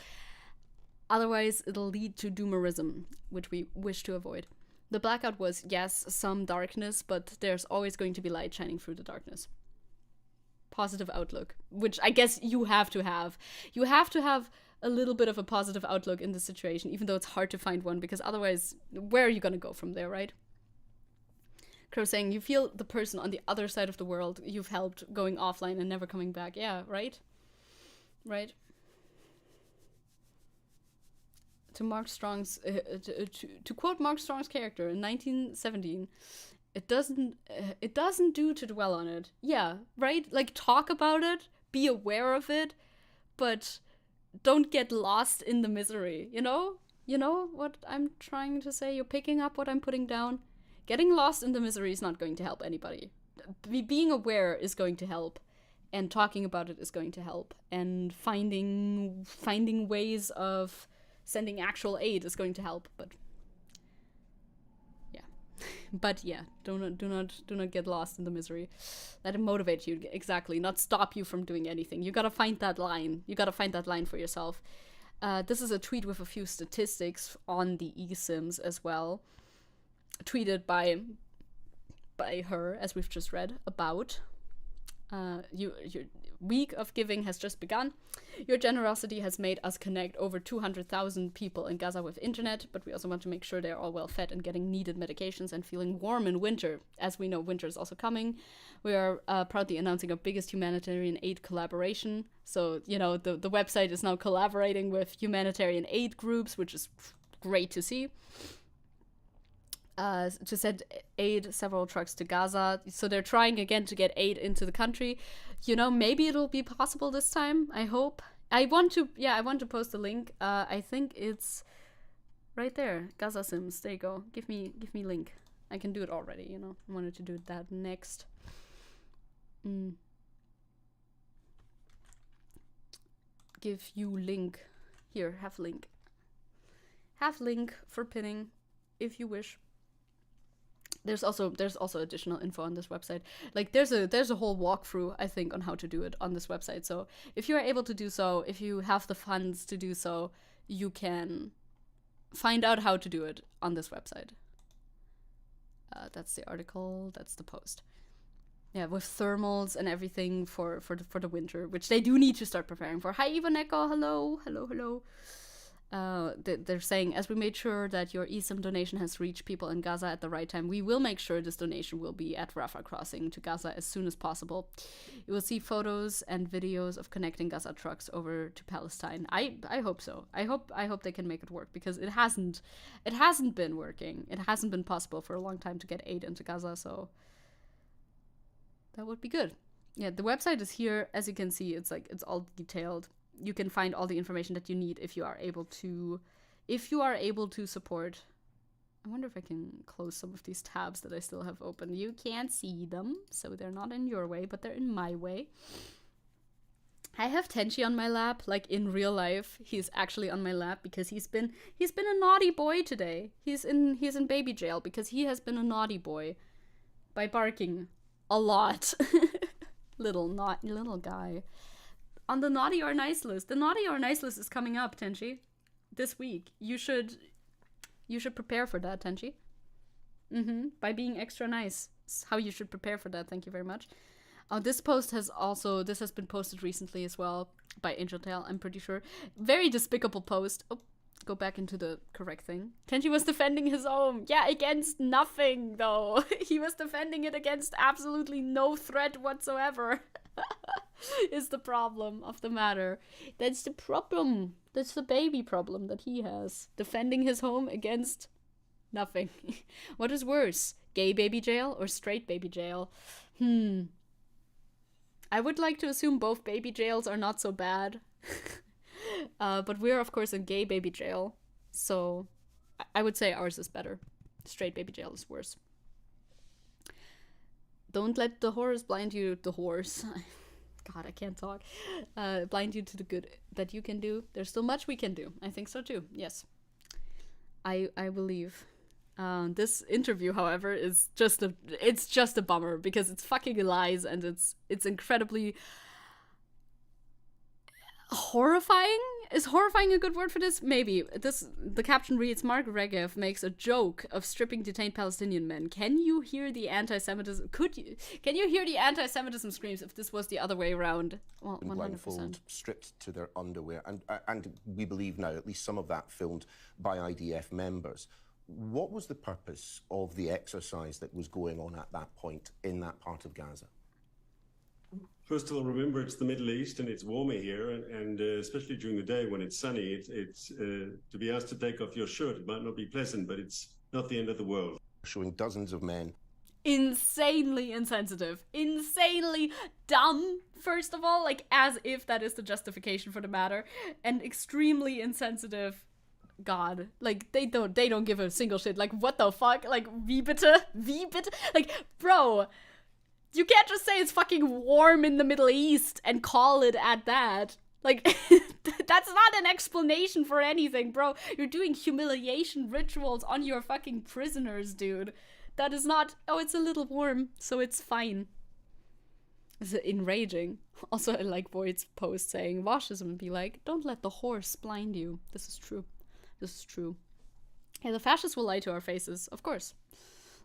it'll lead to doomerism, which we wish to avoid. The blackout was, yes, some darkness, but there's always going to be light shining through the darkness. Positive outlook, which I guess you have to have. You have to have a little bit of a positive outlook in this situation, even though it's hard to find one, because otherwise, where are you going to go from there, right? Crow saying, "You feel the person on the other side of the world you've helped going offline and never coming back." Yeah, right? Right? To Mark Strong's, to quote Mark Strong's character in 1917, it doesn't do to dwell on it. Yeah, right? Like, talk about it, be aware of it, but don't get lost in the misery, you know? You know what I'm trying to say? You're picking up what I'm putting down? Getting lost in the misery is not going to help anybody. Being aware is going to help, and talking about it is going to help, and finding ways of sending actual aid is going to help, but yeah, do not get lost in the misery. Let it motivate you, exactly, not stop you from doing anything. You gotta find that line. You gotta find that line for yourself. This is a tweet with a few statistics on the eSIMs as well, tweeted by her, as we've just read about. Your week of giving has just begun. Your generosity has made us connect over 200,000 people in Gaza with internet, but we also want to make sure they're all well fed and getting needed medications and feeling warm in winter. As we know, winter is also coming. We are proudly announcing our biggest humanitarian aid collaboration. So, you know, the website is now collaborating with humanitarian aid groups, which is great to see. To send aid, several trucks to Gaza. So they're trying again to get aid into the country. You know, maybe it'll be possible this time. I hope. I want to post a link. I think it's right there. Gaza Sims. There you go. Give me link. I can do it already, you know. I wanted to do that next. Give you link. Here, have link. Have link for pinning if you wish. There's also additional info on this website. Like there's a whole walkthrough, I think, on how to do it on this website. So if you are able to do so, if you have the funds to do so, you can find out how to do it on this website. That's the article. That's the post. Yeah, with thermals and everything for the winter, which they do need to start preparing for. Hi, Eva Neko. Hello. They're saying, as we made sure that your eSIM donation has reached people in Gaza at the right time, we will make sure this donation will be at Rafah crossing to Gaza as soon as possible. You will see photos and videos of connecting Gaza trucks over to Palestine. I hope so. I hope they can make it work, because it hasn't been working. It hasn't been possible for a long time to get aid into Gaza, so that would be good. Yeah, the website is here. As you can see, it's all detailed. You can find all the information that you need if you are able to support. I wonder if I can close some of these tabs that I still have open. You can't see them, so they're not in your way, but they're in my way. I have Tenchi on my lap, like in real life. He's actually on my lap because he's been a naughty boy today. He's in baby jail because he has been a naughty boy by barking a lot. little guy. On the naughty or nice list. The naughty or nice list is coming up, Tenchi, this week. You should prepare for that, Tenchi. By being extra nice. It's how you should prepare for that. Thank you very much. This has been posted recently as well by Angel Tail, I'm pretty sure. Very despicable post. Oh, go back into the correct thing. Tenchi was defending his home. Yeah, against nothing, though. He was defending it against absolutely no threat whatsoever. Is the problem of the matter. That's the problem. That's the baby problem that he has. Defending his home against nothing. What is worse? Gay baby jail or straight baby jail? I would like to assume both baby jails are not so bad. But we're, of course, in gay baby jail. So I would say ours is better. Straight baby jail is worse. Don't let the horse blind you. The horse. God, I can't talk. Blind you to the good that you can do. There's still much we can do. I think so too. Yes. I believe. This interview, however, is just a bummer because it's fucking lies and it's incredibly horrifying. Is horrifying a good word for this? Maybe. The caption reads, Mark Regev makes a joke of stripping detained Palestinian men. Can you hear the anti-Semitism? Can you hear the anti-Semitism screams if this was the other way around? Well, 100%. Blindfold, stripped to their underwear. And we believe now, at least some of that filmed by IDF members. What was the purpose of the exercise that was going on at that point in that part of Gaza? First of all, remember it's the Middle East and it's warmer here, and especially during the day when it's sunny, it's to be asked to take off your shirt. It might not be pleasant, but it's not the end of the world. Showing dozens of men. Insanely insensitive, insanely dumb, first of all, like as if that is the justification for the matter, and extremely insensitive. God, like they don't give a single shit. Like what the fuck? Like wie bitte? Like bro, you can't just say it's fucking warm in the Middle East and call it at that. Like that's not an explanation for anything, bro. You're doing humiliation rituals on your fucking prisoners, dude. That is not, oh, it's a little warm, so it's fine. It's enraging. Also, I like Void's post saying, Washism and be like, don't let the horse blind you. This is true. This is true. Yeah, the fascists will lie to our faces, of course.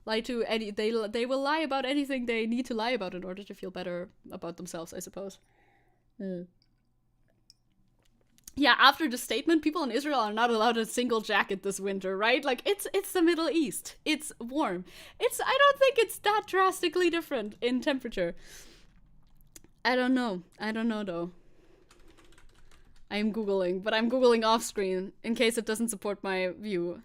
They will lie about anything they need to lie about in order to feel better about themselves, I suppose. Yeah, after the statement, people in Israel are not allowed a single jacket this winter, right? Like, it's the Middle East. It's warm. I don't think it's that drastically different in temperature. I don't know though. I'm Googling, but I'm Googling off screen in case it doesn't support my view.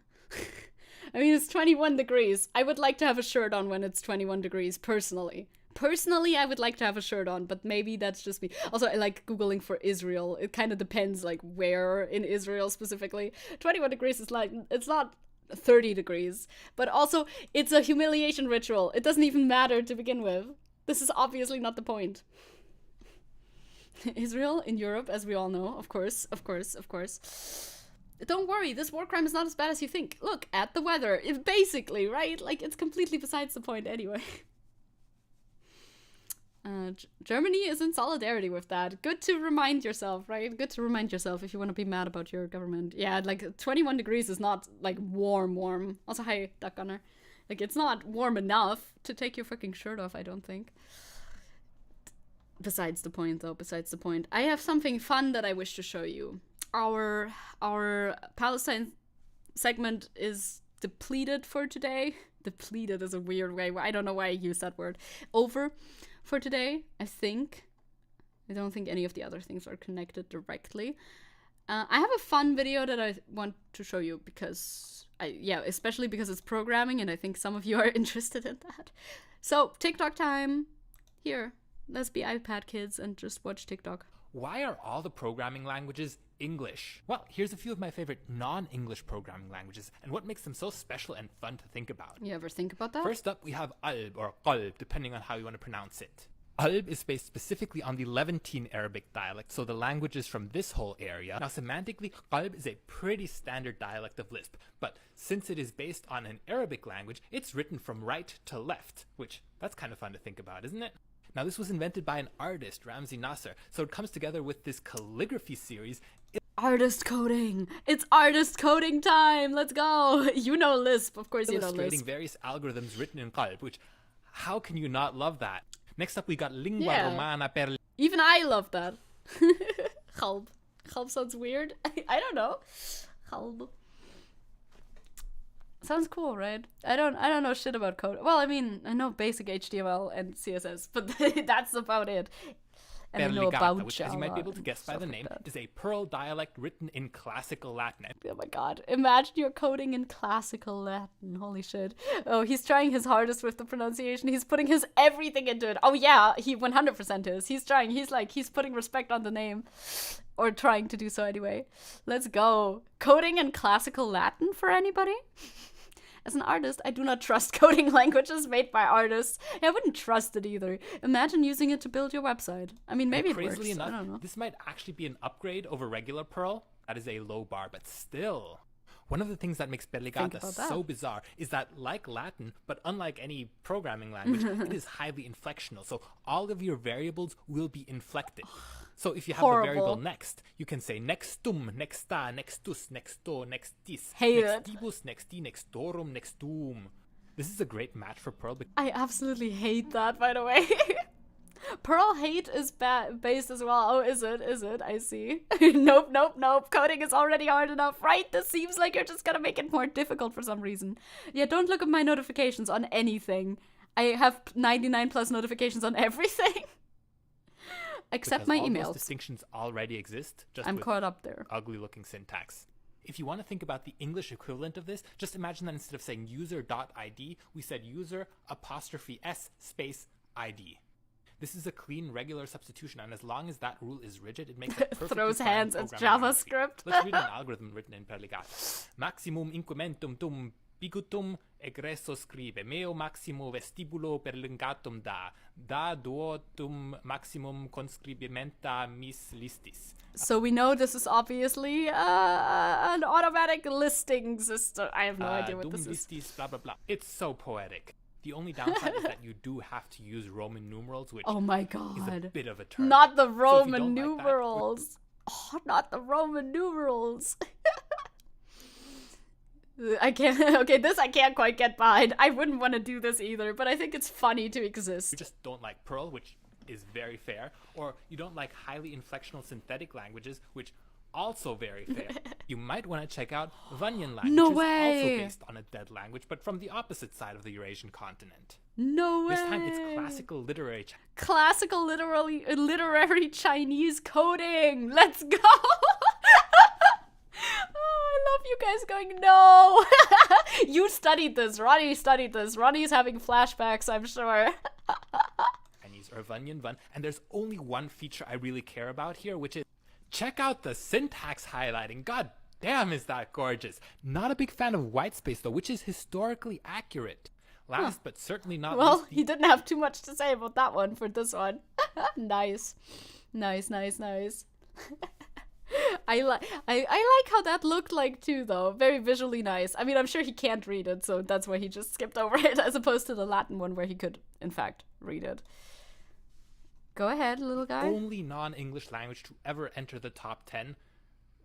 I mean, it's 21 degrees. I would like to have a shirt on when it's 21 degrees, personally. Personally, I would like to have a shirt on, but maybe that's just me. Also, I like Googling for Israel. It kind of depends, like, where in Israel specifically. 21 degrees is like, it's not 30 degrees. But also, it's a humiliation ritual. It doesn't even matter to begin with. This is obviously not the point. Israel in Europe, as we all know, of course. Don't worry, this war crime is not as bad as you think. Look at the weather. It's basically, right? Like, it's completely besides the point anyway. Germany is in solidarity with that. Good to remind yourself, right? Good to remind yourself if you want to be mad about your government. Yeah, like, 21 degrees is not, like, warm. Also, hi, Duck Gunner. Like, it's not warm enough to take your fucking shirt off, I don't think. Besides the point, though, besides the point. I have something fun that I wish to show you. Our Palestine segment is depleted for today. Depleted is a weird way. I don't know why I use that word. Over for today, I think. I don't think any of the other things are connected directly. I have a fun video that I want to show you because especially because it's programming and I think some of you are interested in that. So, TikTok time. Here, let's be iPad kids and just watch TikTok. Why are all the programming languages English? Well, here's a few of my favorite non-English programming languages and what makes them so special and fun to think about. You ever think about that? First up, we have Alb or Qalb, depending on how you want to pronounce it. Alb is based specifically on the Levantine Arabic dialect, so the languages from this whole area. Now, semantically, Qalb is a pretty standard dialect of Lisp, but since it is based on an Arabic language, it's written from right to left, which that's kind of fun to think about, isn't it? Now, this was invented by an artist, Ramzi Nasser, so it comes together with this calligraphy series. Artist coding! It's artist coding time! Let's go! You know Lisp, of course you know Lisp. Illustrating various algorithms written in Qalb, which, how can you not love that? Next up, we got Lingua Romana per... Even I love that. Qalb. Qalb sounds weird. I don't know. Qalb. Sounds cool, right? I don't know shit about code. Well, I mean, I know basic HTML and CSS, but that's about it. And I know about which, as you might be able to guess by the name, is a Perl dialect written in classical Latin. Oh my god. Imagine you're coding in classical Latin. Holy shit. Oh, he's trying his hardest with the pronunciation. He's putting his everything into it. Oh yeah, he 100% is. He's trying. He's putting respect on the name. Or trying to do so anyway. Let's go. Coding in classical Latin for anybody? As an artist, I do not trust coding languages made by artists. I wouldn't trust it either. Imagine using it to build your website. I mean, maybe it works. Crazily enough, I don't know. This might actually be an upgrade over regular Perl. That is a low bar, but still. One of the things that makes Perligata so bizarre is that, like Latin, but unlike any programming language, it is highly inflectional. So all of your variables will be inflected. So if you have the variable next, you can say nextum, nexta, nextus, nexto, nextis, nextibus, nexti, nextorum, nextum. This is a great match for Perl. I absolutely hate that, by the way. Perl hate is based as well. Oh, is it? Is it? I see. Nope. Coding is already hard enough, right? This seems like you're just gonna make it more difficult for some reason. Yeah, don't look at my notifications on anything. I have 99 plus notifications on everything. Except because my emails. Those distinctions already exist. Just I'm with caught up there. Ugly looking syntax. If you want to think about the English equivalent of this, just imagine that instead of saying user.id, we said user '(s) space ID. This is a clean, regular substitution, and as long as that rule is rigid, it makes it perfectly Throws fine hands as JavaScript. Let's read an algorithm written in Perligata. Maximum inquementum tum bigutum egresso scribe, meo maximo vestibulo perlingatum da duotum maximum conscribimenta mis listis. So we know this is obviously an automatic listing system. I have no idea what this is. Listis, blah, blah, blah. It's so poetic. The only downside is that you do have to use Roman numerals, which oh my god, is a bit of a turn. Not the Roman numerals. Not the Roman numerals. I can't. Okay, this I can't quite get behind. I wouldn't want to do this either, but I think it's funny to exist. You just don't like Perl, which is very fair, or you don't like highly inflectional synthetic languages, which also very fair. You might want to check out Vanyan language, no which way. is also based on a dead language, but from the opposite side of the Eurasian continent. No way. This time it's classical literary. Classical literary Chinese coding. Let's go. I love you guys going, no. You studied this. Ronnie studied this. Ronnie's having flashbacks, I'm sure. Chinese or Vanyan Van. And there's only one feature I really care about here, which is check out the syntax highlighting. God damn, is that gorgeous. Not a big fan of whitespace, though, which is historically accurate. Last, but certainly not well, least. He didn't have too much to say about that one for this one. Nice. I like how that looked like too, though. Very visually nice. I mean, I'm sure he can't read it, so that's why he just skipped over it, as opposed to the Latin one where he could, in fact, read it. Go ahead, little guy. Only non-English language to ever enter the top 10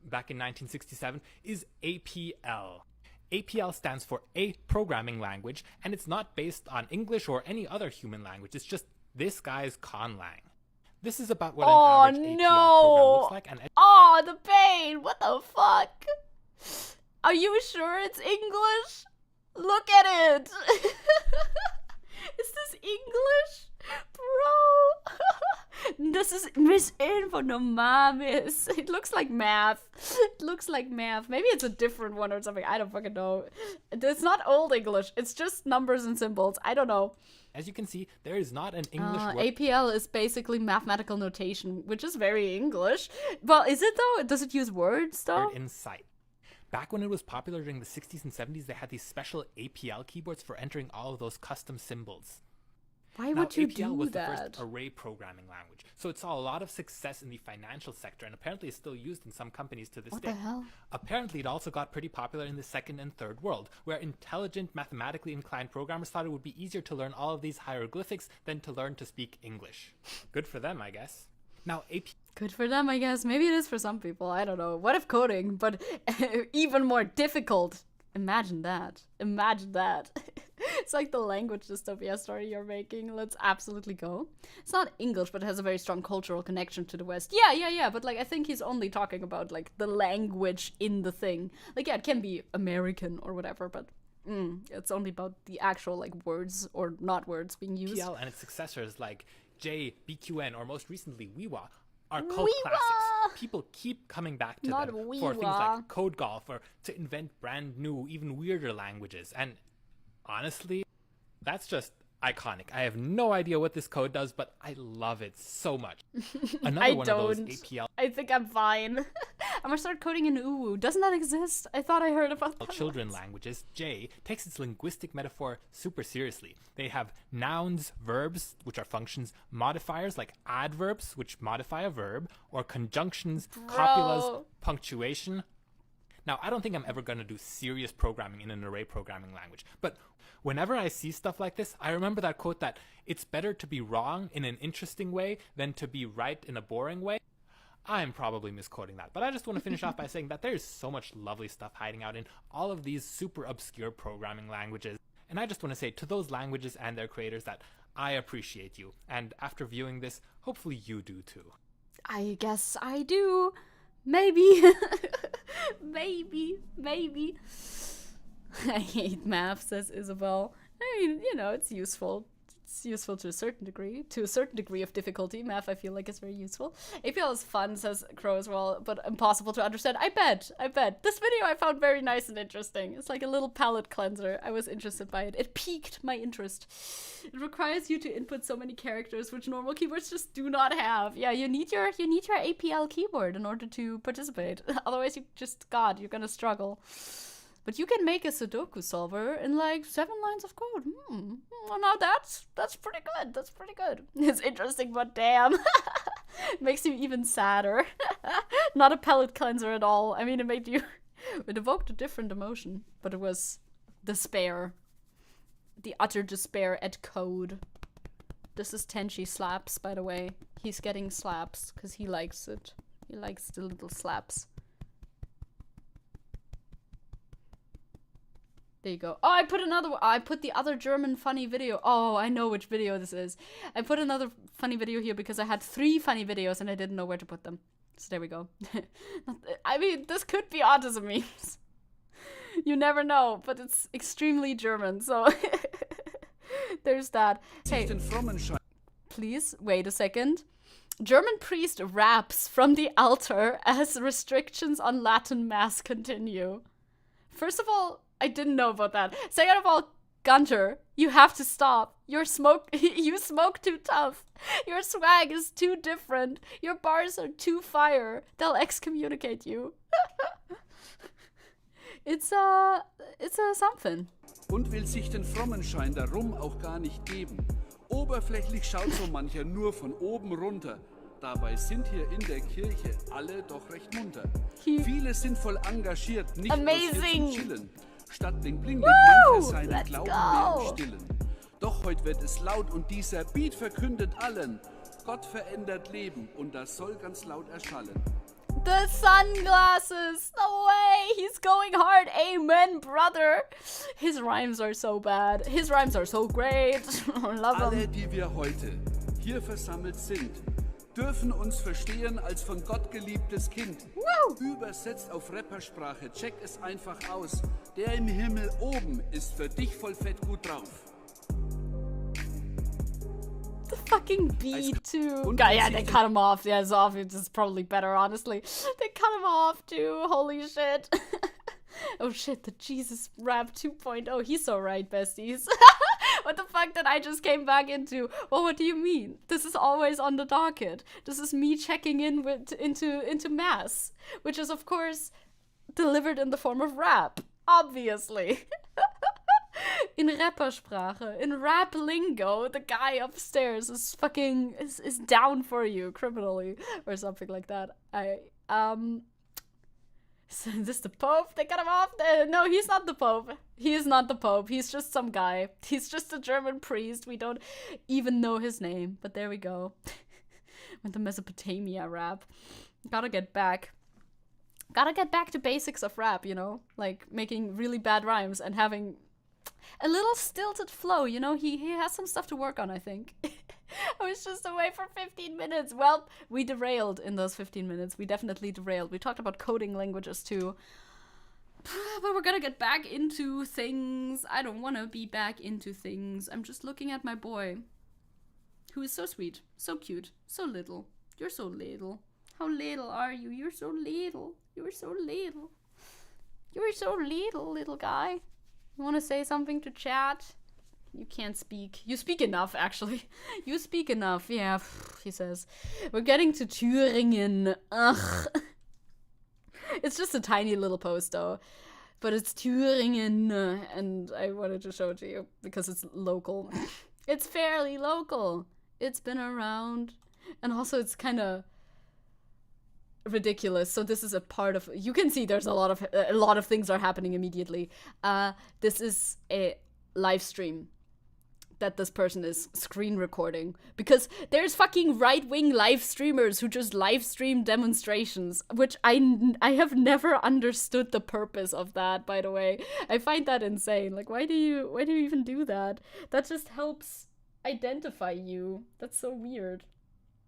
back in 1967 is APL. APL stands for A Programming Language, and it's not based on English or any other human language. It's just this guy's conlang. This is about what an average APL program looks like. And oh, the pain! What the fuck? Are you sure it's English? Look at it! Is this English? Bro! This is misinfo, no mames. It looks like math. It looks like math. Maybe it's a different one or something. I don't fucking know. It's not old English. It's just numbers and symbols. I don't know. As you can see, there is not an English word. APL is basically mathematical notation, which is very English. Well, is it though? Does it use words though? In sight. Back when it was popular during the 60s and 70s, they had these special APL keyboards for entering all of those custom symbols. Why would you APL do was that? the first array programming language, so it saw a lot of success in the financial sector, and apparently is still used in some companies to this day. What the hell? Apparently, it also got pretty popular in the second and third world, where intelligent, mathematically inclined programmers thought it would be easier to learn all of these hieroglyphics than to learn to speak English. Good for them, I guess. Now, Good for them, I guess. Maybe it is for some people. I don't know. What if coding, but even more difficult? Imagine that. Imagine that. It's like the language dystopia story you're making. Let's absolutely go. It's not English, but it has a very strong cultural connection to the West. Yeah. But like, I think he's only talking about like the language in the thing. Like, yeah, it can be American or whatever, but it's only about the actual like words or not words being used. APL and its successors like J, BQN, or most recently Weewa are cult classics. People keep coming back to them for things like code golf or to invent brand new, even weirder languages. And honestly, that's just iconic. I have no idea what this code does, but I love it so much. Another one of those APL. I think I'm fine. I'm gonna start coding in Uwu. Doesn't that exist? I thought I heard about that. Children languages, J, takes its linguistic metaphor super seriously. They have nouns, verbs, which are functions, modifiers like adverbs, which modify a verb, or conjunctions, copulas, punctuation. Now, I don't think I'm ever going to do serious programming in an array programming language, but whenever I see stuff like this, I remember that quote that it's better to be wrong in an interesting way than to be right in a boring way. I'm probably misquoting that, but I just want to finish off by saying that there's so much lovely stuff hiding out in all of these super obscure programming languages. And I just want to say to those languages and their creators that I appreciate you. And after viewing this, hopefully you do too. I guess I do. Maybe. Maybe. I hate math, says Isabel. I mean, you know, it's useful. It's useful to a certain degree. To a certain degree of difficulty. Math, I feel like, is very useful. APL is fun, says Crow as well, but impossible to understand. I bet. This video I found very nice and interesting. It's like a little palette cleanser. I was interested by it. It piqued my interest. It requires you to input so many characters, which normal keyboards just do not have. Yeah, you need your APL keyboard in order to participate. Otherwise, you're gonna struggle. But you can make a Sudoku solver in like 7 lines of code. Well, now that's pretty good. That's pretty good. It's interesting, but damn. Makes you even sadder. Not a palate cleanser at all. I mean, it evoked a different emotion, but it was despair. The utter despair at code. This is Tenchi slaps, by the way. He's getting slaps because he likes it. He likes the little slaps. There you go. Oh, I put another one. I put the other German funny video. Oh, I know which video this is. I put another funny video here because I had 3 funny videos and I didn't know where to put them. So there we go. I mean, this could be autism memes. You never know, but it's extremely German, so there's that. Hey, please, wait a second. German priest raps from the altar as restrictions on Latin mass continue. First of all, I didn't know about that. Second of all, Gunter, you have to stop. You smoke too tough. Your swag is too different. Your bars are too fire. They'll excommunicate you. It's a something. Und will sich den Frommenschein darum auch gar nicht geben. Oberflächlich schaut so mancher nur von oben runter. Dabei sind hier in der Kirche alle doch recht munter. Viele sind voll engagiert, nicht nur hier zum Chillen. Statt Bling Bling lebt mancher seinen Glauben mehr im Stillen. Doch heute wird es laut und dieser Beat verkündet allen. Gott verändert Leben und das soll ganz laut erschallen. The sunglasses! No way! He's going hard! Amen, brother! His rhymes are so bad. His rhymes are so great. I love them. Alle, die wir heute hier versammelt sind, dürfen uns verstehen als von Gott geliebtes Kind. Woo! Übersetzt auf Rappersprache, check es einfach aus. Der im Himmel oben ist für dich voll fett gut drauf. The fucking beat too. God, yeah, they cut him off. Yeah, it's obvious. It's probably better, honestly. They cut him off too. Holy shit. Oh shit, the Jesus rap 2.0. He's so right, besties. What the fuck did I just came back into? Well, what do you mean? This is always on the docket. This is me checking in into mass, which is of course delivered in the form of rap, obviously. In Rappersprache, in rap lingo, the guy upstairs is fucking is down for you criminally or something like that. Is this the Pope? They cut him off? No, he's not the Pope. He is not the Pope. He's just some guy. He's just a German priest. We don't even know his name. But there we go. With the Mesopotamia rap. Gotta get back to basics of rap, you know? Like making really bad rhymes and having a little stilted flow, you know? He has some stuff to work on, I think. I was just away for 15 minutes. Well, we derailed in those 15 minutes. We definitely derailed. We talked about coding languages too. But we're gonna get back into things. I don't want to be back into things. I'm just looking at my boy, who is so sweet, so cute, so little. You're so little. How little are you? You're so little. You're so little. You're so little guy. You want to say something to chat? You can't speak. You speak enough, actually. You speak enough. Yeah, he says. We're getting to Thüringen. Ugh. It's just a tiny little post, though. But it's Thüringen, and I wanted to show it to you because it's local. It's fairly local. It's been around. And also, it's kind of ridiculous. So this is a part of... You can see there's a lot of things are happening immediately. This is a live stream that this person is screen recording, because there's fucking right-wing live streamers who just live stream demonstrations, which I have never understood the purpose of that, by the way. I find that insane. Like, why do you even do that? That just helps identify you. That's so weird.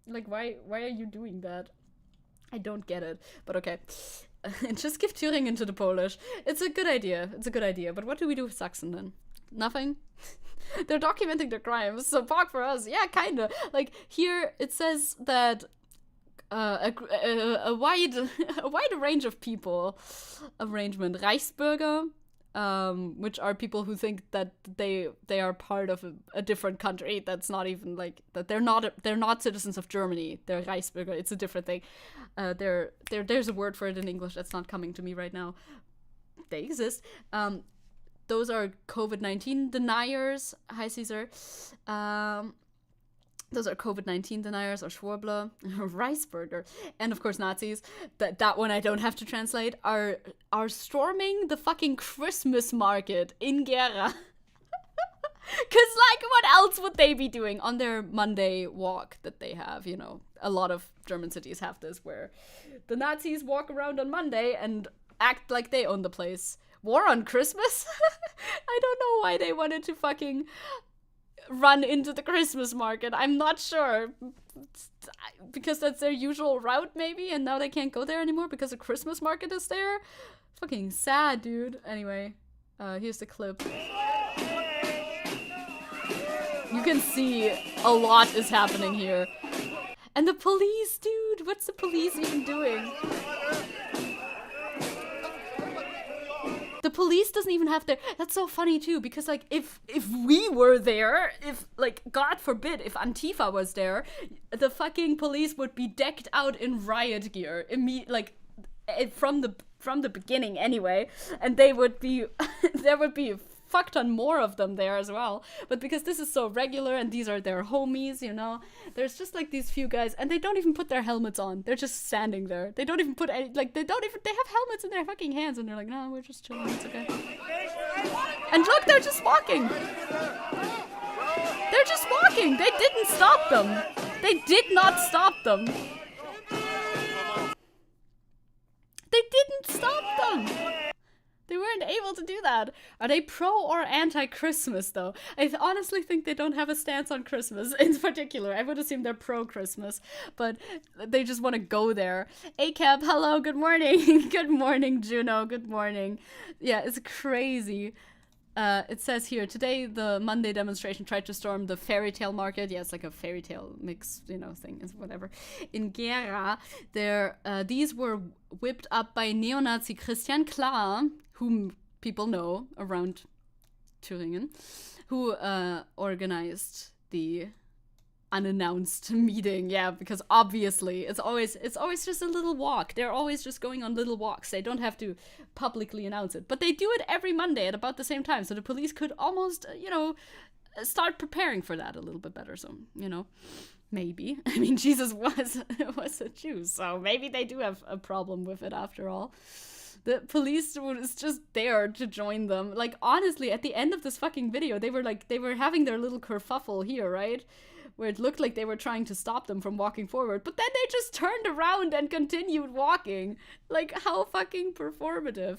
Like, why are you doing that? I don't get it, but okay. Just give Thüringen to the Polish. It's a good idea. It's a good idea. But what do we do with Sachsen then? Nothing? They're documenting their crimes, so POC for us. Yeah, kinda. Like, here it says that a wide range of people, arrangement, Reichsbürger, which are people who think that they are part of a different country that's not even like that they're not citizens of Germany. They're Reichsbürger. It's a different thing. There's a word for it in English that's not coming to me right now. They exist. Those are COVID-19 deniers. Hi, Caesar. Those are COVID-19 deniers, or Schwurbler, Reisberger, and of course Nazis. That one I don't have to translate. Are storming the fucking Christmas market in Gera. 'Cause like, what else would they be doing on their Monday walk that they have? You know, a lot of German cities have this, where the Nazis walk around on Monday and act like they own the place. War on Christmas? I don't know why they wanted to fucking run into the Christmas market. I'm not sure. Because that's their usual route, maybe, and now they can't go there anymore because the Christmas market is there? Fucking sad, dude. Anyway, here's the clip. You can see a lot is happening here. And the police, dude! What's the police even doing? The police doesn't even have their... That's so funny too, because like if we were there, if like God forbid if Antifa was there, the fucking police would be decked out in riot gear from the beginning anyway, and they would be there would be a fuck ton more of them there as well. But because this is so regular and these are their homies, you know, there's just like these few guys, and they don't even put their helmets on. They're just standing there. They don't even put any, like, they have helmets in their fucking hands, and they're like, no, we're just chilling, it's okay. And look, they're just walking. They're just walking. They didn't stop them. They did not stop them. They didn't stop them. They weren't able to do that. that. Are they pro or anti-Christmas, though? I honestly think they don't have a stance on Christmas in particular. I would assume they're pro-Christmas, but they just want to go there. ACAP, hello, good morning. Good morning, Juno, good morning. Yeah, it's crazy. It says here, today the Monday demonstration tried to storm the fairy tale market. Yeah, it's like a fairy tale mix, thing, is whatever. In Gera, these were whipped up by neo-Nazi Christian Klar, whom people know around Thüringen, who organized the unannounced meeting. Yeah, because obviously it's always just a little walk. They're always just going on little walks. They don't have to publicly announce it, but they do it every Monday at about the same time, so the police could almost start preparing for that a little bit better. So maybe, I mean, Jesus was a Jew, so maybe they do have a problem with it after all. The police was just there to join them. Like, honestly, at the end of this fucking video, they were having their little kerfuffle here, right? Where it looked like they were trying to stop them from walking forward, but then they just turned around and continued walking. Like, how fucking performative.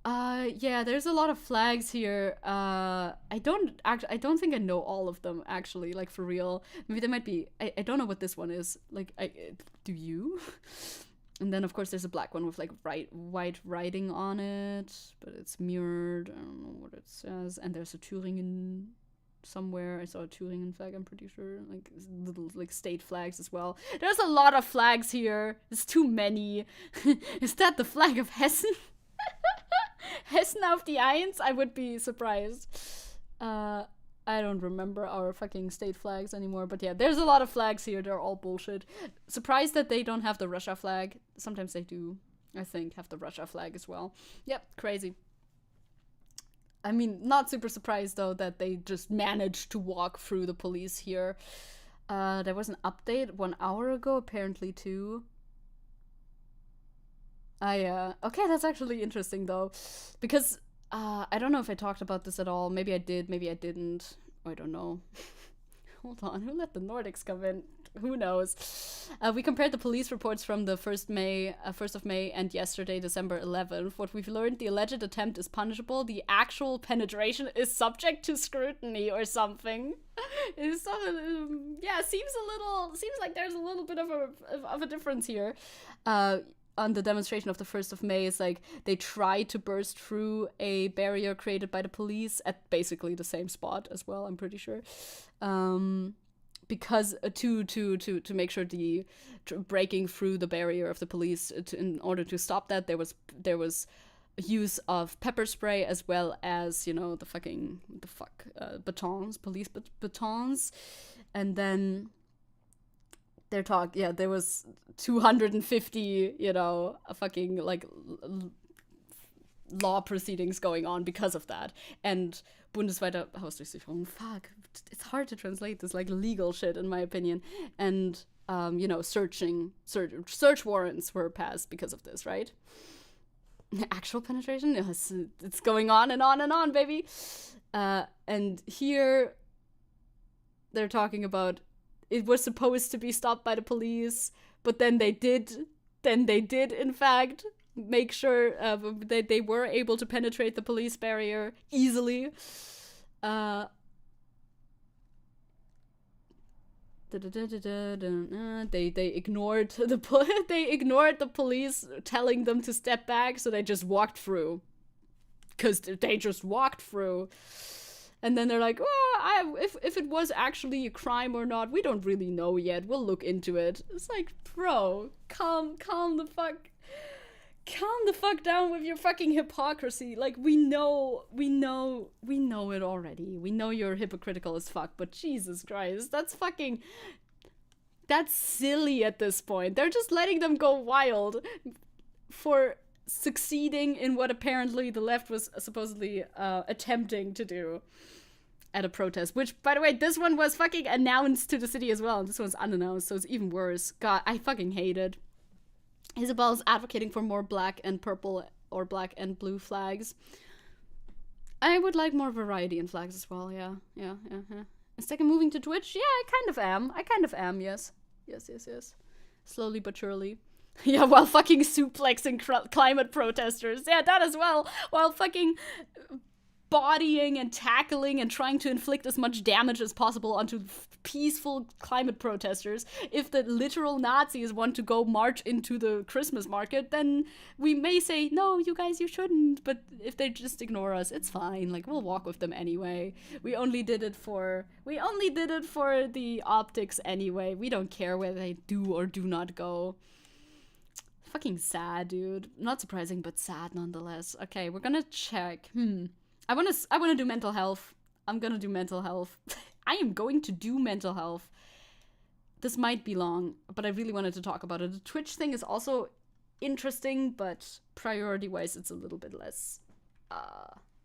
Yeah, there's a lot of flags here. I don't think I know all of them, actually, like, for real. Maybe there might be, I don't know what this one is. Like, do you? And then, of course, there's a black one with, like, white writing on it, but it's mirrored. I don't know what it says. And there's a Thüringen somewhere. I saw a Thüringen flag, I'm pretty sure. Like, little, like, state flags as well. There's a lot of flags here. It's too many. Is that the flag of Hessen? Hessen auf die Eins? I would be surprised. I don't remember our fucking state flags anymore, but yeah, there's a lot of flags here. They're all bullshit. Surprised that they don't have the Russia flag. Sometimes they do, I think, have the Russia flag as well. Yep, crazy. I mean, not super surprised, though, that they just managed to walk through the police here. There was an update 1 hour ago, apparently, too. Okay, that's actually interesting, though, because I don't know if I talked about this at all. Maybe I did, maybe I didn't. I don't know. Hold on, who let the Nordics come in? Who knows? We compared the police reports from the 1st of May and yesterday, December 11th. What we've learned, the alleged attempt is punishable. The actual penetration is subject to scrutiny or something. It's yeah, seems like there's a little bit of a difference here. On the demonstration of the 1st of May, it's like they tried to burst through a barrier created by the police at basically the same spot as well, I'm pretty sure. Because to make sure the breaking through the barrier of the police in order to stop that, there was use of pepper spray as well as batons, police batons, and then there was 250 fucking law proceedings going on because of that, and bundesweite Hausdurchsuchung. Fuck, it's hard to translate this legal shit in my opinion. And search warrants were passed because of this, right? Actual penetration, yes, it's going on and on and on, baby. And here they're talking about it was supposed to be stopped by the police, but then they did in fact make sure that they were able to penetrate the police barrier easily. They ignored the police telling them to step back, so they just walked through. Because they just walked through. And then they're like, if it was actually a crime or not, we don't really know yet. We'll look into it. It's like, bro, calm the fuck down with your fucking hypocrisy. Like, we know it already. We know you're hypocritical as fuck, but Jesus Christ, that's silly at this point. They're just letting them go wild for succeeding in what apparently the left was supposedly attempting to do at a protest, which, by the way, this one was fucking announced to the city as well, and this one's unannounced, so it's even worse. God, I fucking hate it. Isabel's advocating for more black and purple or black and blue flags. I would like more variety in flags as well, yeah. Is Zecke moving to Twitch? Yeah, I kind of am, yes. Slowly but surely. Yeah, while fucking suplexing climate protesters. Yeah, that as well. While fucking bodying and tackling and trying to inflict as much damage as possible onto peaceful climate protesters. If the literal Nazis want to go march into the Christmas market, then we may say, no, you guys, you shouldn't. But if they just ignore us, it's fine. Like, we'll walk with them anyway. We only did it for the optics anyway. We don't care whether they do or do not go. Fucking sad, dude. Not surprising, but sad nonetheless. Okay, we're gonna check. I wanna do mental health. I'm gonna do mental health. I am going to do mental health. This might be long, but I really wanted to talk about it. The Twitch thing is also interesting, but priority-wise, it's a little bit less.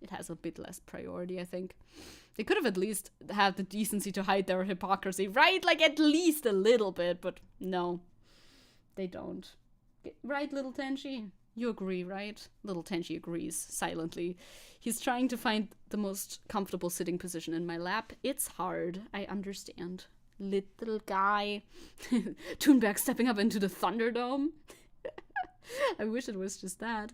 It has a bit less priority, I think. They could have at least had the decency to hide their hypocrisy, right? Like, at least a little bit, but no. They don't. Right, little Tenchi? You agree, right? Little Tenchi agrees, silently. He's trying to find the most comfortable sitting position in my lap. It's hard, I understand. Little guy. Thunberg stepping up into the Thunderdome. I wish it was just that.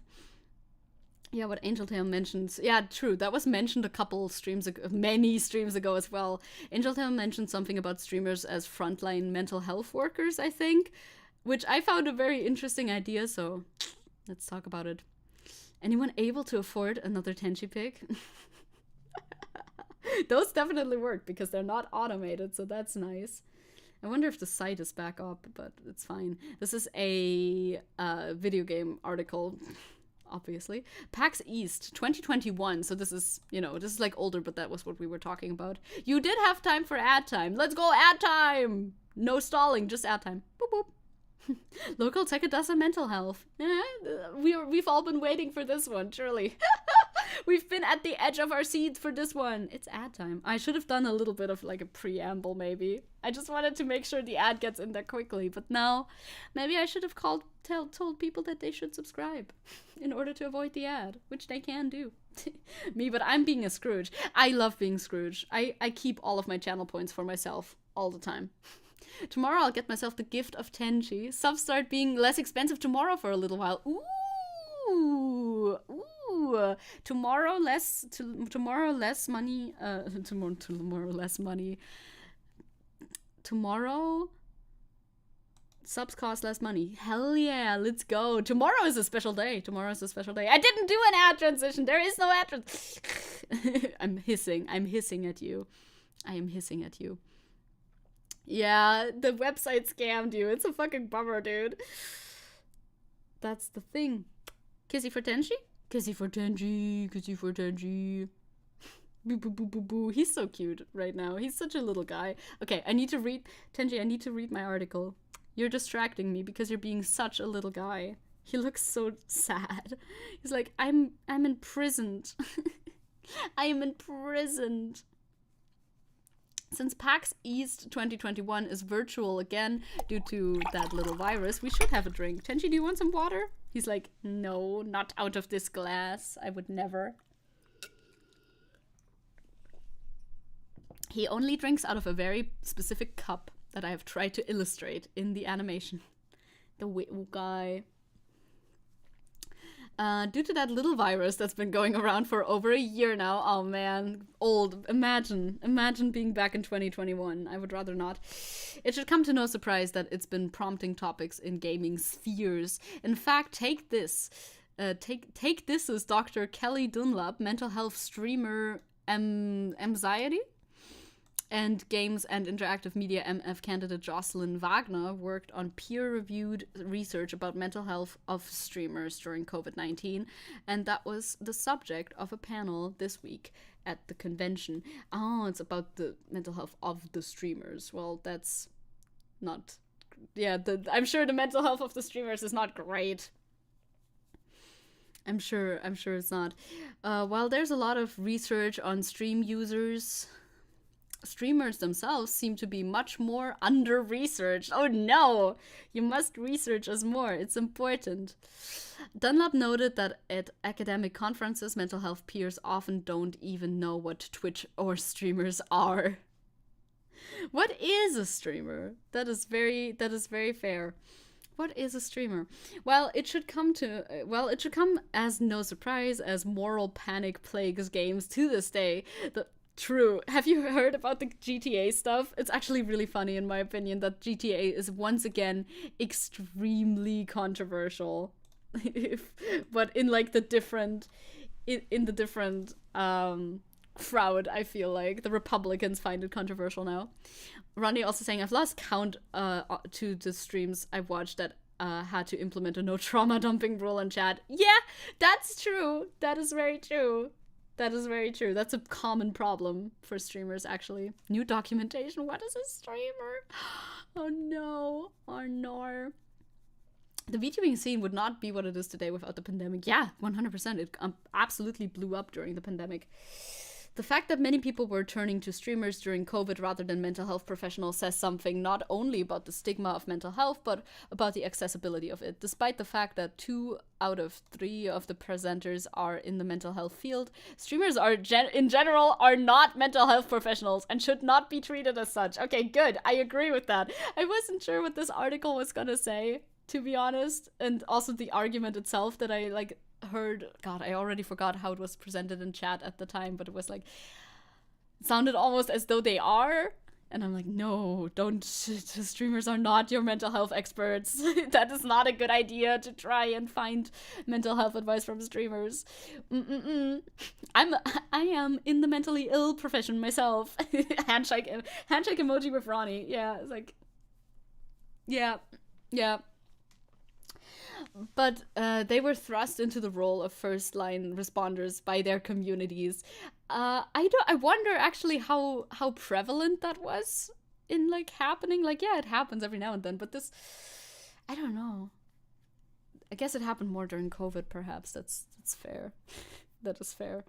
Yeah, what Angel Tail mentions. Yeah, true. That was mentioned a couple streams ago, many streams ago as well. Angel Tail mentioned something about streamers as frontline mental health workers, I think, which I found a very interesting idea, so let's talk about it. Anyone able to afford another Tenchi pick? Those definitely work because they're not automated, so that's nice. I wonder if the site is back up, but it's fine. This is a video game article, obviously. PAX East 2021. So this is, this is like older, but that was what we were talking about. You did have time for ad time. Let's go ad time. No stalling, just ad time. Boop, boop. Local Zecke does a mental health. We've all been waiting for this one, surely. We've been at the edge of our seats for this one. It's ad time. I should have done a little bit of like a preamble, maybe. I just wanted to make sure the ad gets in there quickly, but no. Maybe I should have told people that they should subscribe in order to avoid the ad, which they can do. Me, but I'm being a Scrooge. I love being Scrooge. I keep all of my channel points for myself all the time. Tomorrow I'll get myself the gift of Tenchi. Subs start being less expensive tomorrow for a little while. Ooh. Tomorrow less money. Tomorrow less money. Tomorrow subs cost less money. Hell yeah, let's go. Tomorrow is a special day. I didn't do an ad transition. There is no ad transition. I'm hissing at you. I am hissing at you. Yeah, the website scammed you. It's a fucking bummer, dude. That's the thing. Kissy for Tenchi? Kissy for Tenchi. Boo, boo, boo, boo, boo. He's so cute right now. He's such a little guy. Okay, Tenchi, I need to read my article. You're distracting me because you're being such a little guy. He looks so sad. He's like, I'm imprisoned. I am imprisoned. Since PAX East 2021 is virtual again due to that little virus, we should have a drink. Tenchi, do you want some water? He's like, no, not out of this glass. I would never. He only drinks out of a very specific cup that I have tried to illustrate in the animation. The guy. Due to that little virus that's been going around for over a year now. Oh man, old. Imagine being back in 2021. I would rather not. It should come to no surprise that it's been prompting topics in gaming spheres. In fact, take this. Take this as Dr. Kelly Dunlap, mental health streamer anxiety, and games and interactive media MF candidate Jocelyn Wagner worked on peer-reviewed research about mental health of streamers during COVID-19, and that was the subject of a panel this week at the convention. Oh, it's about the mental health of the streamers. Well, that's not... Yeah, I'm sure the mental health of the streamers is not great. I'm sure it's not. While there's a lot of research on stream users... Streamers themselves seem to be much more under-researched. Oh no! You must research us more. It's important. Dunlap noted that at academic conferences, mental health peers often don't even know what Twitch or streamers are. What is a streamer? That is very fair. What is a streamer? Well, it should come as no surprise as moral panic plagues games to this day. True. Have you heard about the GTA stuff? It's actually really funny, in my opinion, that GTA is once again extremely controversial. But in like the different crowd, I feel like the Republicans find it controversial now. Ronnie also saying, I've lost count to the streams I've watched that had to implement a no trauma dumping rule in chat. Yeah, that's true. That is very true. That is very true. That's a common problem for streamers, actually. New documentation. What is a streamer? Oh no. Oh no. The VTubing scene would not be what it is today without the pandemic. Yeah, 100%. It absolutely blew up during the pandemic. The fact that many people were turning to streamers during COVID rather than mental health professionals says something not only about the stigma of mental health, but about the accessibility of it. Despite the fact that 2 out of 3 of the presenters are in the mental health field, streamers are in general are not mental health professionals and should not be treated as such. Okay, good. I agree with that. I wasn't sure what this article was gonna say, to be honest, and also the argument itself that I like heard. God, I already forgot how it was presented in chat at the time, but it was like, it sounded almost as though they are, and I'm like, no, don't. Streamers are not your mental health experts. That is not a good idea to try and find mental health advice from streamers. I am in the mentally ill profession myself. handshake emoji with Ronnie. Yeah, it's like, yeah. But they were thrust into the role of first-line responders by their communities. I wonder actually how prevalent that was in like happening. Like, yeah, it happens every now and then, but this, I don't know. I guess it happened more during COVID, perhaps. That's fair. That is fair.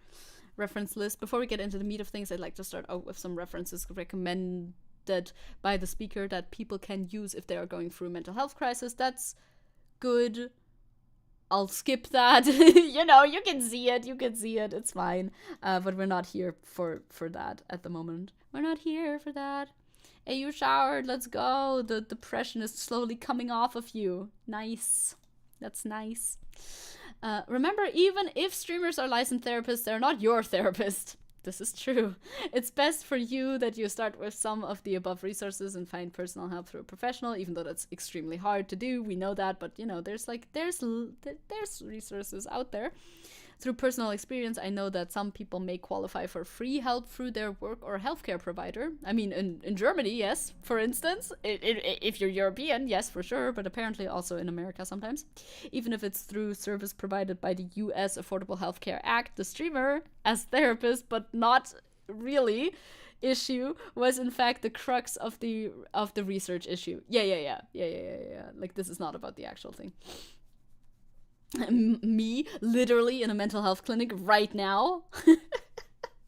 Reference list. Before we get into the meat of things, I'd like to start out with some references recommended by the speaker that people can use if they are going through a mental health crisis. That's good. I'll skip that. You know, you can see it. It's fine. But we're not here for that at the moment. We're not here for that. Hey, you showered. Let's go. The depression is slowly coming off of you. Nice. That's nice. Remember, even if streamers are licensed therapists, they're not your therapist. This is true. It's best for you that you start with some of the above resources and find personal help through a professional, even though that's extremely hard to do. We know that, but you know, there's resources out there. Through personal experience, I know that some people may qualify for free help through their work or healthcare provider. I mean, in Germany, yes, for instance. If you're European, yes, for sure, but apparently also in America sometimes. Even if it's through service provided by the US Affordable Healthcare Act, the streamer, as therapist, but not really, issue was in fact the crux of the research issue. Yeah. Like, this is not about the actual thing. Me, literally in a mental health clinic right now.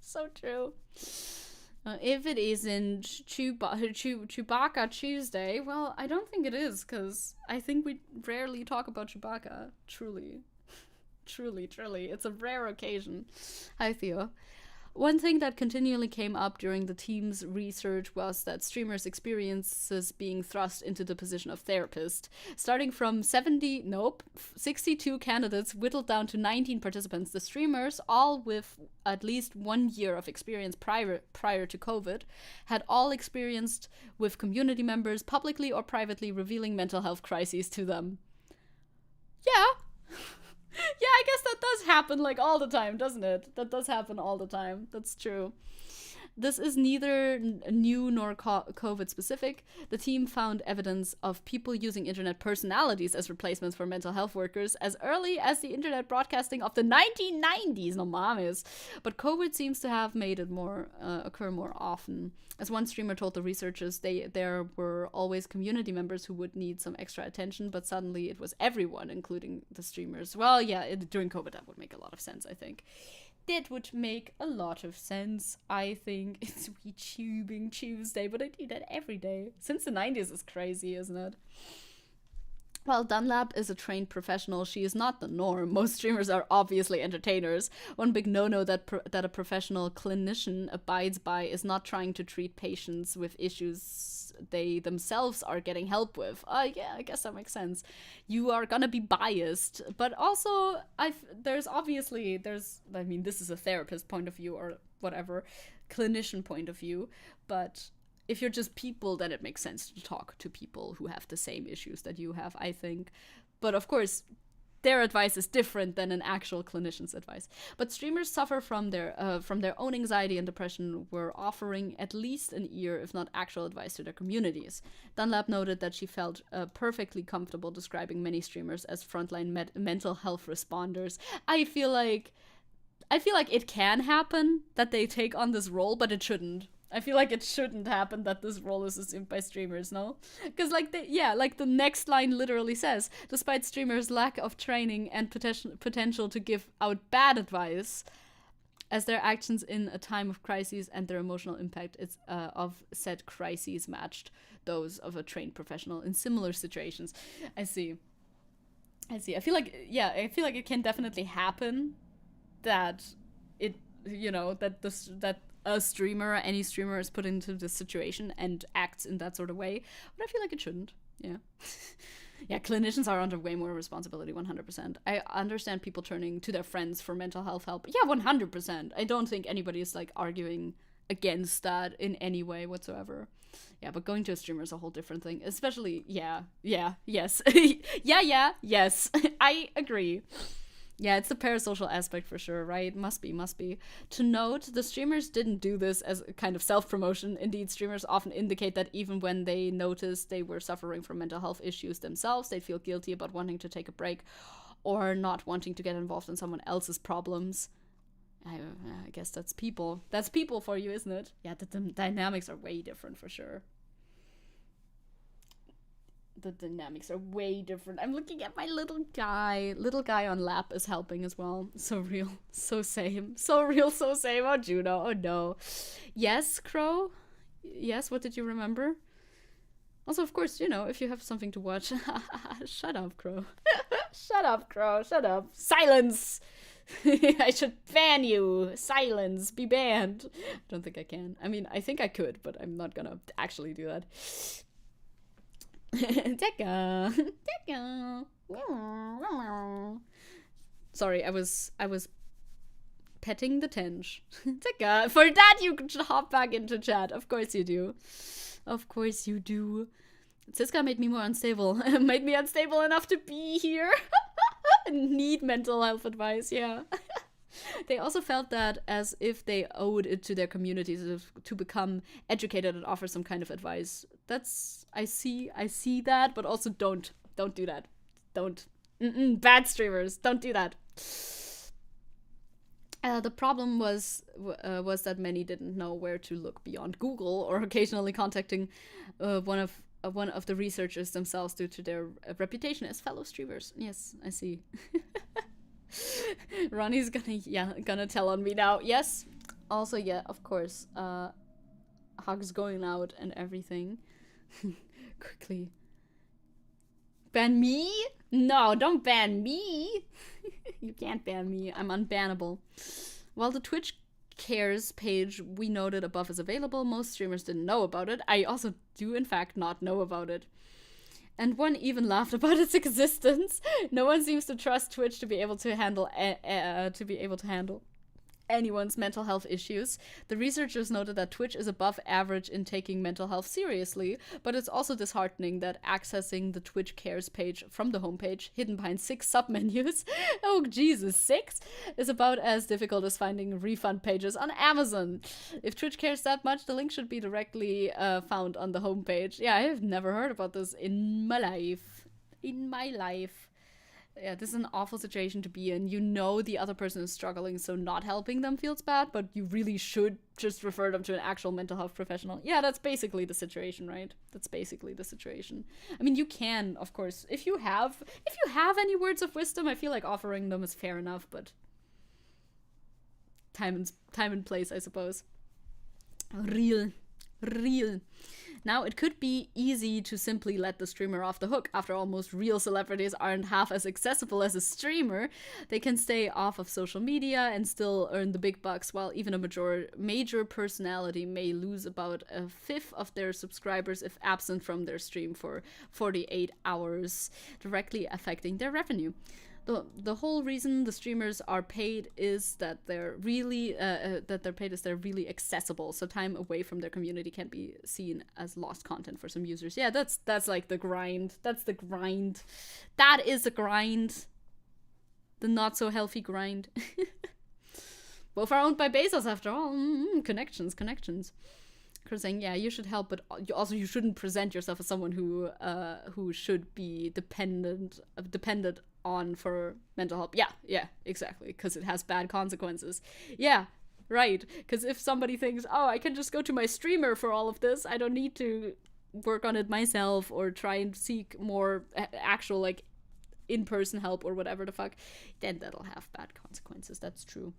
So true. If it isn't Chewbacca Chewsday, well, I don't think it is, because I think we rarely talk about Chewbacca. Truly. It's a rare occasion, I feel. One thing that continually came up during the team's research was that streamers' experiences being thrust into the position of therapist. Starting from 62 candidates whittled down to 19 participants, the streamers, all with at least 1 year of experience prior to COVID, had all experienced with community members publicly or privately revealing mental health crises to them. Yeah. Yeah, I guess that does happen like all the time, doesn't it? That does happen all the time. That's true. This is neither new nor COVID specific. The team found evidence of people using internet personalities as replacements for mental health workers as early as the internet broadcasting of the 1990s. No mames. But COVID seems to have made it occur more often. As one streamer told the researchers, there were always community members who would need some extra attention, but suddenly it was everyone, including the streamers. Well, yeah, during COVID that would make a lot of sense, I think. That would make a lot of sense, I think. It's VTubing Chewsday, but I do that every day. Since the 90s is crazy, isn't it? While Dunlap is a trained professional, she is not the norm. Most streamers are obviously entertainers. One big no-no that a professional clinician abides by is not trying to treat patients with issues they themselves are getting help with. Yeah, I guess that makes sense. You are gonna be biased, but also this is a therapist point of view or whatever, clinician point of view, but if you're just people, then it makes sense to talk to people who have the same issues that you have, I think. But of course, their advice is different than an actual clinician's advice. But streamers suffer from their own anxiety and depression were offering at least an ear, if not actual advice to their communities. Dunlap noted that she felt perfectly comfortable describing many streamers as frontline mental health responders. I feel like it can happen that they take on this role, but it shouldn't. I feel like it shouldn't happen that this role is assumed by streamers, no? Because the next line literally says, despite streamers' lack of training and potential to give out bad advice, as their actions in a time of crises and their emotional impact of said crises matched those of a trained professional in similar situations. I see. I feel like it can definitely happen that a streamer, any streamer is put into this situation and acts in that sort of way, but I feel like it shouldn't. Yeah. Yeah, clinicians are under way more responsibility, 100%. I understand people turning to their friends for mental health help. Yeah, 100%. I don't think anybody is like arguing against that in any way whatsoever. Yeah, but going to a streamer is a whole different thing. Especially, yes. yes. I agree. Yeah, it's the parasocial aspect for sure, right? Must be. To note, the streamers didn't do this as a kind of self-promotion. Indeed, streamers often indicate that even when they noticed they were suffering from mental health issues themselves, they'd feel guilty about wanting to take a break or not wanting to get involved in someone else's problems. I guess that's people. That's people for you, isn't it? Yeah, the dynamics are way different for sure. The dynamics are way different. I'm looking at my little guy. Little guy on lap is helping as well. So real. So same. So real, so same. Oh, Juno. Oh, no. Yes, Crow? Yes, what did you remember? Also, of course, if you have something to watch. Shut up, Crow. Shut up, Crow. Shut up. Silence! I should ban you. Silence. Be banned. I don't think I can. I mean, I think I could, but I'm not gonna actually do that. Zecke. Sorry, I was petting the tench. Zecke, for that you could hop back into chat. Of course you do. Of course you do. Siska made me more unstable. Made me unstable enough to be here. Need mental health advice, yeah. They also felt that as if they owed it to their communities to become educated and offer some kind of advice. I see that, but also don't do that. Don't. Bad streamers, don't do that. The problem was that many didn't know where to look beyond Google or occasionally contacting one of the researchers themselves due to their reputation as fellow streamers. Yes, I see. Ronnie's gonna tell on me now. Yes. Also, yeah, of course. Hugs going out and everything. Quickly. Ban me? No, don't ban me. You can't ban me. I'm unbannable. While the Twitch Cares page we noted above is available, most streamers didn't know about it. I also do, in fact, not know about it. And one even laughed about its existence. No one seems to trust Twitch to be able to handle anyone's mental health issues. The researchers noted that Twitch is above average in taking mental health seriously, but it's also disheartening that accessing the Twitch Cares page from the homepage, hidden behind 6 submenus, oh Jesus, 6, is about as difficult as finding refund pages on Amazon. If Twitch cares that much, the link should be directly found on the homepage. Yeah, I have never heard about this in my life. Yeah, this is an awful situation to be in. You know the other person is struggling, so not helping them feels bad, but you really should just refer them to an actual mental health professional. Yeah, that's basically the situation, right? That's basically the situation. I mean, you can, of course, if you have any words of wisdom, I feel like offering them is fair enough, but time and place, I suppose. Real. Now, it could be easy to simply let the streamer off the hook. After all, most real celebrities aren't half as accessible as a streamer. They can stay off of social media and still earn the big bucks, while even a major personality may lose about a fifth of their subscribers if absent from their stream for 48 hours, directly affecting their revenue. The whole reason the streamers are paid is that they're really they're really accessible. So time away from their community can be seen as lost content for some users. Yeah, that's like the grind. That's the grind. That is a grind. The not so healthy grind. Both are owned by Bezos after all. Connections. Chris saying, yeah, you should help, but you shouldn't present yourself as someone who should be dependent on for mental help. Yeah, exactly, because it has bad consequences. Yeah, right, because if somebody thinks, oh, I can just go to my streamer for all of this, I don't need to work on it myself or try and seek more actual, like, in-person help or whatever the fuck, then that'll have bad consequences. That's true.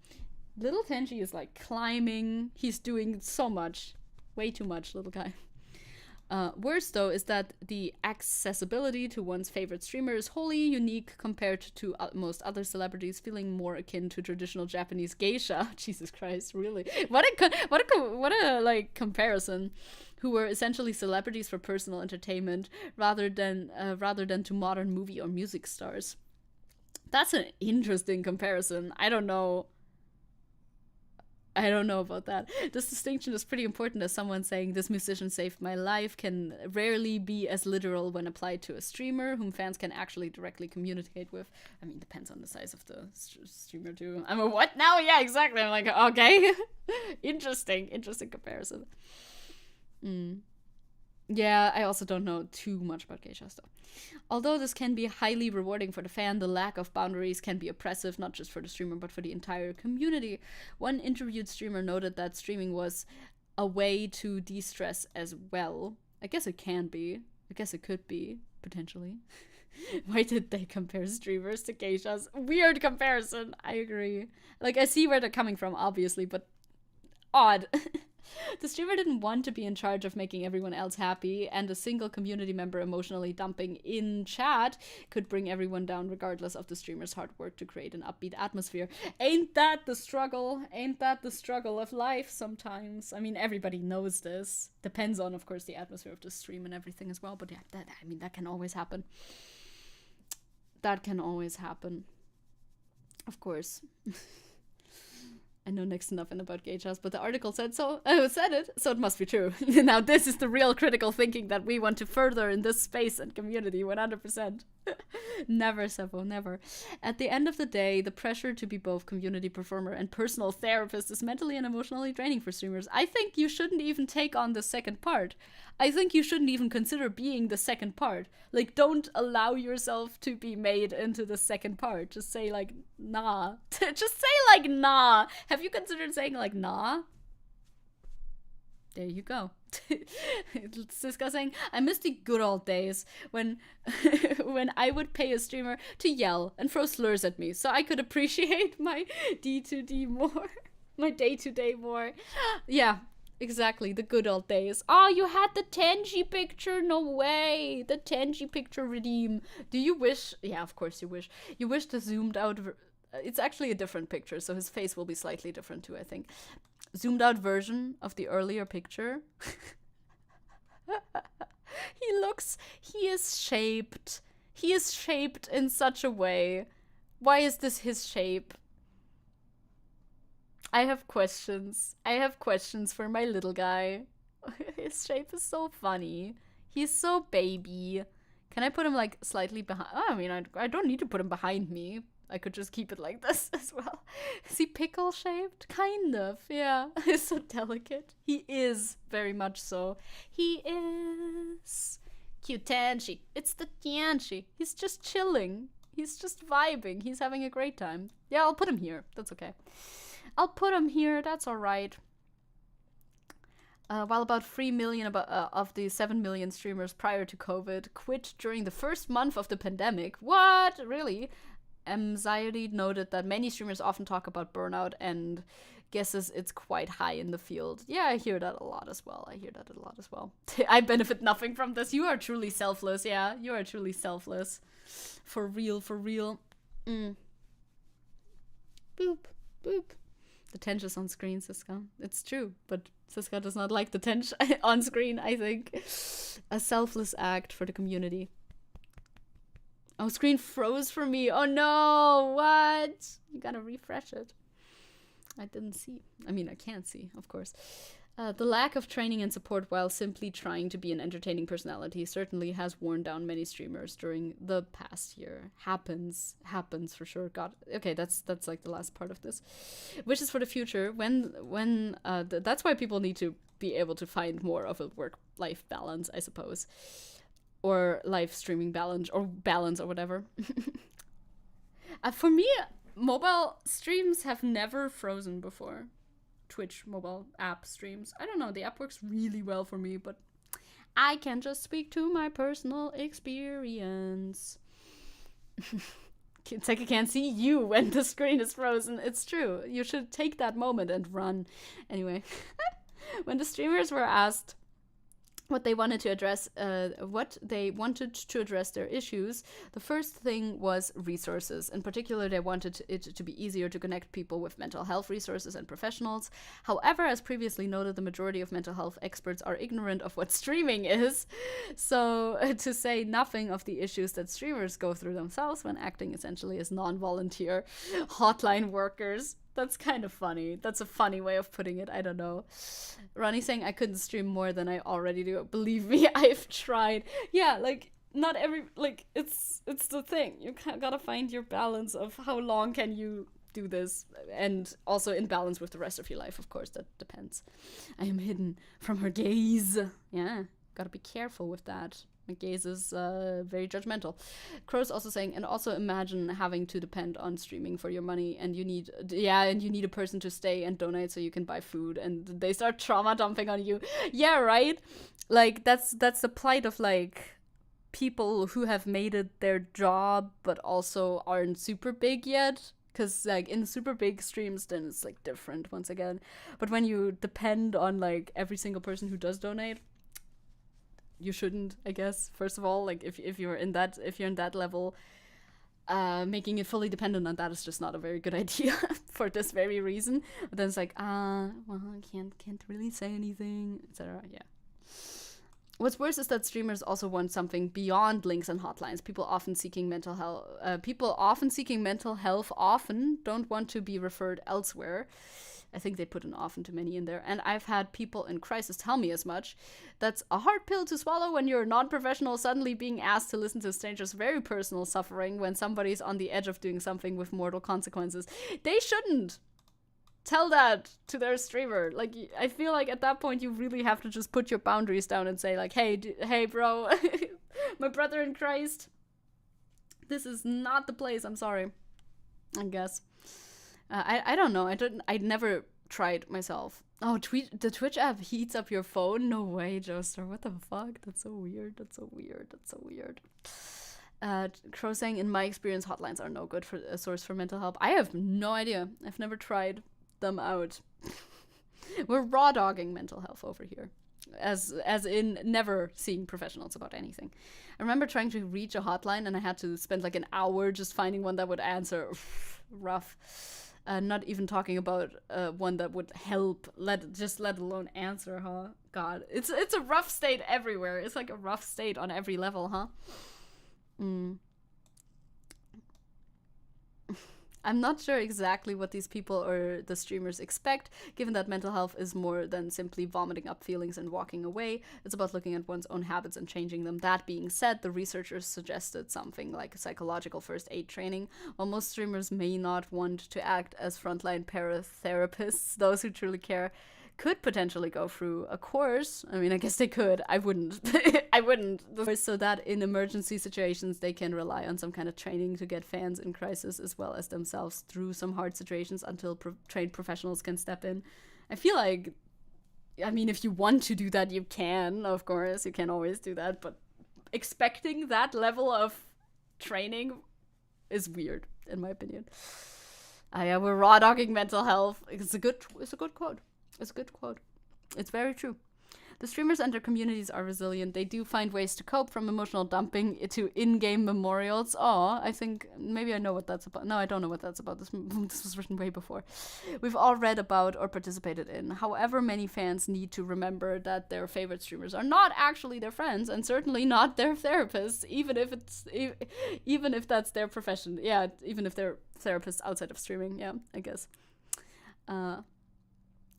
Little Tenji is, like, climbing. He's doing so much. Way too much, little guy. Worse, though, is that the accessibility to one's favorite streamer is wholly unique compared to most other celebrities, feeling more akin to traditional Japanese geisha. Jesus Christ, really? What a like comparison. Who were essentially celebrities for personal entertainment rather than to modern movie or music stars. That's an interesting comparison. I don't know about that. This distinction is pretty important, as someone saying this musician saved my life can rarely be as literal when applied to a streamer whom fans can actually directly communicate with. I mean, depends on the size of the streamer too. I'm a what now? Yeah, exactly. I'm like, okay. Interesting comparison. Yeah, I also don't know too much about geisha stuff. Although this can be highly rewarding for the fan, the lack of boundaries can be oppressive, not just for the streamer, but for the entire community. One interviewed streamer noted that streaming was a way to de-stress as well. I guess it can be. I guess it could be, potentially. Why did they compare streamers to geishas? Weird comparison, I agree. Like, I see where they're coming from, obviously, but odd. The streamer didn't want to be in charge of making everyone else happy, and a single community member emotionally dumping in chat could bring everyone down regardless of the streamer's hard work to create an upbeat atmosphere. Ain't that the struggle? Ain't that the struggle of life sometimes? I mean, everybody knows this. Depends on, of course, the atmosphere of the stream and everything as well, but yeah, that can always happen. That can always happen. Of course. I know next to nothing about geishas, but the article said so. Said it, so it must be true. Now, this is the real critical thinking that we want to further in this space and community, 100%. Never, Seppo, never. At the end of the day, the pressure to be both community performer and personal therapist is mentally and emotionally draining for streamers. I think you shouldn't even take on the second part. I think you shouldn't even consider being the second part. Like, don't allow yourself to be made into the second part. Just say, like, nah. Just say, like, nah. Have you considered saying, like, nah? There you go. It's disgusting. I miss the good old days when I would pay a streamer to yell and throw slurs at me so I could appreciate my D2D more, my day-to-day more. Yeah, exactly, the good old days. Oh, you had the Tenji picture? No way. The Tenji picture redeem. Do you wish? Yeah, of course you wish. You wish the zoomed out... It's actually a different picture, so his face will be slightly different too, I think. Zoomed out version of the earlier picture. He is shaped. He is shaped in such a way. Why is this his shape? I have questions. I have questions for my little guy. His shape is so funny. He's so baby. Can I put him like slightly behind? Oh, I mean, I don't need to put him behind me. I could just keep it like this as well. Is he pickle shaped? Kind of, yeah. He's so delicate. He is very much so. He is. Cute Tenji. It's the Tenji. He's just chilling. He's just vibing. He's having a great time. Yeah, I'll put him here. That's okay. I'll put him here. That's all right. While about 3 million of the 7 million streamers prior to COVID quit during the first month of the pandemic. What? Really? Anxiety noted that many streamers often talk about burnout and guesses it's quite high in the field. Yeah, I hear that a lot as well. I benefit nothing from this. You are truly selfless. Yeah, you are truly selfless. For real, for real. Boop, boop. The tension is on screen, Siska. It's true, but Siska does not like the tension on screen, I think. A selfless act for the community. Oh, screen froze for me. Oh no, what? You gotta refresh it. I didn't see. I mean, I can't see, of course. The lack of training and support while simply trying to be an entertaining personality certainly has worn down many streamers during the past year. Happens for sure. God, okay, that's like the last part of this. Wishes for the future. That's why people need to be able to find more of a work-life balance, I suppose, or live streaming balance or whatever. For me, mobile streams have never frozen before. Twitch mobile app streams. I don't know, the app works really well for me, but I can just speak to my personal experience. Zecke can't see you when the screen is frozen. It's true. You should take that moment and run. Anyway, when the streamers were asked what they wanted to address their issues, the first thing was resources. In particular, they wanted it to be easier to connect people with mental health resources and professionals. However, as previously noted, the majority of mental health experts are ignorant of what streaming is. So to say nothing of the issues that streamers go through themselves when acting essentially as non-volunteer hotline workers. That's kind of funny. That's a funny way of putting it. I don't know. Ronnie saying I couldn't stream more than I already do. Believe me, I've tried. Yeah, like not every it's the thing. You gotta find your balance of how long can you do this, and also in balance with the rest of your life. Of course, that depends. I am hidden from her gaze. Yeah, gotta be careful with that. My gaze is very judgmental. Crow's also saying, and also imagine having to depend on streaming for your money, and you need a person to stay and donate so you can buy food, and they start trauma dumping on you. Yeah, right? Like that's the plight of like people who have made it their job but also aren't super big yet. Because like in super big streams, then it's like different once again. But when you depend on like every single person who does donate, you shouldn't, I guess. First of all, like if you're in that level, making it fully dependent on that is just not a very good idea for this very reason. But then it's like, well, I can't really say anything, etc. Yeah. What's worse is that streamers also want something beyond links and hotlines. People often seeking mental health often don't want to be referred elsewhere. I think they put an often too many in there. And I've had people in crisis tell me as much. That's a hard pill to swallow when you're a non-professional suddenly being asked to listen to strangers' very personal suffering when somebody's on the edge of doing something with mortal consequences. They shouldn't tell that to their streamer. Like, I feel like at that point you really have to just put your boundaries down and say like, hey bro, my brother in Christ, this is not the place. I'm sorry, I guess. I don't know. I never tried myself. Oh, the Twitch app heats up your phone? No way, Joester. What the fuck? That's so weird. Crow saying, in my experience, hotlines are no good for a source for mental help. I have no idea. I've never tried them out. We're raw dogging mental health over here. As in never seeing professionals about anything. I remember trying to reach a hotline and I had to spend like an hour just finding one that would answer. Rough. Not even talking about one that would help, let alone answer, huh? God, it's a rough state everywhere. It's like a rough state on every level, huh? I'm not sure exactly what these people or the streamers expect, given that mental health is more than simply vomiting up feelings and walking away. It's about looking at one's own habits and changing them. That being said, the researchers suggested something like psychological first aid training. While most streamers may not want to act as frontline paratherapists, those who truly care could potentially go through a course. I mean, I guess they could. I wouldn't. I wouldn't. So that in emergency situations, they can rely on some kind of training to get fans in crisis as well as themselves through some hard situations until trained professionals can step in. I feel like, I mean, if you want to do that, you can, of course. You can always do that. But expecting that level of training is weird, in my opinion. Yeah, we're raw dogging mental health. It's a good quote. It's a good quote. It's very true. The streamers and their communities are resilient. They do find ways to cope, from emotional dumping to in-game memorials. Oh, I think maybe I know what that's about. No, I don't know what that's about. This was written way before. We've all read about or participated in. However, many fans need to remember that their favorite streamers are not actually their friends, and certainly not their therapists, even if that's their profession. Yeah, even if they're therapists outside of streaming. Yeah, I guess.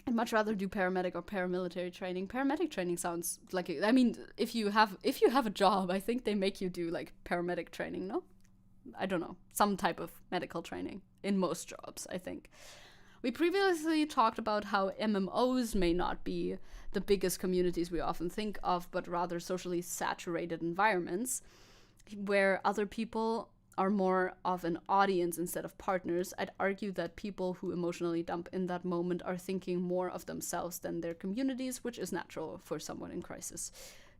I'd much rather do paramedic or paramilitary training. Paramedic training sounds like, I mean, if you have a job, I think they make you do like paramedic training, no? I don't know. Some type of medical training in most jobs, I think. We previously talked about how MMOs may not be the biggest communities we often think of, but rather socially saturated environments where other people are more of an audience instead of partners. I'd argue that people who emotionally dump in that moment are thinking more of themselves than their communities, which is natural for someone in crisis.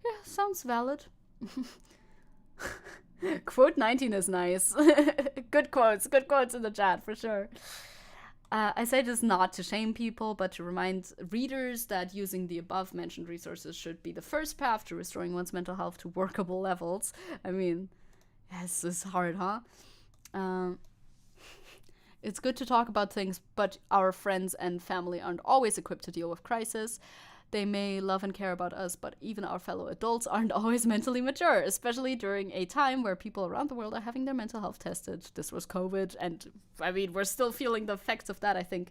Yeah, sounds valid. Quote 19 is nice. Good quotes in the chat, for sure. I say this not to shame people, but to remind readers that using the above-mentioned resources should be the first path to restoring one's mental health to workable levels. I mean, yes, it's hard, huh? It's good to talk about things, but our friends and family aren't always equipped to deal with crisis. They may love and care about us, but even our fellow adults aren't always mentally mature, especially during a time where people around the world are having their mental health tested. This was COVID, and I mean, we're still feeling the effects of that, I think.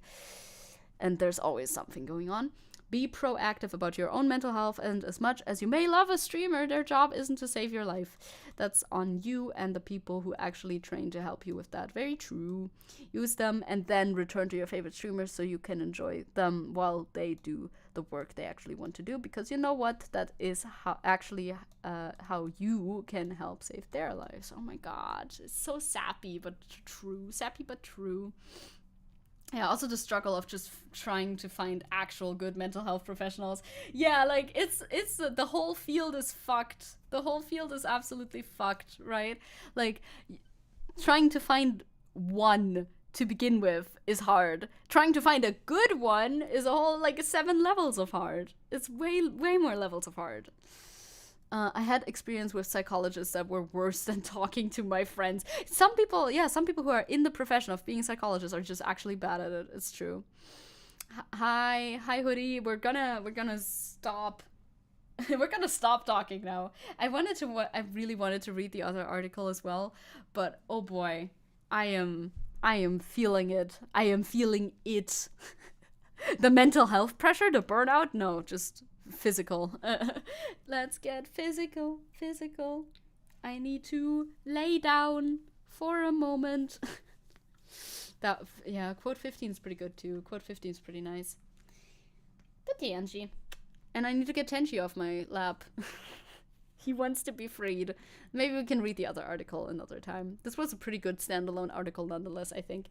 And there's always something going on. Be proactive about your own mental health, and as much as you may love a streamer, their job isn't to save your life. That's on you and the people who actually train to help you with that. Very true. Use them and then return to your favorite streamers so you can enjoy them while they do the work they actually want to do, because you know what? That is how you can help save their lives. Oh my god. It's so sappy but true. Sappy but true. Yeah, also the struggle of just trying to find actual good mental health professionals. Yeah, like it's the whole field is fucked. The whole field is absolutely fucked, right? Like trying to find one to begin with is hard. Trying to find a good one is a whole like 7 levels of hard. It's way more levels of hard. I had experience with psychologists that were worse than talking to my friends. Some people who are in the profession of being psychologists are just actually bad at it. It's true. Hi Hoodie. We're gonna stop. We're gonna stop talking now. I really wanted to read the other article as well, but oh boy, I am feeling it. I am feeling it. The mental health pressure, the burnout. No, just physical. Let's get physical. I need to lay down for a moment. Quote 15 is pretty good too. Quote 15 is pretty nice. The Tenchi. And I need to get Tenchi off my lap. He wants to be freed. Maybe we can read the other article another time. This was a pretty good standalone article nonetheless, I think.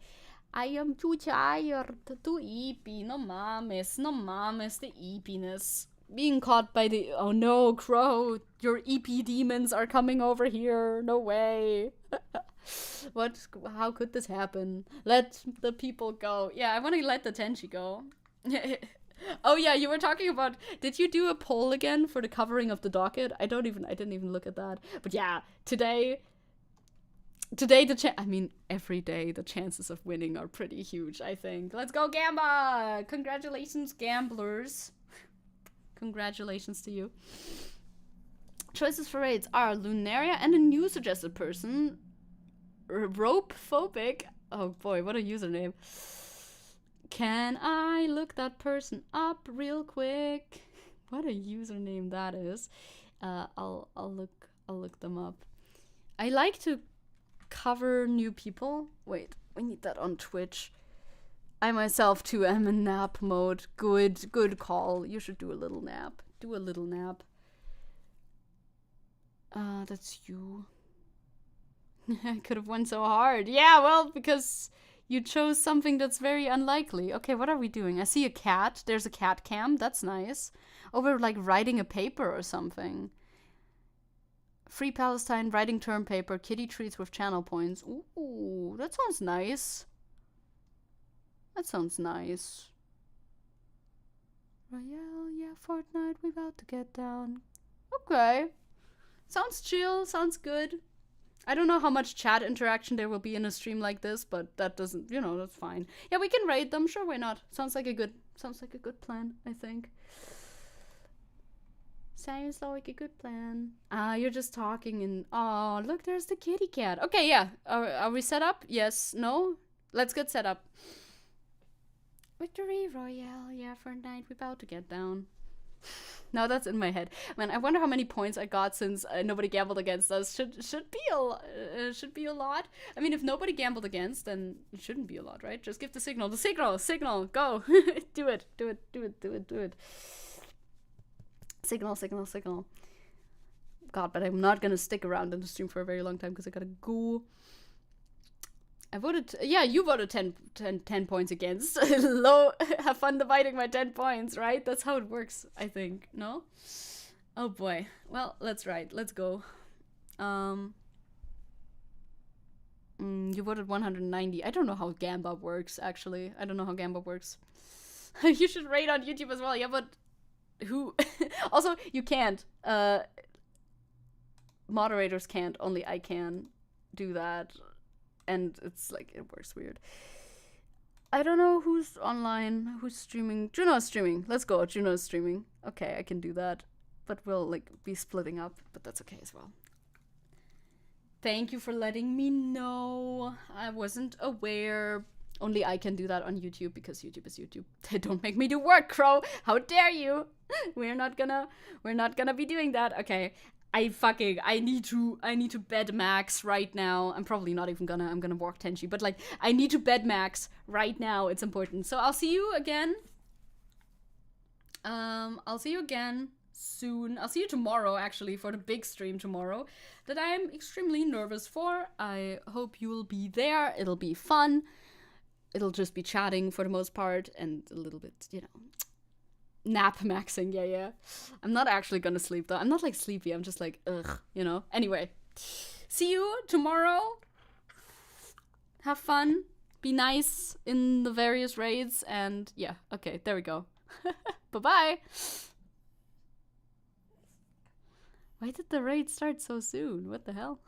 I am too tired, too eepy. No mames, the eepiness. Being caught by the, oh no, Crow, your EP demons are coming over here. No way. How could this happen? Let the people go. Yeah, I want to let the Tenchi go. Oh yeah, you were talking about, did you do a poll again for the covering of the docket? I didn't even look at that. But yeah, today every day the chances of winning are pretty huge, I think. Let's go Gamba! Congratulations, gamblers. Congratulations to you. Choices for raids are Lunaria and a new suggested person. Rope phobic. Oh boy, what a username. Can I look that person up real quick? What a username that is. I'll look them up. I like to cover new people. Wait, we need that on Twitch. I myself too am in nap mode. Good call. You should do a little nap. That's you. I could have won so hard. Yeah, well, because you chose something that's very unlikely. Okay, what are we doing? I see a cat. There's a cat cam. That's nice. Oh, we're like writing a paper or something. Free Palestine, writing term paper, kitty treats with channel points. Ooh, that sounds nice. That sounds nice. Royale, yeah, Fortnite, we about to get down. Okay. Sounds chill, sounds good. I don't know how much chat interaction there will be in a stream like this, but that doesn't, you know, that's fine. Yeah, we can raid them, sure, why not? Sounds like a good plan, I think. Sounds like a good plan. You're just talking and oh, look, there's the kitty cat. Okay, yeah. Are we set up? Yes, no? Let's get set up. Victory Royale, yeah, Fortnite, we're about to get down. Now that's in my head. Man, I wonder how many points I got since nobody gambled against us. Should be a lot. I mean, if nobody gambled against, then it shouldn't be a lot, right? Just give the signal. The signal, go. do it. Signal. God, but I'm not gonna stick around in the stream for a very long time because I gotta go. I voted, yeah, you voted 10 points against. Low, have fun dividing my 10 points, right? That's how it works, I think, no? Oh boy. Well, let's write. Let's go. You voted 190. I don't know how Gamba works, actually. I don't know how Gamba works. You should rate on YouTube as well. Yeah, but who? Also, you can't. Moderators can't. Only I can do that. And it's like, it works weird. I don't know who's online, who's streaming. Juno is streaming. Let's go. Juno is streaming. Okay, I can do that. But we'll like be splitting up, but that's okay as well. Thank you for letting me know. I wasn't aware. Only I can do that on YouTube because YouTube is YouTube. Don't make me do work, Crow. How dare you? We're not gonna be doing that. Okay. I need to bed max right now. I'm probably not even I'm gonna walk Tenchi, but like, I need to bed max right now. It's important. So I'll see you again. I'll see you again soon. I'll see you tomorrow, actually, for the big stream tomorrow that I am extremely nervous for. I hope you will be there. It'll be fun. It'll just be chatting for the most part and a little bit, you know, nap maxing, yeah. I'm not actually gonna sleep though. I'm not like sleepy, I'm just like, ugh, you know. Anyway, see you tomorrow. Have fun. Be nice in the various raids and yeah, okay, there we go. Bye-bye. Why did the raid start so soon? What the hell?